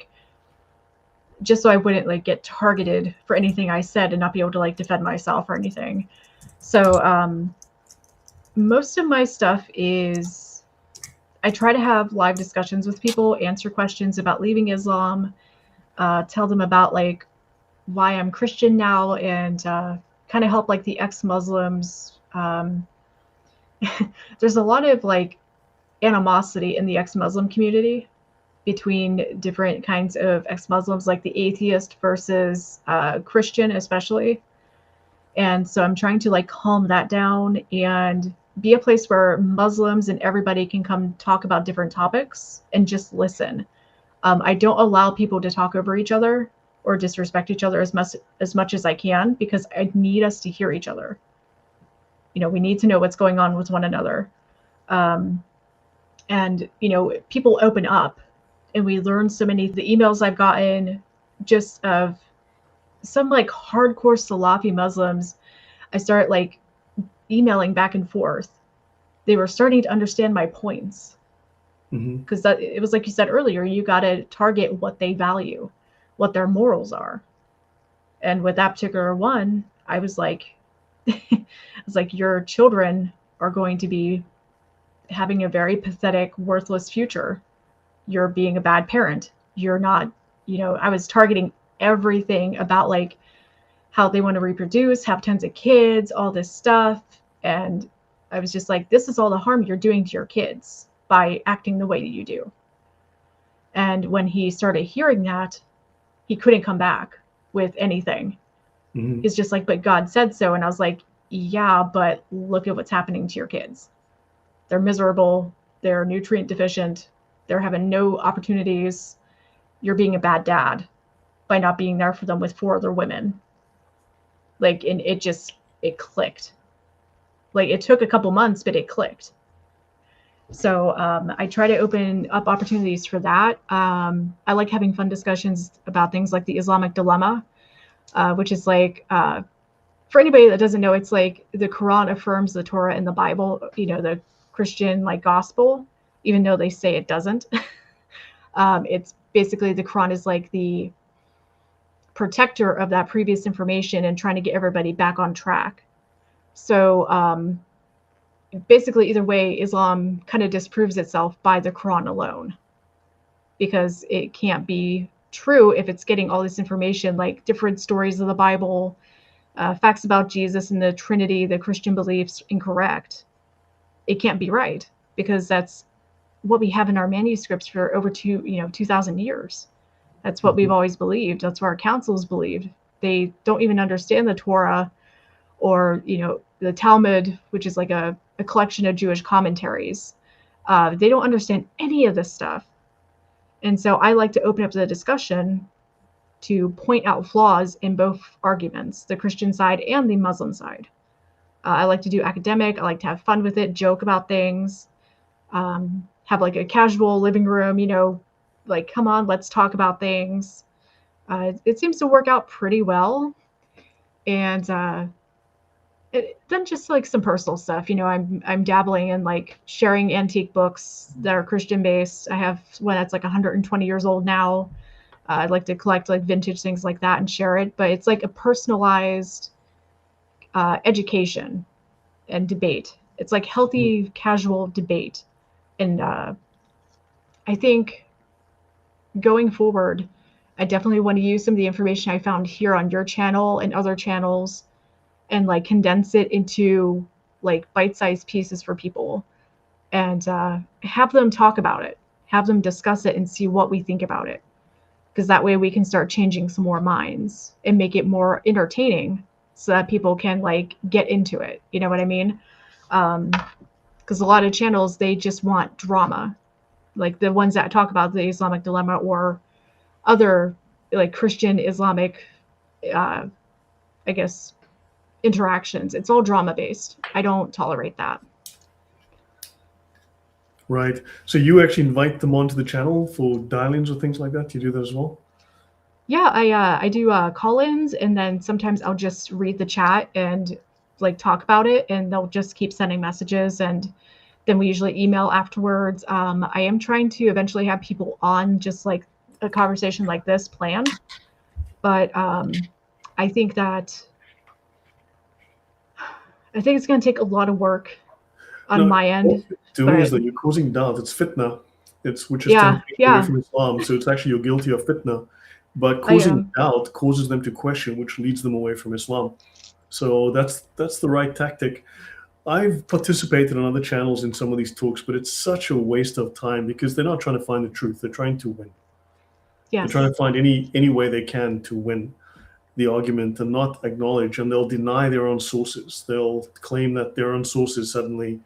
wouldn't like get targeted for anything I said and not be able to like defend myself or anything. So most of my stuff is I try to have live discussions with people, answer questions about leaving Islam, tell them about like why I'm Christian now, and kind of help like the ex-Muslims. There's a lot of like animosity in the ex-Muslim community between different kinds of ex-Muslims, like the atheist versus Christian especially. And so I'm trying to like calm that down and be a place where Muslims and everybody can come talk about different topics and just listen. I don't allow people to talk over each other or disrespect each other as much as I can, because I need us to hear each other. We need to know what's going on with one another. And people open up, and we learn so many. The emails I've gotten just of some like hardcore Salafi Muslims, I start like emailing back and forth. They were starting to understand my points, because it was like you said earlier, you got to target what they value, what their morals are. And with that particular one, I was like, your children are going to be having a very pathetic, worthless future. You're being a bad parent. You're not, I was targeting everything about like how they want to reproduce, have tons of kids, all this stuff. And I was just like, this is all the harm you're doing to your kids by acting the way that you do. And when he started hearing that, he couldn't come back with anything. Mhm. It's just like, but God said so. And I was like, yeah, but look at what's happening to your kids. They're miserable. They're nutrient deficient. They're having no opportunities. You're being a bad dad by not being there for them with 4 other women. Like, and it clicked. Like, it took a couple months, but it clicked. So I try to open up opportunities for that. I like having fun discussions about things like the Islamic dilemma, which is like, for anybody that doesn't know, it's like the Quran affirms the Torah and the Bible, the Christian like gospel, even though they say it doesn't. It's basically the Quran is like the protector of that previous information and trying to get everybody back on track. So basically, either way, Islam kind of disproves itself by the Quran alone, because it can't be true if it's getting all this information, like different stories of the Bible, facts about Jesus and the Trinity, the Christian beliefs, incorrect. It can't be right, because that's what we have in our manuscripts for over 2,000 years. That's what we've always believed. That's what our councils believed. They don't even understand the Torah or, the Talmud, which is like a collection of Jewish commentaries. They don't understand any of this stuff. And so I like to open up the discussion to point out flaws in both arguments, the Christian side and the Muslim side. I like to do academic. I like to have fun with it, joke about things, have like a casual living room, like, come on, let's talk about things. It seems to work out pretty well. And then just like some personal stuff, I'm dabbling in like sharing antique books that are Christian based. I have one that's like 120 years old now. I'd like to collect like vintage things like that and share it, but it's like a personalized education and debate. It's like healthy, casual debate. And I think going forward, I definitely want to use some of the information I found here on your channel and other channels and like condense it into like bite-sized pieces for people and have them talk about it, have them discuss it and see what we think about it. Because that way we can start changing some more minds and make it more entertaining so that people can like get into it. You know what I mean? Because a lot of channels, they just want drama. Like the ones that talk about the Islamic dilemma or other like Christian Islamic, I guess, interactions. It's all drama based. I don't tolerate that. Right. So you actually invite them onto the channel for dial-ins or things like that? Do you do that as well? Yeah, I do call-ins, and then sometimes I'll just read the chat and like talk about it, and they'll just keep sending messages, and then we usually email afterwards. I am trying to eventually have people on just like a conversation like this planned, but I think it's going to take a lot of work on my end. What you're doing is but that you're causing doubt. It's fitna. Which is yeah, temptation away from Islam. So it's actually you're guilty of fitna. But causing doubt causes them to question, which leads them away from Islam. So that's the right tactic. I've participated on other channels in some of these talks, but it's such a waste of time because they're not trying to find the truth. They're trying to win. Yes. They're trying to find any way they can to win the argument and not acknowledge, and they'll deny their own sources. They'll claim that their own sources suddenly,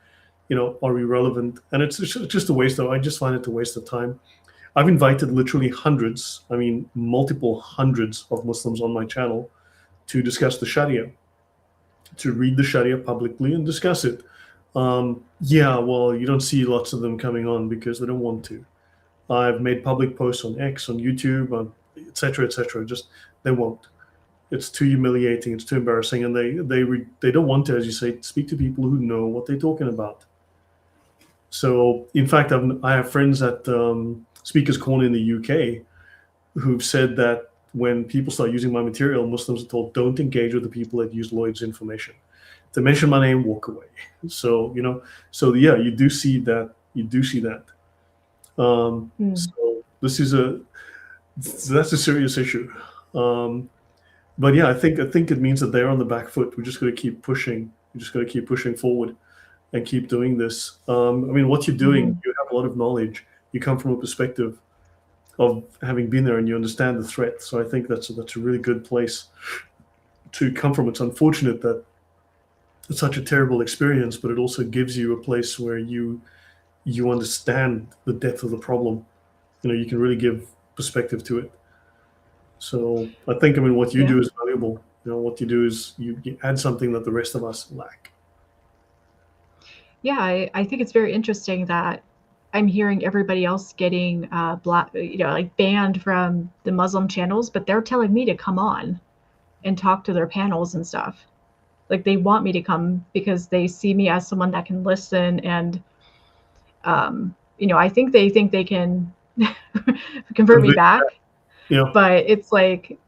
are irrelevant. And it's just a waste of, I just find it a waste of time. I've invited literally hundreds, multiple hundreds of Muslims on my channel to discuss the Sharia, to read the Sharia publicly and discuss it. Well, you don't see lots of them coming on because they don't want to. I've made public posts on X, on YouTube, on et cetera, just they won't. It's too humiliating, it's too embarrassing, and they don't want to, as you say, speak to people who know what they're talking about. So, in fact, I have friends at Speakers Corner in the UK who've said that when people start using my material, Muslims are told, don't engage with the people that use Lloyd's information. If they mention my name, walk away. So, yeah, you do see that. So that's a serious issue. But yeah, I think it means that they're on the back foot. We just got to keep pushing. We just got to keep pushing forward and keep doing this. What you're doing, you have a lot of knowledge. You come from a perspective of having been there and you understand the threat. So I think that's a really good place to come from. It's unfortunate that it's such a terrible experience, but it also gives you a place where you understand the depth of the problem. You can really give perspective to it. So I think, what you Yeah. do is valuable. What you do is you add something that the rest of us lack. Yeah, I think it's very interesting that I'm hearing everybody else getting like banned from the Muslim channels, but they're telling me to come on and talk to their panels and stuff. Like they want me to come because they see me as someone that can listen, and I think they can convert me back, Yeah. but it's like,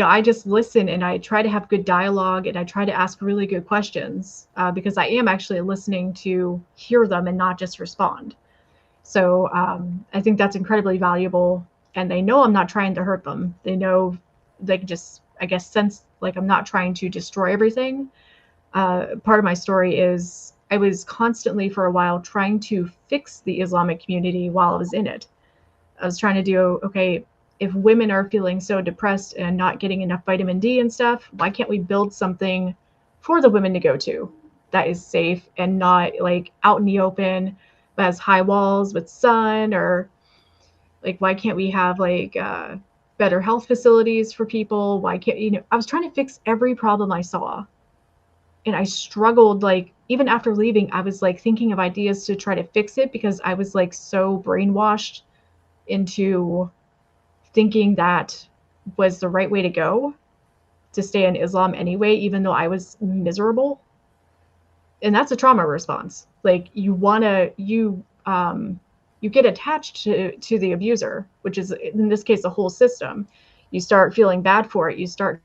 I just listen and I try to have good dialogue and I try to ask really good questions because I am actually listening to hear them and not just respond. So I think that's incredibly valuable. And they know I'm not trying to hurt them. They know they can just, I guess, sense like I'm not trying to destroy everything. Part of my story is I was constantly for a while trying to fix the Islamic community while I was in it. I was trying to do, okay, if women are feeling so depressed and not getting enough vitamin D and stuff, why can't we build something for the women to go to that is safe and not like out in the open, but has high walls with sun? Or like, why can't we have like better health facilities for people? Why can't, I was trying to fix every problem I saw. And I struggled, like, even after leaving, I was like thinking of ideas to try to fix it because I was like so brainwashed into thinking that was the right way to go, to stay in Islam anyway, even though I was miserable. And that's a trauma response. Like you get attached to the abuser, which is in this case the whole system. You start feeling bad for it. You start.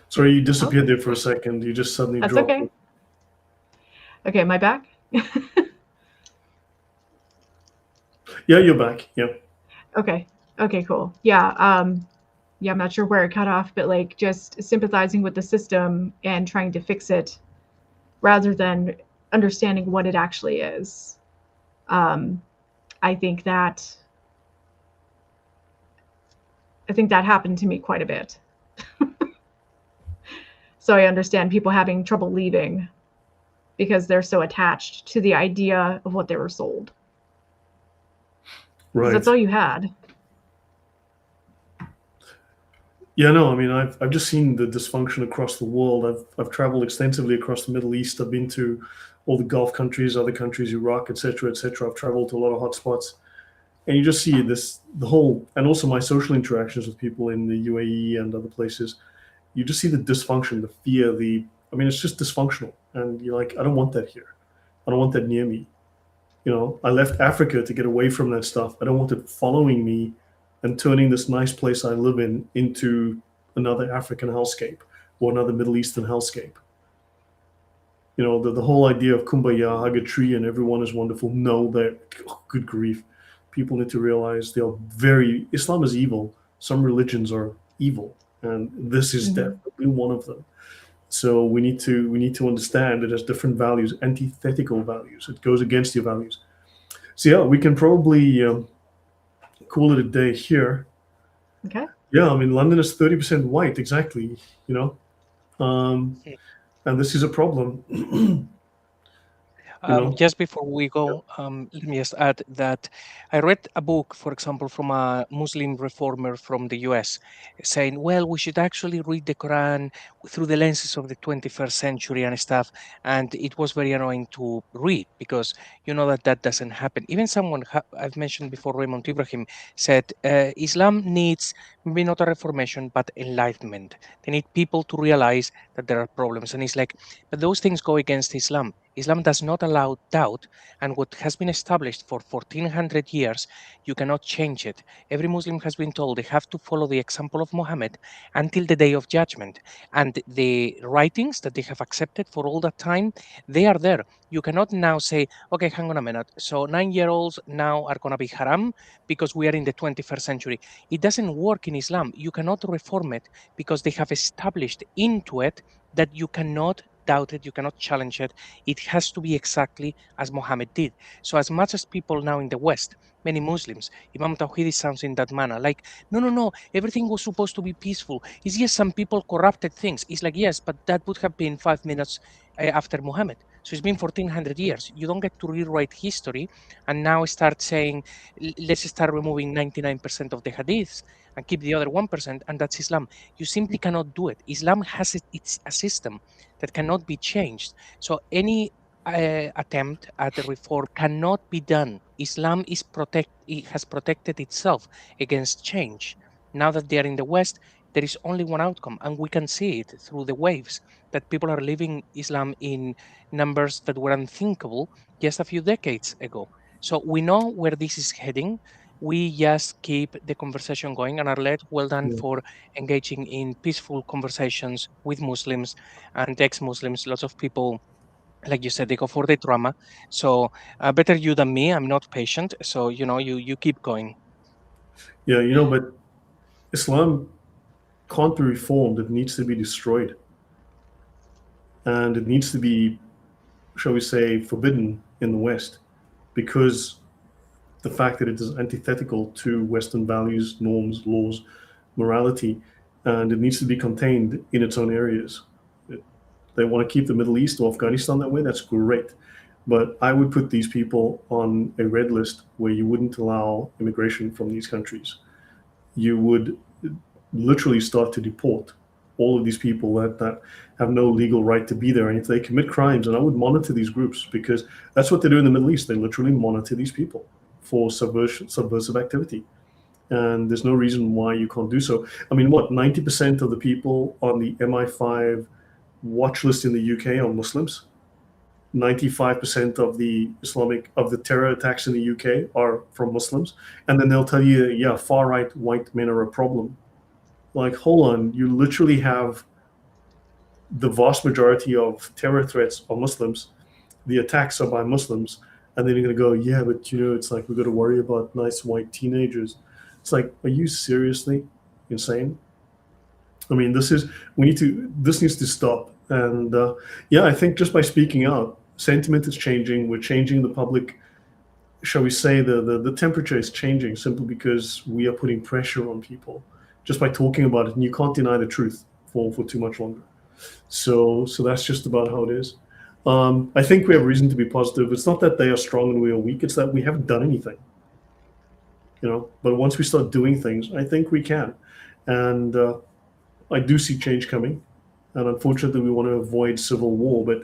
Sorry, you disappeared there for a second. You just suddenly That's dropped. okay. Okay, am I back? Yeah, you're back. Yeah. Okay, cool. Yeah, I'm not sure where it cut off, but like just sympathizing with the system and trying to fix it rather than understanding what it actually is. I think that happened to me quite a bit. So I understand people having trouble leaving because they're so attached to the idea of what they were sold. Right. That's all you had. Yeah, no, I've just seen the dysfunction across the world. I've traveled extensively across the Middle East. I've been to all the Gulf countries, other countries, Iraq, etc., etc. I've traveled to a lot of hotspots, and you just see the whole, and also my social interactions with people in the UAE and other places. You just see the dysfunction, the fear, it's just dysfunctional, and you're like, I don't want that here. I don't want that near me. I left Africa to get away from that stuff. I don't want it following me and turning this nice place I live in into another African hellscape or another Middle Eastern hellscape. The whole idea of kumbaya, hug a tree, and everyone is wonderful. No, good grief. People need to realize Islam is evil. Some religions are evil, and this is definitely one of them. So we need to understand it has different values, antithetical values. It goes against your values. So yeah, we can probably call it a day here. Okay. Yeah, London is 30% white, exactly. And this is a problem. Just before we go, let me just add that I read a book, for example, from a Muslim reformer from the US, saying, well, we should actually read the Quran through the lenses of the 21st century and stuff. And it was very annoying to read because you know that doesn't happen. Even someone I've mentioned before, Raymond Ibrahim, said Islam needs maybe not a reformation, but enlightenment. They need people to realize that there are problems. And it's like, but those things go against Islam. Islam does not allow doubt, and what has been established for 1400 years, you cannot change it. Every Muslim has been told they have to follow the example of Muhammad until the day of judgment. And the writings that they have accepted for all that time, they are there. You cannot now say, okay, hang on a minute. So 9-year-olds now are going to be haram because we are in the 21st century. It doesn't work in Islam. You cannot reform it because they have established into it that you cannot doubt it, you cannot challenge it. It has to be exactly as Muhammad did. So as much as people now in the West, many Muslims, Imam Tawhidi sounds in that manner, like, no, everything was supposed to be peaceful. It's yes, some people corrupted things. It's like, yes, but that would have been 5 minutes after Muhammad. So it's been 1400 years. You don't get to rewrite history and now start saying, let's start removing 99% of the hadiths and keep the other 1%, and that's Islam. You simply cannot do it. Islam has it's a system that cannot be changed. So any attempt at a reform cannot be done. Islam it has protected itself against change. Now that they are in the West, there is only one outcome, and we can see it through the waves that people are leaving Islam in numbers that were unthinkable just a few decades ago. So we know where this is heading. We just keep the conversation going. And Arlette, well done for engaging in peaceful conversations with Muslims and ex-Muslims. Lots of people, like you said, they go for the drama. So better you than me. I'm not patient. So, you keep going. Yeah, but Islam can't be reformed. It needs to be destroyed. And it needs to be, shall we say, forbidden in the West because the fact that it is antithetical to Western values, norms, laws, morality, and it needs to be contained in its own areas. They want to keep the Middle East or Afghanistan that way, that's great. But I would put these people on a red list where you wouldn't allow immigration from these countries. You would literally start to deport all of these people that have no legal right to be there. And if they commit crimes, and I would monitor these groups because that's what they do in the Middle East. They literally monitor these people for subversive activity. And there's no reason why you can't do so. I mean, 90% of the people on the MI5 watch list in the UK are Muslims. 95% of the terror attacks in the UK are from Muslims. And then they'll tell you, yeah, far-right white men are a problem. Like, hold on, you literally have the vast majority of terror threats are Muslims. The attacks are by Muslims. And then you're going to go, yeah, but it's like we've got to worry about nice white teenagers. It's like, are you seriously insane? I mean, this needs to stop. And I think just by speaking out, sentiment is changing. We're changing the public, shall we say, the temperature is changing simply because we are putting pressure on people just by talking about it. And you can't deny the truth for too much longer. So that's just about how it is. I think we have reason to be positive. It's not that they are strong and we are weak. It's that we haven't done anything. But once we start doing things, I think we can. And I do see change coming. And unfortunately, we want to avoid civil war. But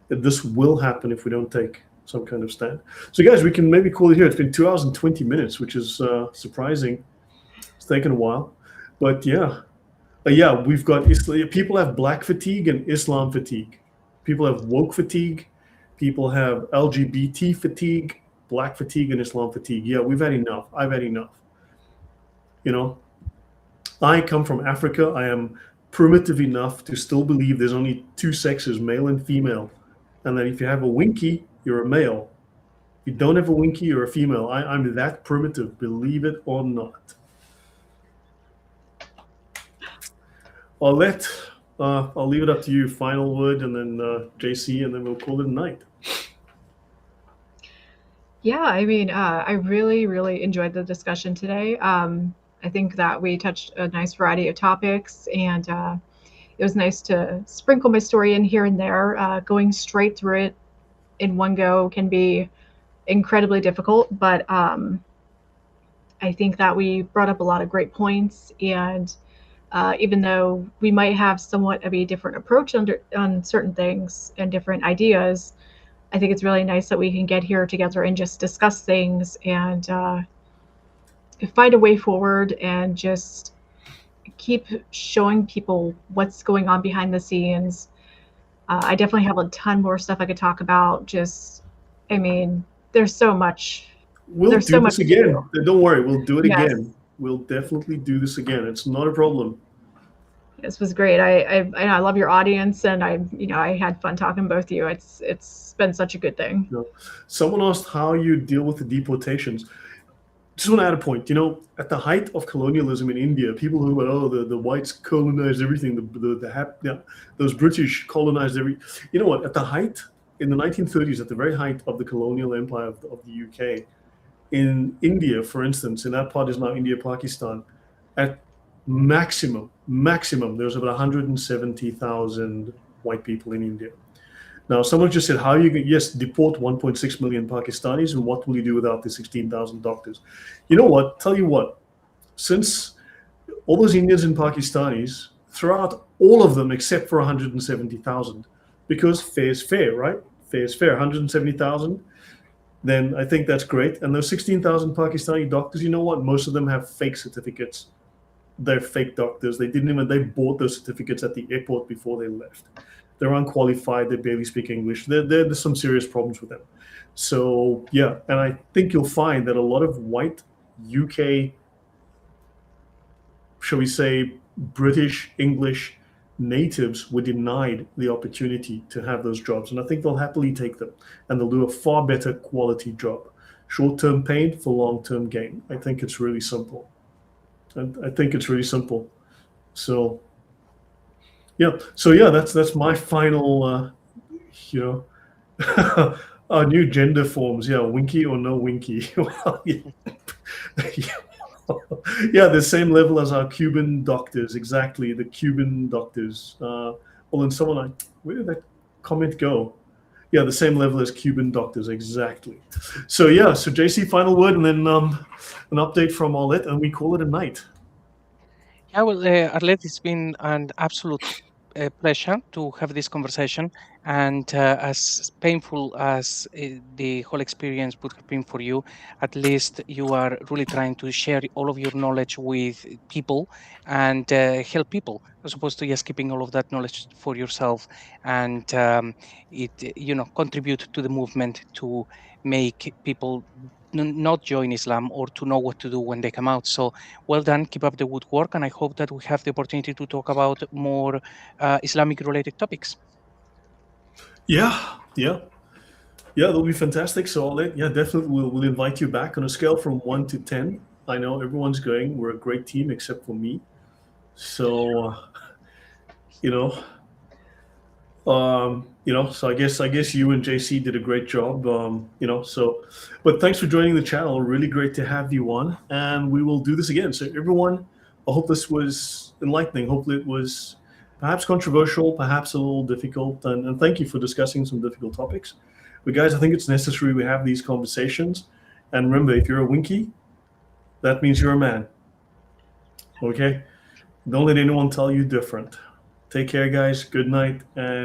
this will happen if we don't take some kind of stand. So, guys, we can maybe call it here. It's been 2 hours and 20 minutes, which is surprising. It's taken a while. But, we've got people have black fatigue and Islam fatigue. People have woke fatigue. People have LGBT fatigue, black fatigue, and Islam fatigue. Yeah, we've had enough. I've had enough. I come from Africa. I am primitive enough to still believe there's only two sexes, male and female. And that if you have a winky, you're a male. If you don't have a winky, you're a female. I'm that primitive, believe it or not. Arlette, I'll leave it up to you. Final word, and then JC, and then we'll call it a night. Yeah, I mean, I really, really enjoyed the discussion today. I think that we touched a nice variety of topics, and it was nice to sprinkle my story in here and there. Going straight through it in one go can be incredibly difficult, but I think that we brought up a lot of great points, and even though we might have somewhat of a different approach on certain things and different ideas, I think it's really nice that we can get here together and just discuss things and find a way forward and just keep showing people what's going on behind the scenes. I definitely have a ton more stuff I could talk about. There's so much. We'll do this again. Don't worry, we'll do it again. We'll definitely do this again. It's not a problem. This was great. I love your audience, and I had fun talking to both of you. It's been such a good thing. Someone asked how you deal with the deportations. just want to add a point. At the height of colonialism in India, people who were, the whites colonized everything, those British colonized every. You know what? At the height, in the 1930s, at the very height of the colonial empire of the UK, in India, for instance, in that part is now India, Pakistan, at maximum, there was about 170,000 white people in India. Now, someone just said, how are you going to, yes, deport 1.6 million Pakistanis, and what will you do without the 16,000 doctors? You know what? Tell you what, since all those Indians and Pakistanis, throw out all of them except for 170,000, because fair is fair, right? Fair is fair, 170,000, then I think that's great. And those 16,000 Pakistani doctors, you know what? Most of them have fake certificates. They're fake doctors. They bought those certificates at the airport before they left. They're unqualified. They barely speak English. There's some serious problems with them. So yeah, and I think you'll find that a lot of white UK, shall we say, British English natives were denied the opportunity to have those jobs, and I think they'll happily take them, and they'll do a far better quality job. Short-term pain for long-term gain. I think it's really simple. I think it's really simple. So yeah, that's my final, our new gender forms. Yeah, winky or no winky. Well, yeah, the same level as our Cuban doctors. Exactly, the Cuban doctors. Well, then someone where did that comment go? Yeah, the same level as Cuban doctors. Exactly. So yeah, so JC, final word, and then an update from Arlette, and we call it a night. Yeah, well, Arlette, it's been an absolute pleasure to have this conversation. And as painful as the whole experience would have been for you, at least you are really trying to share all of your knowledge with people and help people, as opposed to just keeping all of that knowledge for yourself, and contribute to the movement to make people not join Islam or to know what to do when they come out. So well done, keep up the good work, and I hope that we have the opportunity to talk about more Islamic related topics. Yeah, that'll be fantastic. So definitely we'll invite you back on a scale from 1 to 10. I know everyone's going. We're a great team except for me. So so I guess you and JC did a great job. But thanks for joining the channel. Really great to have you on, and we will do this again. So everyone, I hope this was enlightening. Hopefully it was perhaps controversial, perhaps a little difficult, and thank you for discussing some difficult topics. But guys, I think it's necessary we have these conversations. And remember, if you're a winky, that means you're a man. Okay? Don't let anyone tell you different. Take care, guys. Good night. And